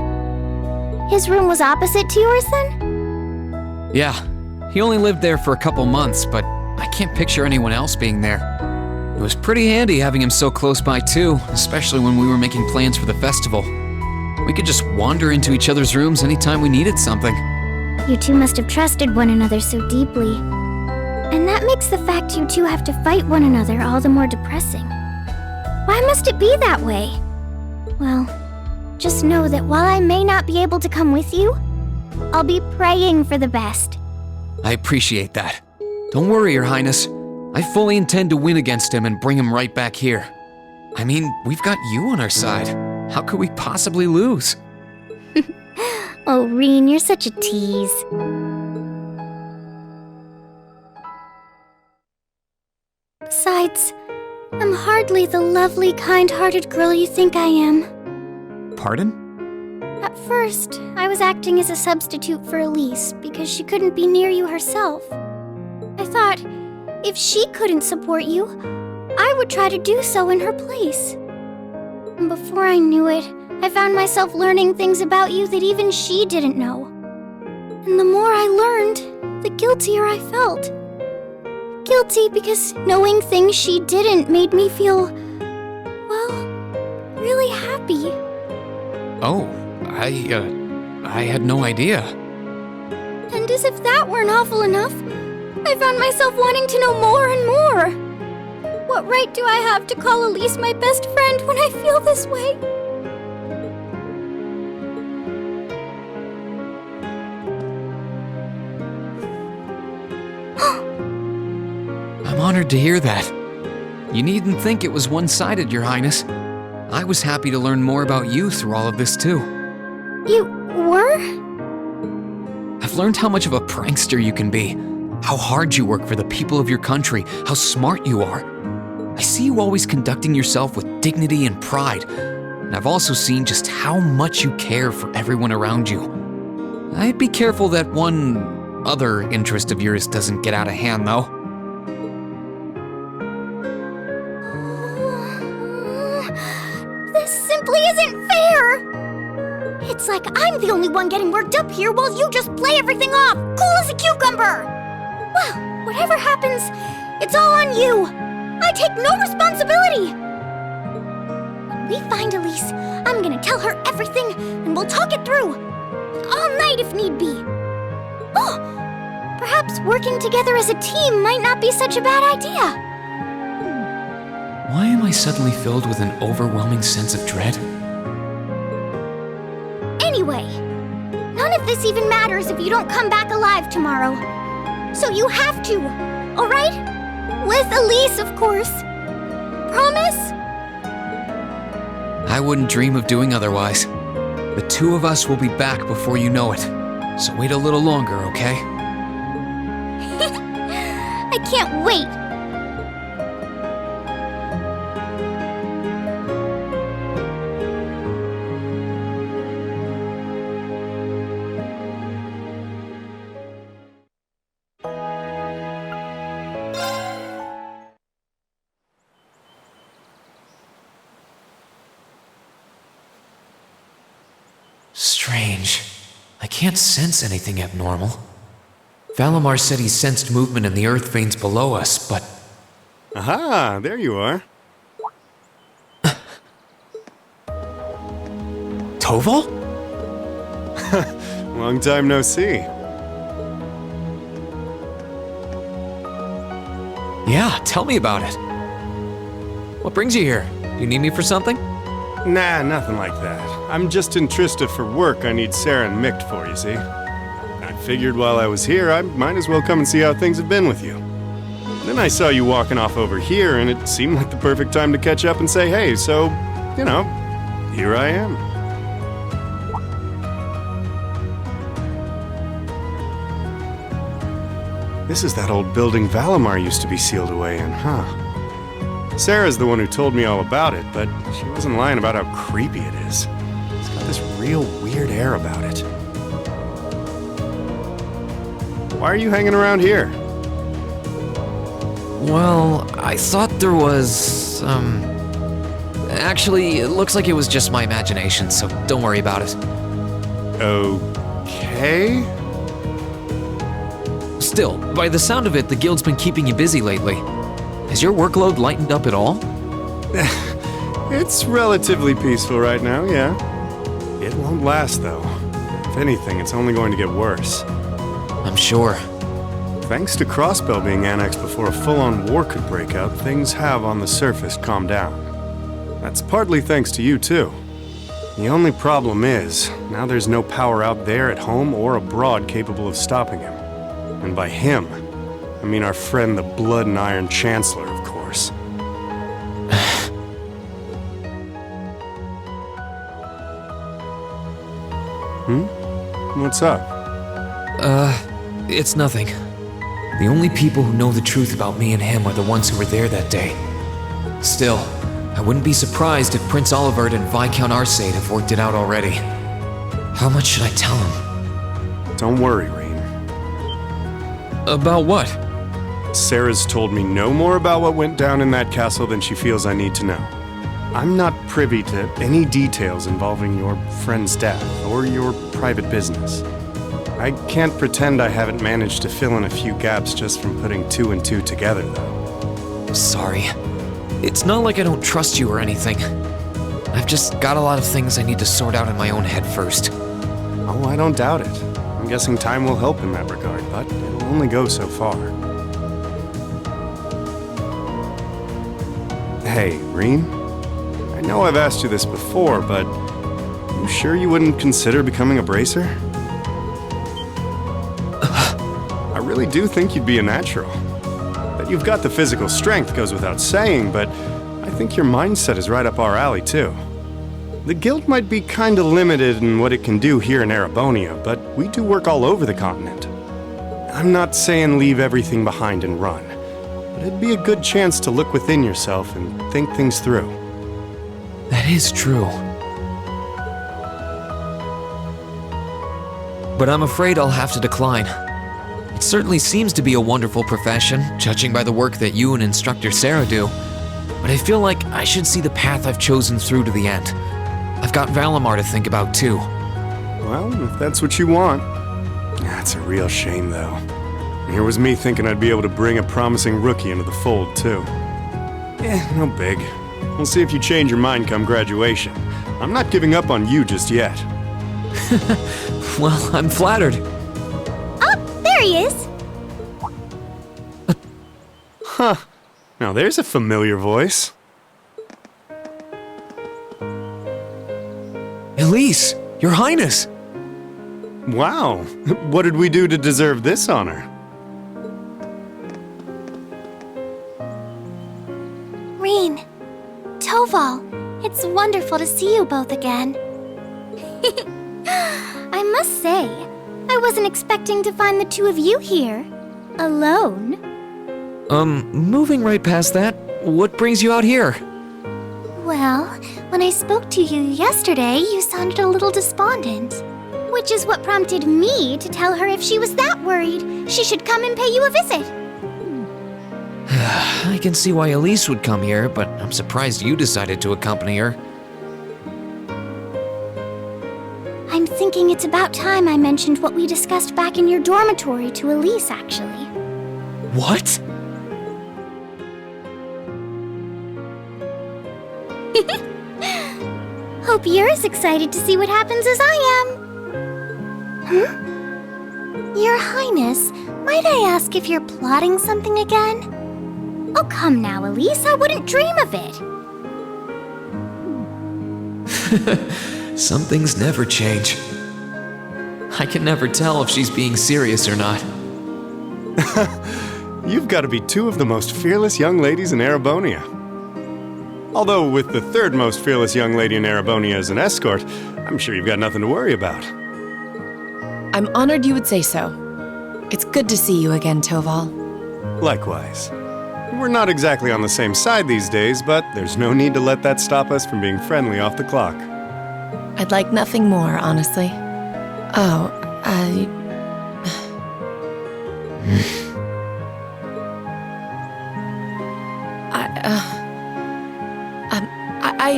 His room was opposite to yours then? Yeah, he only lived there for a couple months, but I can't picture anyone else being there. It was pretty handy having him so close by too, especially when we were making plans for the festival. We could just wander into each other's rooms anytime we needed something. You two must have trusted one another so deeply. And that makes the fact you two have to fight one another all the more depressing. Why must it be that way? Well, just know that while I may not be able to come with you, I'll be praying for the best. I appreciate that. Don't worry, Your Highness. I fully intend to win against him and bring him right back here. I mean, we've got you on our side. How could we possibly lose? Oh, Reen, you're such a tease. Besides, I'm hardly the lovely, kind-hearted girl you think I am. Pardon? At first, I was acting as a substitute for Elise because she couldn't be near you herself. I thought, if she couldn't support you, I would try to do so in her place. And before I knew it, I found myself learning things about you that even she didn't know. And the more I learned, the guiltier I felt. Guilty because knowing things she didn't made me feel, well, really happy. Oh, I had no idea. And as if that weren't awful enough, I found myself wanting to know more and more. What right do I have to call Elise my best friend when I feel this way? I'm honored to hear that. You needn't think it was one-sided, Your Highness. I was happy to learn more about you through all of this too. You were? I've learned how much of a prankster you can be, how hard you work for the people of your country, how smart you are. I see you always conducting yourself with dignity and pride, and I've also seen just how much you care for everyone around you. I'd be careful that one other interest of yours doesn't get out of hand, though. This simply isn't fair! It's like I'm the only one getting worked up here while you just play everything off, cool as a cucumber! Well, whatever happens, it's all on you! I take no responsibility! When we find Elise, I'm gonna tell her everything, and we'll talk it through. All night if need be. Oh! Perhaps working together as a team might not be such a bad idea. Why am I suddenly filled with an overwhelming sense of dread? Anyway, none of this even matters if you don't come back alive tomorrow. So you have to, alright? With Elise, of course. Promise? I wouldn't dream of doing otherwise. The two of us will be back before you know it. So wait a little longer, okay? I can't wait. Strange. I can't sense anything abnormal. Valimar said he sensed movement in the earth veins below us, but... Aha, there you are. Toval? Long time no see. Yeah, tell me about it. What brings you here? Do you need me for something? Nah, nothing like that. I'm just in Trista for work I need Sara and Mick for, you see. I figured while I was here, I might as well come and see how things have been with you. Then I saw you walking off over here, and it seemed like the perfect time to catch up and say hey, so, you know, here I am. This is that old building Valimar used to be sealed away in, huh? Sarah's the one who told me all about it, but she wasn't lying about how creepy it is. It's got this real weird air about it. Why are you hanging around here? Well, I thought there was, Actually, it looks like it was just my imagination, so don't worry about it. Okay? Still, by the sound of it, the guild's been keeping you busy lately. Has your workload lightened up at all? It's relatively peaceful right now, yeah. It won't last, though. If anything, it's only going to get worse. I'm sure. Thanks to Crossbell being annexed before a full-on war could break out, things have on the surface calmed down. That's partly thanks to you, too. The only problem is, now there's no power out there at home or abroad capable of stopping him. And by him, I mean our friend the Blood and Iron Chancellor, of course. What's up? It's nothing. The only people who know the truth about me and him are the ones who were there that day. Still, I wouldn't be surprised if Prince Olivert and Viscount Arcade have worked it out already. How much should I tell him? Don't worry, Rean. About what? Sarah's told me no more about what went down in that castle than she feels I need to know. I'm not privy to any details involving your friend's death or your private business. I can't pretend I haven't managed to fill in a few gaps just from putting two and two together, though. Sorry. It's not like I don't trust you or anything. I've just got a lot of things I need to sort out in my own head first. Oh, I don't doubt it. I'm guessing time will help in that regard, but it'll only go so far. Hey, Rean? I know I've asked you this before, but you sure you wouldn't consider becoming a bracer? I really do think you'd be a natural. That you've got the physical strength goes without saying, but I think your mindset is right up our alley, too. The guild might be kinda limited in what it can do here in Erebonia, but we do work all over the continent. I'm not saying leave everything behind and run, but it'd be a good chance to look within yourself and think things through. That is true. But I'm afraid I'll have to decline. It certainly seems to be a wonderful profession, judging by the work that you and Instructor Sara do. But I feel like I should see the path I've chosen through to the end. I've got Valimar to think about too. Well, if that's what you want. That's a real shame, though. Here was me thinking I'd be able to bring a promising rookie into the fold, too. No big. We'll see if you change your mind come graduation. I'm not giving up on you just yet. Well, I'm flattered. Oh, there he is! Huh. Now there's a familiar voice. Elise, Your Highness! Wow. What did we do to deserve this honor? Rean, Toval, it's wonderful to see you both again. I must say, I wasn't expecting to find the two of you here. Alone. Moving right past that, what brings you out here? Well, when I spoke to you yesterday, you sounded a little despondent. Which is what prompted me to tell her if she was that worried, she should come and pay you a visit. I can see why Elise would come here, but I'm surprised you decided to accompany her. I'm thinking it's about time I mentioned what we discussed back in your dormitory to Elise, actually. What? Hope you're as excited to see what happens as I am. Your Highness, might I ask if you're plotting something again? Oh, come now, Elise, I wouldn't dream of it. Some things never change. I can never tell if she's being serious or not. You've got to be two of the most fearless young ladies in Erebonia. Although with the third most fearless young lady in Erebonia as an escort, I'm sure you've got nothing to worry about. I'm honored you would say so. It's good to see you again, Toval. Likewise. We're not exactly on the same side these days, but there's no need to let that stop us from being friendly off the clock. I'd like nothing more, honestly. Oh, I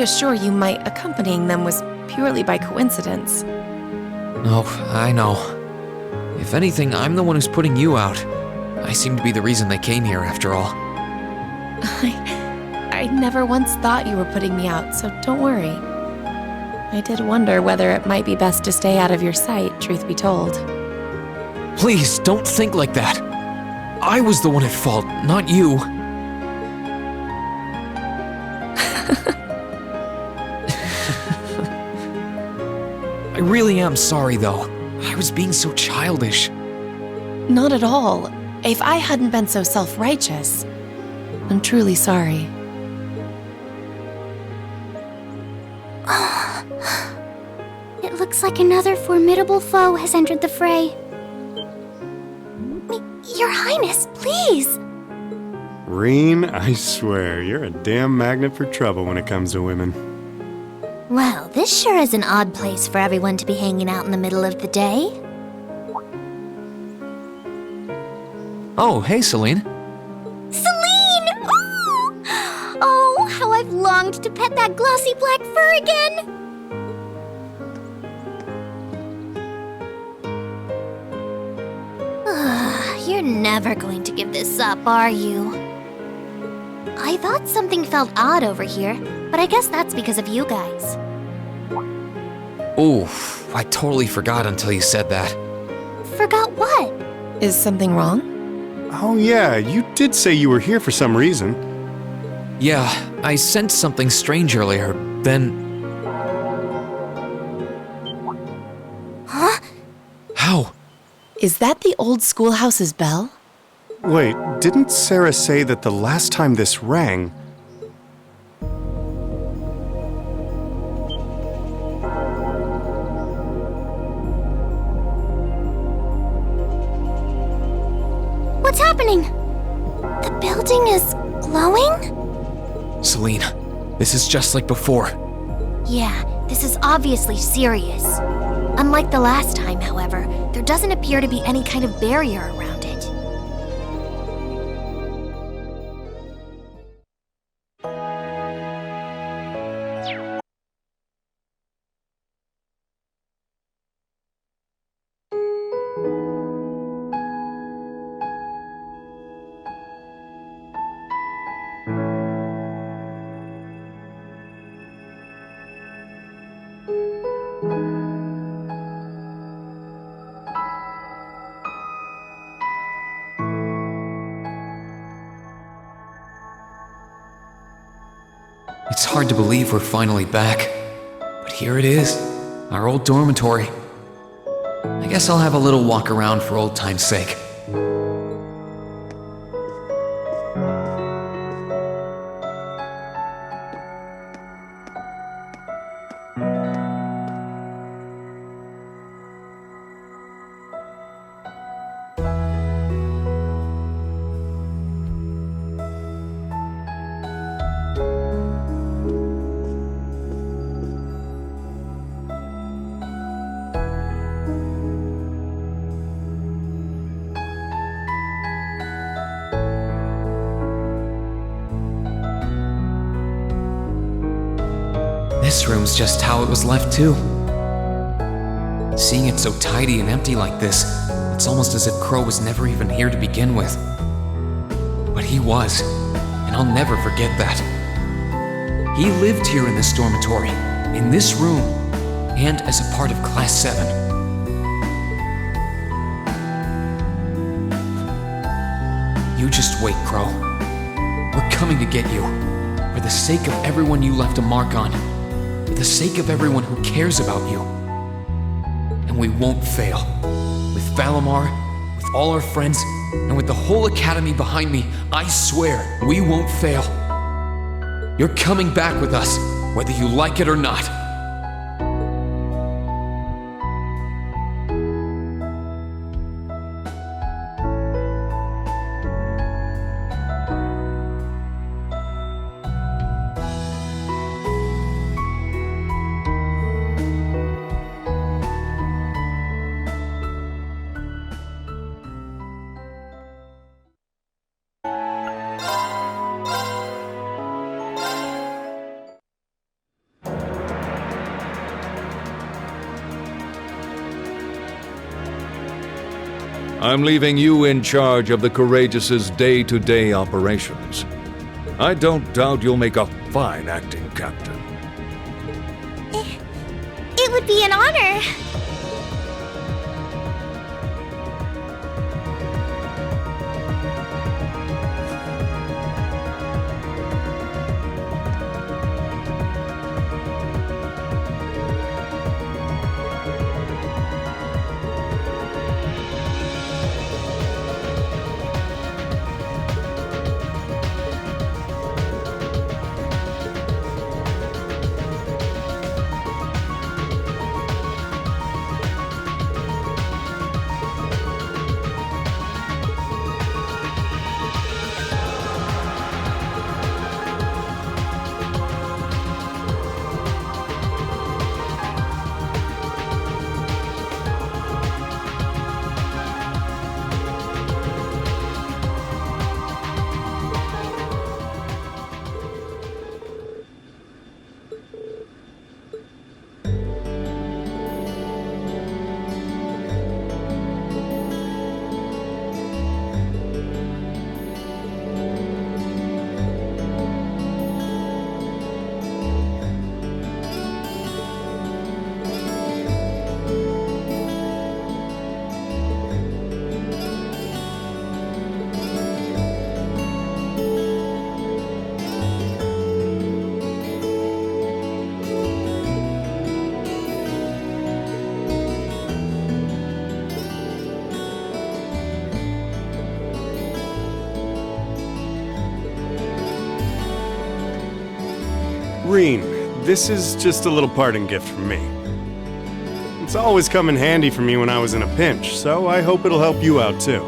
reassure you my accompanying them was purely by coincidence. No, I know. If anything, I'm the one who's putting you out. I seem to be the reason they came here, after all. I never once thought you were putting me out, so don't worry. I did wonder whether it might be best to stay out of your sight, truth be told. Please, don't think like that. I was the one at fault, not you. I really am sorry, though. I was being so childish. Not at all. If I hadn't been so self-righteous, I'm truly sorry. It looks like another formidable foe has entered the fray. Your Highness, please! Reen, I swear, you're a damn magnet for trouble when it comes to women. Well, this sure is an odd place for everyone to be hanging out in the middle of the day. Oh, hey, Celine. Celine! Ooh! Oh, how I've longed to pet that glossy black fur again! You're never going to give this up, are you? I thought something felt odd over here, but I guess that's because of you guys. Oof, I totally forgot until you said that. Forgot what? Is something wrong? Oh yeah, you did say you were here for some reason. Yeah, I sensed something strange earlier, then... Huh? How? Is that the old schoolhouse's bell? Wait, didn't Sara say that the last time this rang... What's happening? The building is glowing? Celine, this is just like before. Yeah, this is obviously serious. Unlike the last time, however, there doesn't appear to be any kind of barrier around it. It's hard to believe we're finally back. But here it is, our old dormitory. I guess I'll have a little walk around for old time's sake. This room's just how it was left too. Seeing it so tidy and empty like this, it's almost as if Crow was never even here to begin with. But he was, and I'll never forget that. He lived here in this dormitory, in this room, and as a part of Class 7. You just wait, Crow. We're coming to get you. For the sake of everyone you left a mark on. For the sake of everyone who cares about you. And we won't fail. With Valimar, with all our friends, and with the whole academy behind me, I swear we won't fail. You're coming back with us, whether you like it or not. I'm leaving you in charge of the Courageous' day-to-day operations. I don't doubt you'll make a fine acting captain. It would be an honor. Reen, this is just a little parting gift from me. It's always come in handy for me when I was in a pinch, so I hope it'll help you out too.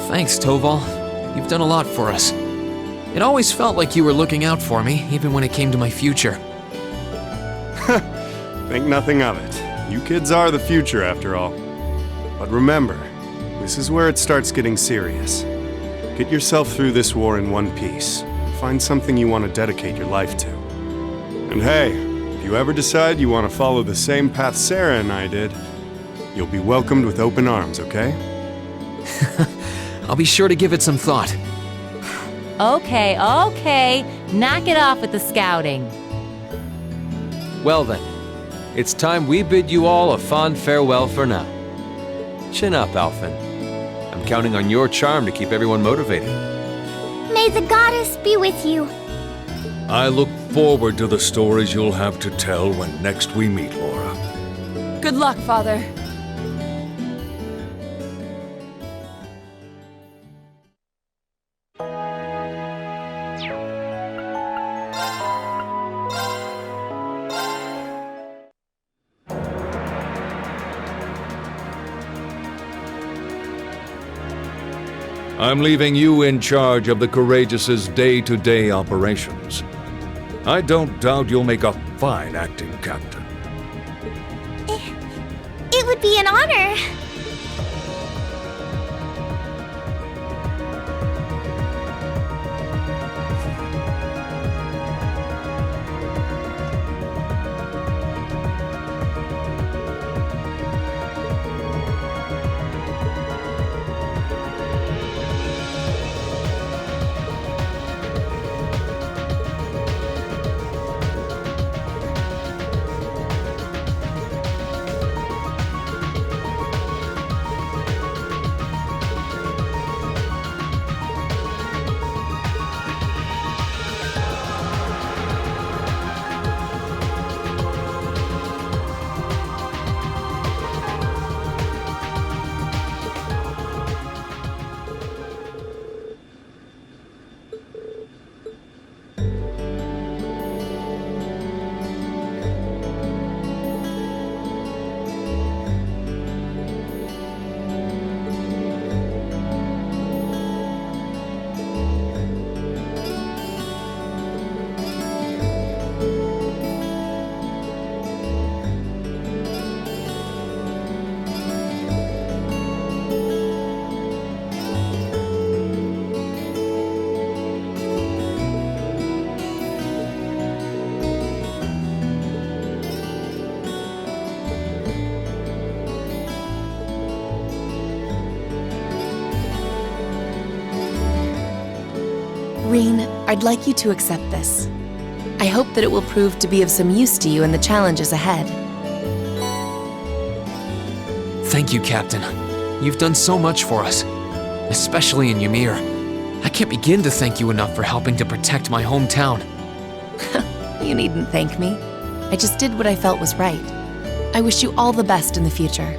Thanks, Toval. You've done a lot for us. It always felt like you were looking out for me, even when it came to my future. Think nothing of it. You kids are the future, after all. But remember, this is where it starts getting serious. Get yourself through this war in one piece. Find something you want to dedicate your life to. And hey, if you ever decide you want to follow the same path Sara and I did, you'll be welcomed with open arms, okay? I'll be sure to give it some thought. Okay, knock it off with the scouting. Well then, it's time we bid you all a fond farewell for now. Chin up, Alfin. I'm counting on your charm to keep everyone motivated. May the goddess be with you. I look forward to the stories you'll have to tell when next we meet, Laura. Good luck, Father. I'm leaving you in charge of the Courageous' day-to-day operations. I don't doubt you'll make a fine acting captain. It would be an honor. I'd like you to accept this. I hope that it will prove to be of some use to you in the challenges ahead. Thank you, Captain. You've done so much for us, especially in Ymir. I can't begin to thank you enough for helping to protect my hometown. You needn't thank me. I just did what I felt was right. I wish you all the best in the future.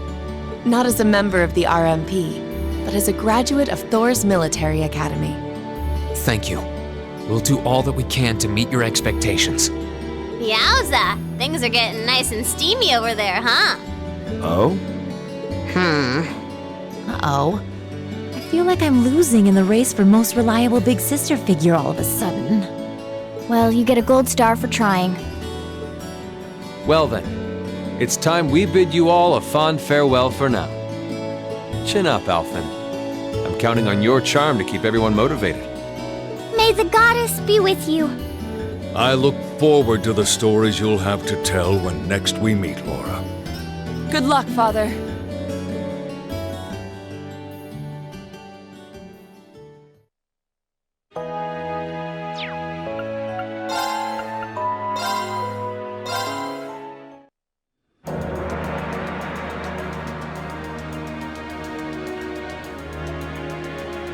Not as a member of the RMP, but as a graduate of Thor's military academy. Thank you. We'll do all that we can to meet your expectations. Yowza! Things are getting nice and steamy over there, huh? Oh? Uh-oh. I feel like I'm losing in the race for most reliable big sister figure all of a sudden. Well, you get a gold star for trying. Well then, it's time we bid you all a fond farewell for now. Chin up, Alfin. I'm counting on your charm to keep everyone motivated. May the goddess be with you. I look forward to the stories you'll have to tell when next we meet, Laura. Good luck, Father.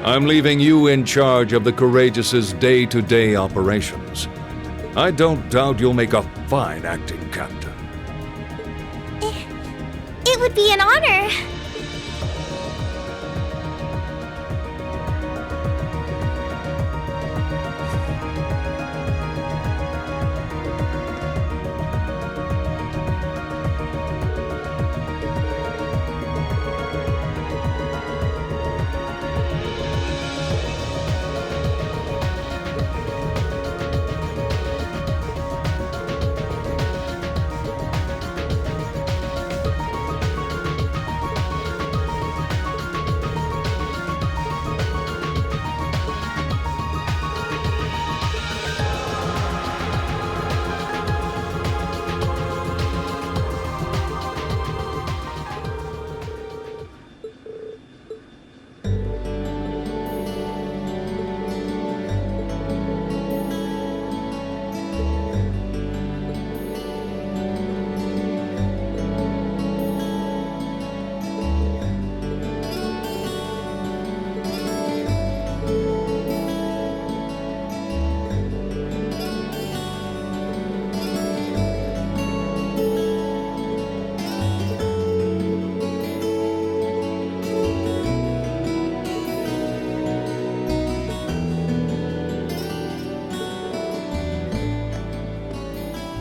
I'm leaving you in charge of the Courageous' day-to-day operations. I don't doubt you'll make a fine acting captain. It would be an honor.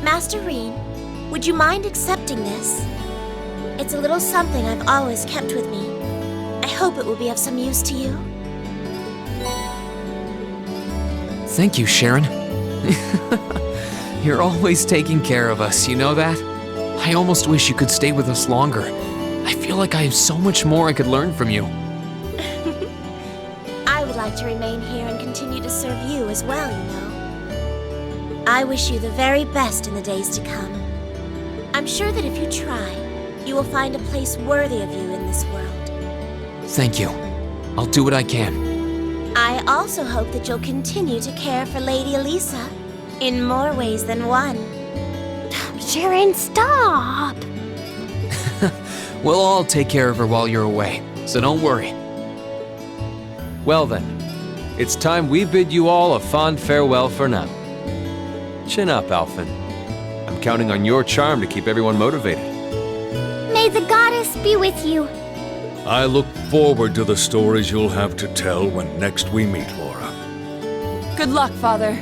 Master Reen, would you mind accepting this? It's a little something I've always kept with me. I hope it will be of some use to you. Thank you, Sharon. You're always taking care of us, you know that? I almost wish you could stay with us longer. I feel like I have so much more I could learn from you. I would like to remain here and continue to serve you as well, you know. I wish you the very best in the days to come. I'm sure that if you try, you will find a place worthy of you in this world. Thank you. I'll do what I can. I also hope that you'll continue to care for Lady Alisa in more ways than one. Sharon, stop! We'll all take care of her while you're away, so don't worry. Well then, it's time we bid you all a fond farewell for now. Chin up, Alfin. I'm counting on your charm to keep everyone motivated. May the goddess be with you. I look forward to the stories you'll have to tell when next we meet, Laura. Good luck, Father.